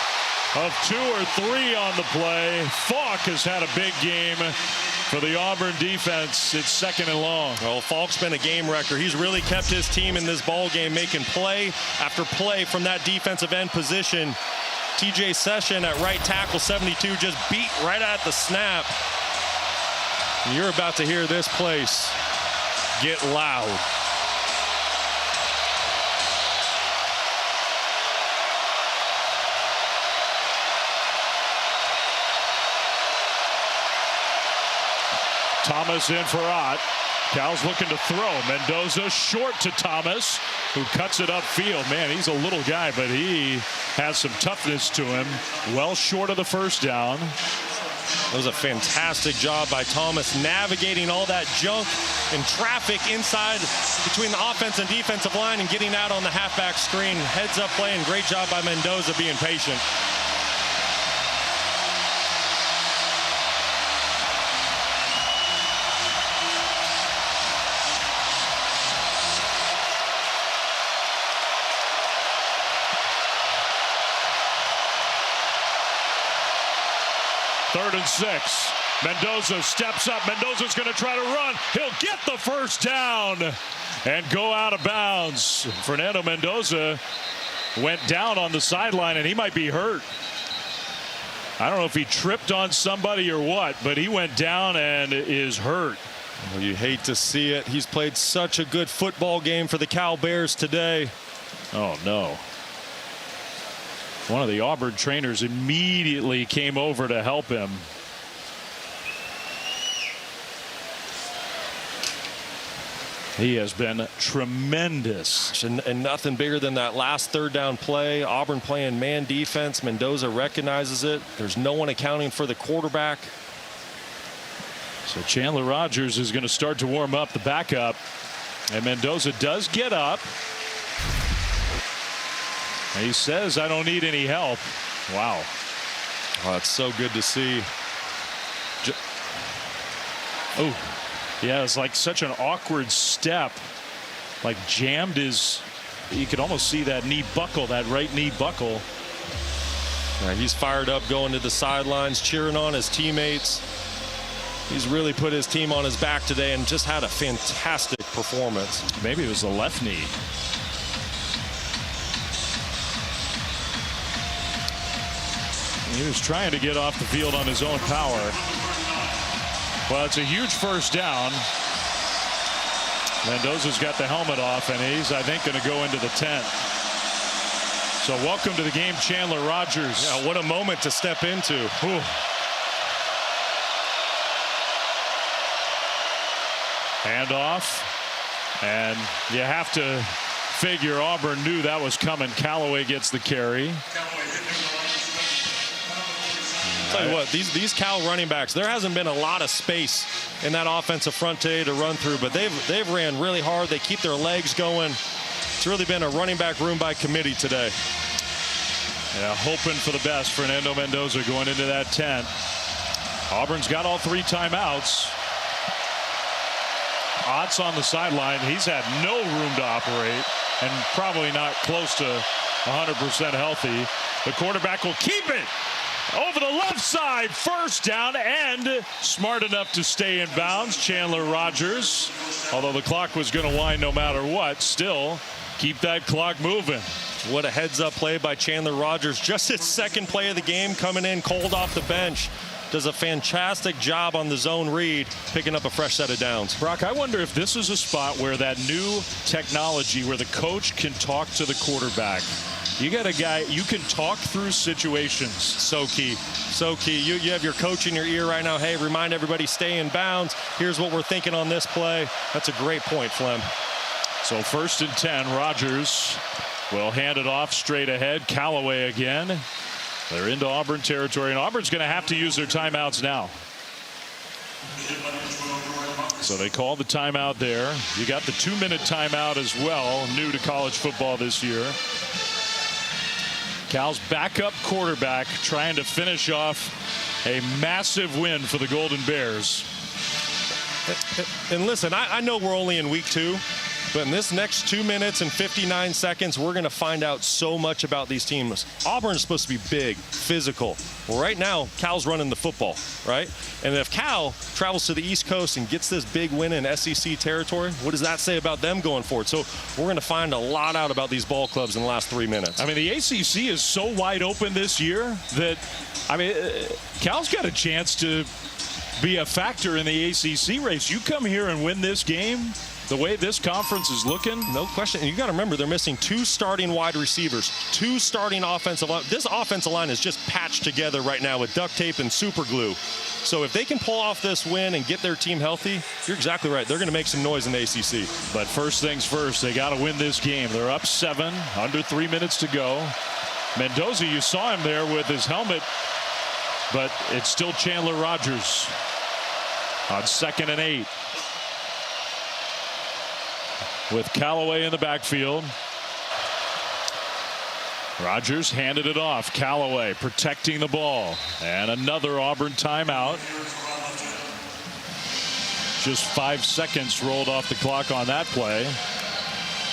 of 2 or 3 on the play. Falk has had a big game for the Auburn defense. It's 2nd and long. Well, Falk's been a game wrecker. He's really kept his team in this ball game, making play after play from that defensive end position. TJ Session at right tackle, 72, just beat right at the snap. And you're about to hear this place get loud. Thomas in for Ott. Cal's looking to throw. Mendoza short to Thomas, who cuts it upfield. Man, he's a little guy, but he has some toughness to him. Well short of the first down. That was a fantastic job by Thomas, navigating all that junk and traffic inside between the offense and defensive line and getting out on the halfback screen. Heads up play, and great job by Mendoza being patient. Third and 6. Mendoza steps up. Mendoza's going to try to run. He'll get the first down and go out of bounds. Fernando Mendoza went down on the sideline, and he might be hurt. I don't know if he tripped on somebody or what, but he went down and is hurt. Well, you hate to see it. He's played such a good football game for the Cal Bears today. Oh, no. One of the Auburn trainers immediately came over to help him. He has been tremendous. And nothing bigger than that last 3rd down play. Auburn playing man defense. Mendoza recognizes it. There's no one accounting for the quarterback. So Chandler Rogers is going to start to warm up, the backup. And Mendoza does get up. And he says, I don't need any help. Wow. Oh, that's so good to see. Oh, yeah, it's like such an awkward step. Like jammed his, you could almost see that knee buckle, that right knee buckle. Yeah, he's fired up going to the sidelines, cheering on his teammates. He's really put his team on his back today and just had a fantastic performance. Maybe it was the left knee. He was trying to get off the field on his own power. Well, it's a huge first down. Mendoza's got the helmet off, and he's, I think, going to go into the tent. So welcome to the game, Chandler Rogers. Yeah, what a moment to step into. Ooh. Handoff, and you have to figure Auburn knew that was coming. Callaway gets the carry. Tell you what, these Cal running backs, there hasn't been a lot of space in that offensive front today to run through, but they've ran really hard. They keep their legs going. It's really been a running back room by committee today. Yeah, hoping for the best. Fernando Mendoza going into that tent. Auburn's got all 3 timeouts. Ott's on the sideline. He's had no room to operate and probably not close to 100% healthy. The quarterback will keep it over the left side. First down, and smart enough to stay in bounds. Chandler Rogers, although the clock was going to wind no matter what, still keep that clock moving. What a heads-up play by Chandler Rogers. Just his second play of the game, coming in cold off the bench. Does a fantastic job on the zone read, picking up a fresh set of downs. Brock, I wonder if this is a spot where that new technology where the coach can talk to the quarterback. You got a guy, you can talk through situations. So key. So key. You have your coach in your ear right now. Hey, remind everybody, stay in bounds. Here's what we're thinking on this play. That's a great point, Flem. So 1st and 10, Rogers will hand it off straight ahead. Callaway again. They're into Auburn territory, and Auburn's going to have to use their timeouts now. So they call the timeout there. You got the 2-minute timeout as well, new to college football this year. Cal's backup quarterback trying to finish off a massive win for the Golden Bears. And listen, I know we're only in week 2. But in this next 2 minutes and 59 seconds, we're going to find out so much about these teams. Auburn is supposed to be big, physical. Well, right now, Cal's running the football, right? And if Cal travels to the East Coast and gets this big win in SEC territory, what does that say about them going forward? So we're going to find a lot out about these ball clubs in the last 3 minutes. I mean, the ACC is so wide open this year that, I mean, Cal's got a chance to be a factor in the ACC race. You come here and win this game, the way this conference is looking, no question. And you got to remember, they're missing 2 starting wide receivers, 2 starting offensive line. This offensive line is just patched together right now with duct tape and super glue. So if they can pull off this win and get their team healthy, you're exactly right. They're going to make some noise in the ACC. But first things first, they got to win this game. They're up 7, under 3 minutes to go. Mendoza, you saw him there with his helmet, but it's still Chandler Rogers on 2nd and 8. With Callaway in the backfield. Rogers handed it off. Callaway protecting the ball. And another Auburn timeout. Just 5 seconds rolled off the clock on that play.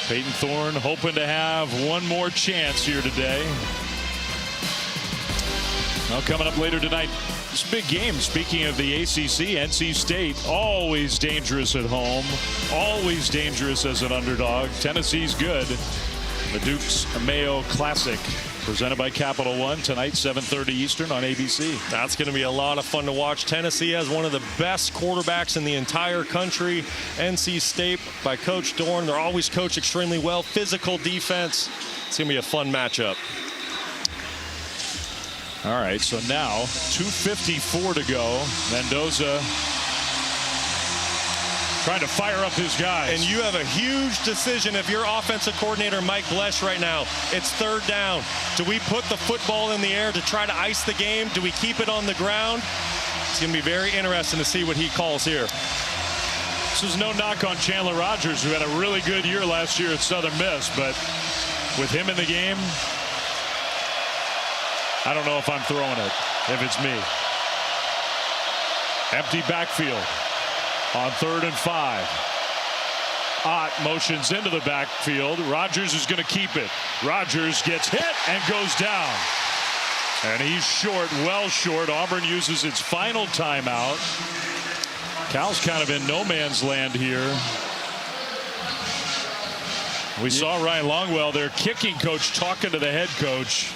Peyton Thorne hoping to have one more chance here today. Now coming up later tonight, this big game. Speaking of the ACC, NC State always dangerous at home, always dangerous as an underdog. Tennessee's good. The Duke's Mayo Classic, presented by Capital One, tonight 7:30 Eastern on ABC. That's going to be a lot of fun to watch. Tennessee has one of the best quarterbacks in the entire country. NC State by Coach Dorn. They're always coached extremely well. Physical defense. It's going to be a fun matchup. All right, so now 2:54 to go. Mendoza trying to fire up his guys. And you have a huge decision if you're offensive coordinator Mike Blesh right now. It's 3rd down. Do we put the football in the air to try to ice the game? Do we keep it on the ground? It's going to be very interesting to see what he calls here. This is no knock on Chandler Rogers, who had a really good year last year at Southern Miss, but with him in the game, I don't know if I'm throwing it, if it's me. Empty backfield on 3rd and 5. Ott motions into the backfield. Rogers is going to keep it. Rogers gets hit and goes down. And he's short, well short. Auburn uses its final timeout. Cal's kind of in no man's land here. We saw Ryan Longwell, their kicking coach, talking to the head coach.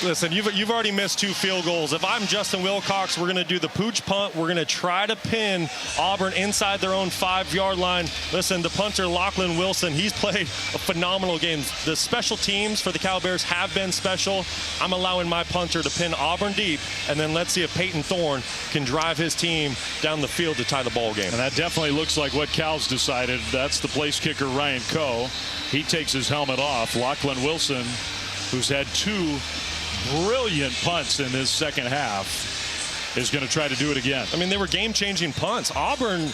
Listen, you've already missed 2 field goals. If I'm Justin Wilcox, we're going to do the pooch punt. We're going to try to pin Auburn inside their own 5-yard line. Listen, the punter, Lachlan Wilson, he's played a phenomenal game. The special teams for the Cal Bears have been special. I'm allowing my punter to pin Auburn deep, and then let's see if Peyton Thorne can drive his team down the field to tie the ball game. And that definitely looks like what Cal's decided. That's the place kicker, Ryan Coe. He takes his helmet off. Lachlan Wilson, who's had 2 brilliant punts in this second half, is going to try to do it again. I mean, they were game-changing punts. Auburn,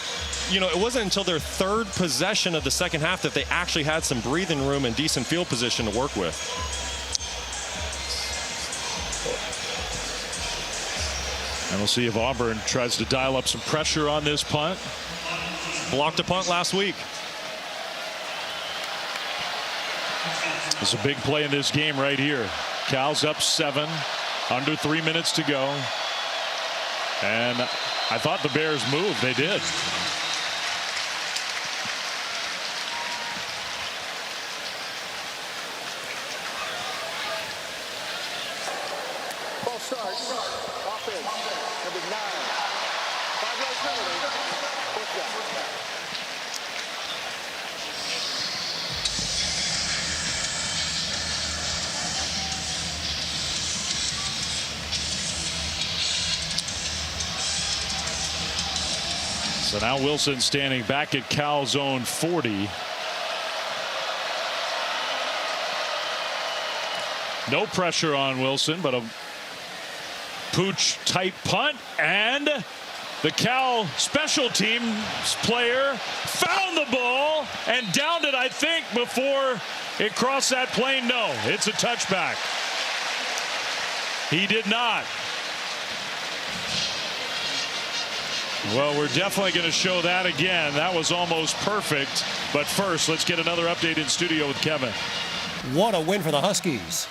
you know, it wasn't until their 3rd possession of the second half that they actually had some breathing room and decent field position to work with. And we'll see if Auburn tries to dial up some pressure on this punt. Blocked a punt last week. It's a big play in this game right here. Cal's up 7, under 3 minutes to go. And I thought the Bears moved. They did. Ball starts. Offense. Number 9. 5-yard penalty. 4th down. So now Wilson standing back at Cal's own 40. No pressure on Wilson, but a pooch type punt, and the Cal special teams player found the ball and downed it, I think, before it crossed that plane. No, it's a touchback. He did not. Well, we're definitely going to show that again. That was almost perfect. But first, let's get another update in studio with Kevin. What a win for the Huskies.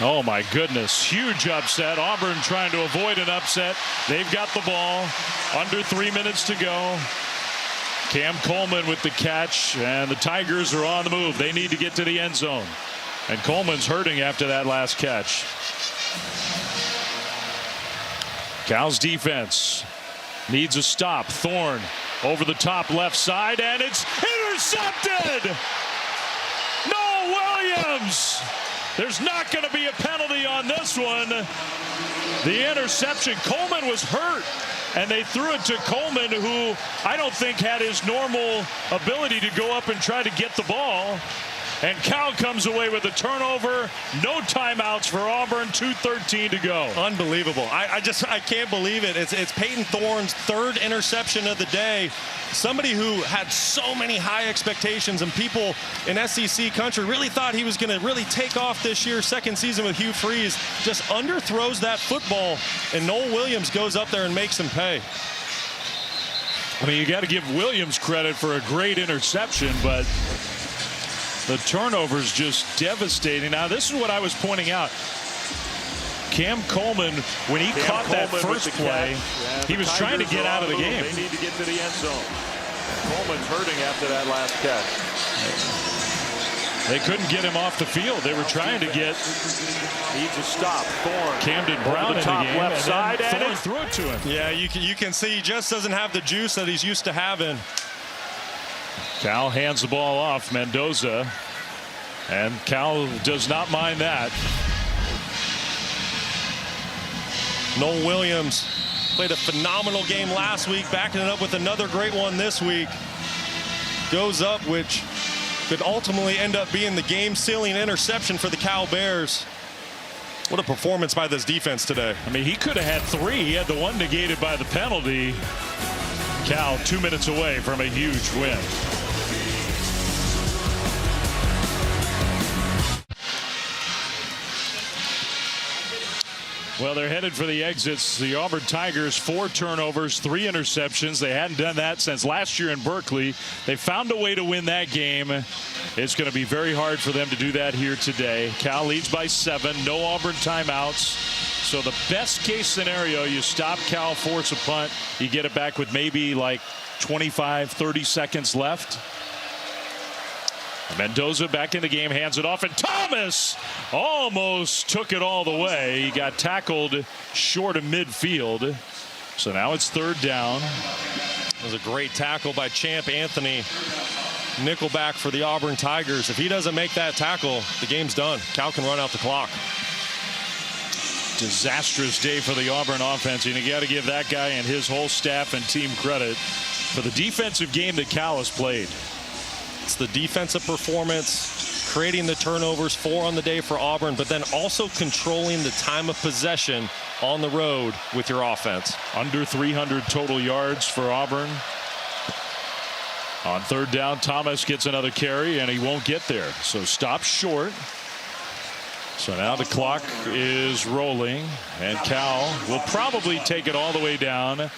Oh, my goodness. Huge upset. Auburn trying to avoid an upset. They've got the ball. Under 3 minutes to go. Cam Coleman with the catch, and the Tigers are on the move. They need to get to the end zone. And Coleman's hurting after that last catch. Cal's defense needs a stop. Thorne over the top left side, and it's intercepted. No Williams. There's not going to be a penalty on this one. The interception. Coleman was hurt, and they threw it to Coleman, who I don't think had his normal ability to go up and try to get the ball. And Cal comes away with a turnover. No timeouts for Auburn. 2:13 to go. Unbelievable. I can't believe it. It's Peyton Thorne's 3rd interception of the day. Somebody who had so many high expectations, and people in SEC country really thought he was going to really take off this year. 2nd season with Hugh Freeze. Just underthrows that football, and Noel Williams goes up there and makes him pay. I mean, you got to give Williams credit for a great interception, but the turnover's just devastating. Now, this is what I was pointing out. Cam Coleman, when he caught that first play, he was trying to get out of the game. They need to get to the end zone. Coleman's hurting after that last catch. They couldn't get him off the field. They were trying to get Needs a stop. Thorne. Camden Brown in the top game, left side, and Thorne it threw it to him. Yeah, you can see he just doesn't have the juice that he's used to having. Cal hands the ball off Mendoza, and Cal does not mind that. Noel Williams played a phenomenal game last week, backing it up with another great one this week. Goes up, which could ultimately end up being the game-sealing interception for the Cal Bears. What a performance by this defense today. I mean, he could have had 3. He had the one negated by the penalty. Cal 2 minutes away from a huge win. Well, they're headed for the exits. The Auburn Tigers, 4 turnovers, 3 interceptions. They hadn't done that since last year in Berkeley. They found a way to win that game. It's going to be very hard for them to do that here today. Cal leads by 7. No Auburn timeouts. So the best case scenario, you stop Cal, force a punt. You get it back with maybe like 25, 30 seconds left. Mendoza back in the game, hands it off, and Thomas almost took it all the way. He got tackled short of midfield. So now it's 3rd down. It was a great tackle by Champ Anthony. Nickelback for the Auburn Tigers. If he doesn't make that tackle, the game's done. Cal can run out the clock. Disastrous day for the Auburn offense, and you got to give that guy and his whole staff and team credit for the defensive game that Cal has played. It's the defensive performance, creating the turnovers, 4 on the day for Auburn, but then also controlling the time of possession on the road with your offense. Under 300 total yards for Auburn. On 3rd down, Thomas gets another carry, and he won't get there. So stop short. So now the clock is rolling, and Cal will probably take it all the way down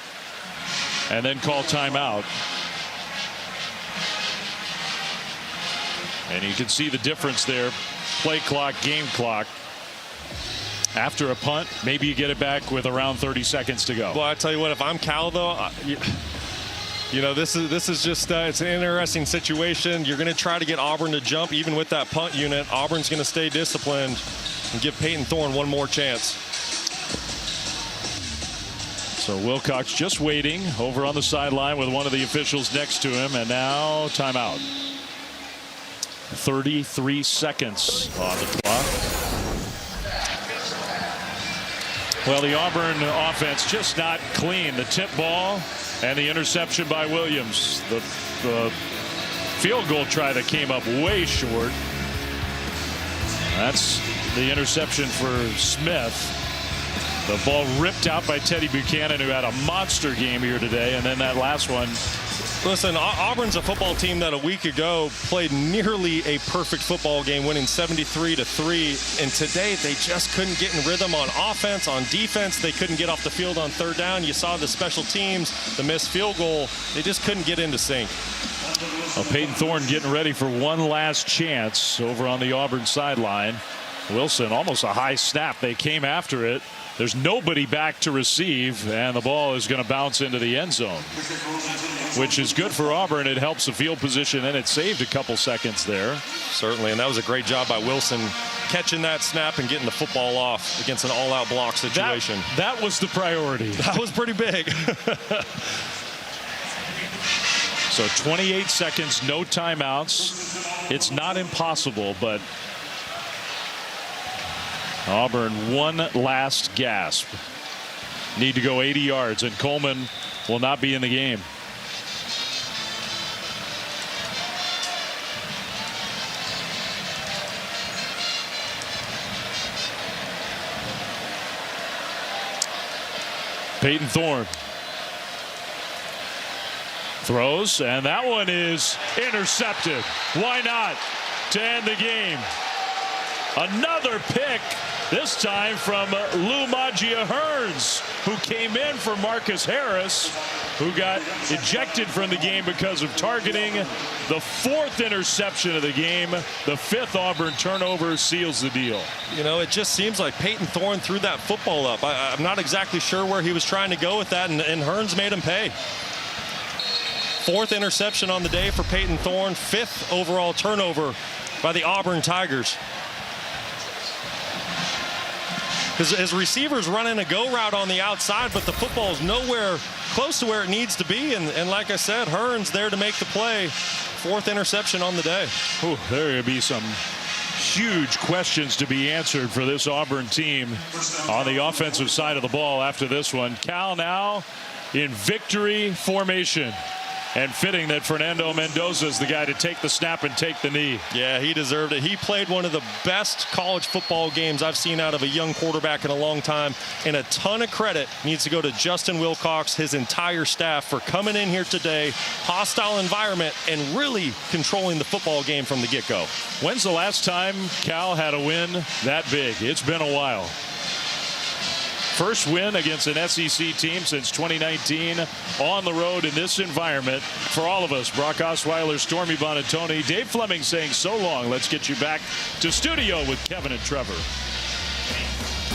and then call timeout. And you can see the difference there. Play clock, game clock. After a punt, maybe you get it back with around 30 seconds to go. Well, I tell you what, if I'm Cal, though, you know, this is just it's an interesting situation. You're going to try to get Auburn to jump, even with that punt unit. Auburn's going to stay disciplined and give Peyton Thorne one more chance. So Wilcox just waiting over on the sideline with one of the officials next to him, and now timeout. 33 seconds on the clock. Well, the Auburn offense just not clean. The tip ball and the interception by Williams. The field goal try that came up way short. That's the interception for Smith. The ball ripped out by Teddy Buchanan, who had a monster game here today, and then that last one. Listen, Auburn's a football team that a week ago played nearly a perfect football game, winning 73-3. And today they just couldn't get in rhythm on offense, on defense. They couldn't get off the field on 3rd down. You saw the special teams, the missed field goal. They just couldn't get into sync. Well, Peyton Thorne getting ready for one last chance over on the Auburn sideline. Wilson, almost a high snap. They came after it. There's nobody back to receive, and the ball is going to bounce into the end zone, which is good for Auburn. It helps the field position, and it saved a couple seconds there. Certainly, and that was a great job by Wilson, catching that snap and getting the football off against an all-out block situation. That was the priority. That was pretty big. So 28 seconds, no timeouts. It's not impossible, but Auburn one last gasp. Need to go 80 yards, and Coleman will not be in the game. Peyton Thorne throws, and that one is intercepted. Why not? To end the game. Another pick, this time from Lou Magia Hearns, who came in for Marcus Harris, who got ejected from the game because of targeting. The 4th interception of the game, the 5th Auburn turnover, seals the deal. You know, it just seems like Peyton Thorne threw that football up. I'm not exactly sure where he was trying to go with that, and Hearns made him pay. 4th interception on the day for Peyton Thorne, 5th overall turnover by the Auburn Tigers. His receivers running a go route on the outside, but the football is nowhere close to where it needs to be. And like I said, Hearns there to make the play. 4th interception on the day. Ooh, there will be some huge questions to be answered for this Auburn team on the offensive side of the ball after this one. Cal now in victory formation. And fitting that Fernando Mendoza is the guy to take the snap and take the knee. Yeah, he deserved it. He played one of the best college football games I've seen out of a young quarterback in a long time. And a ton of credit needs to go to Justin Wilcox, his entire staff, for coming in here today, hostile environment, and really controlling the football game from the get-go. When's the last time Cal had a win that big? It's been a while. First win against an SEC team since 2019 on the road in this environment. For all of us, Brock Osweiler, Stormy Buonantony, Dave Fleming saying so long. Let's get you back to studio with Kevin and Trevor.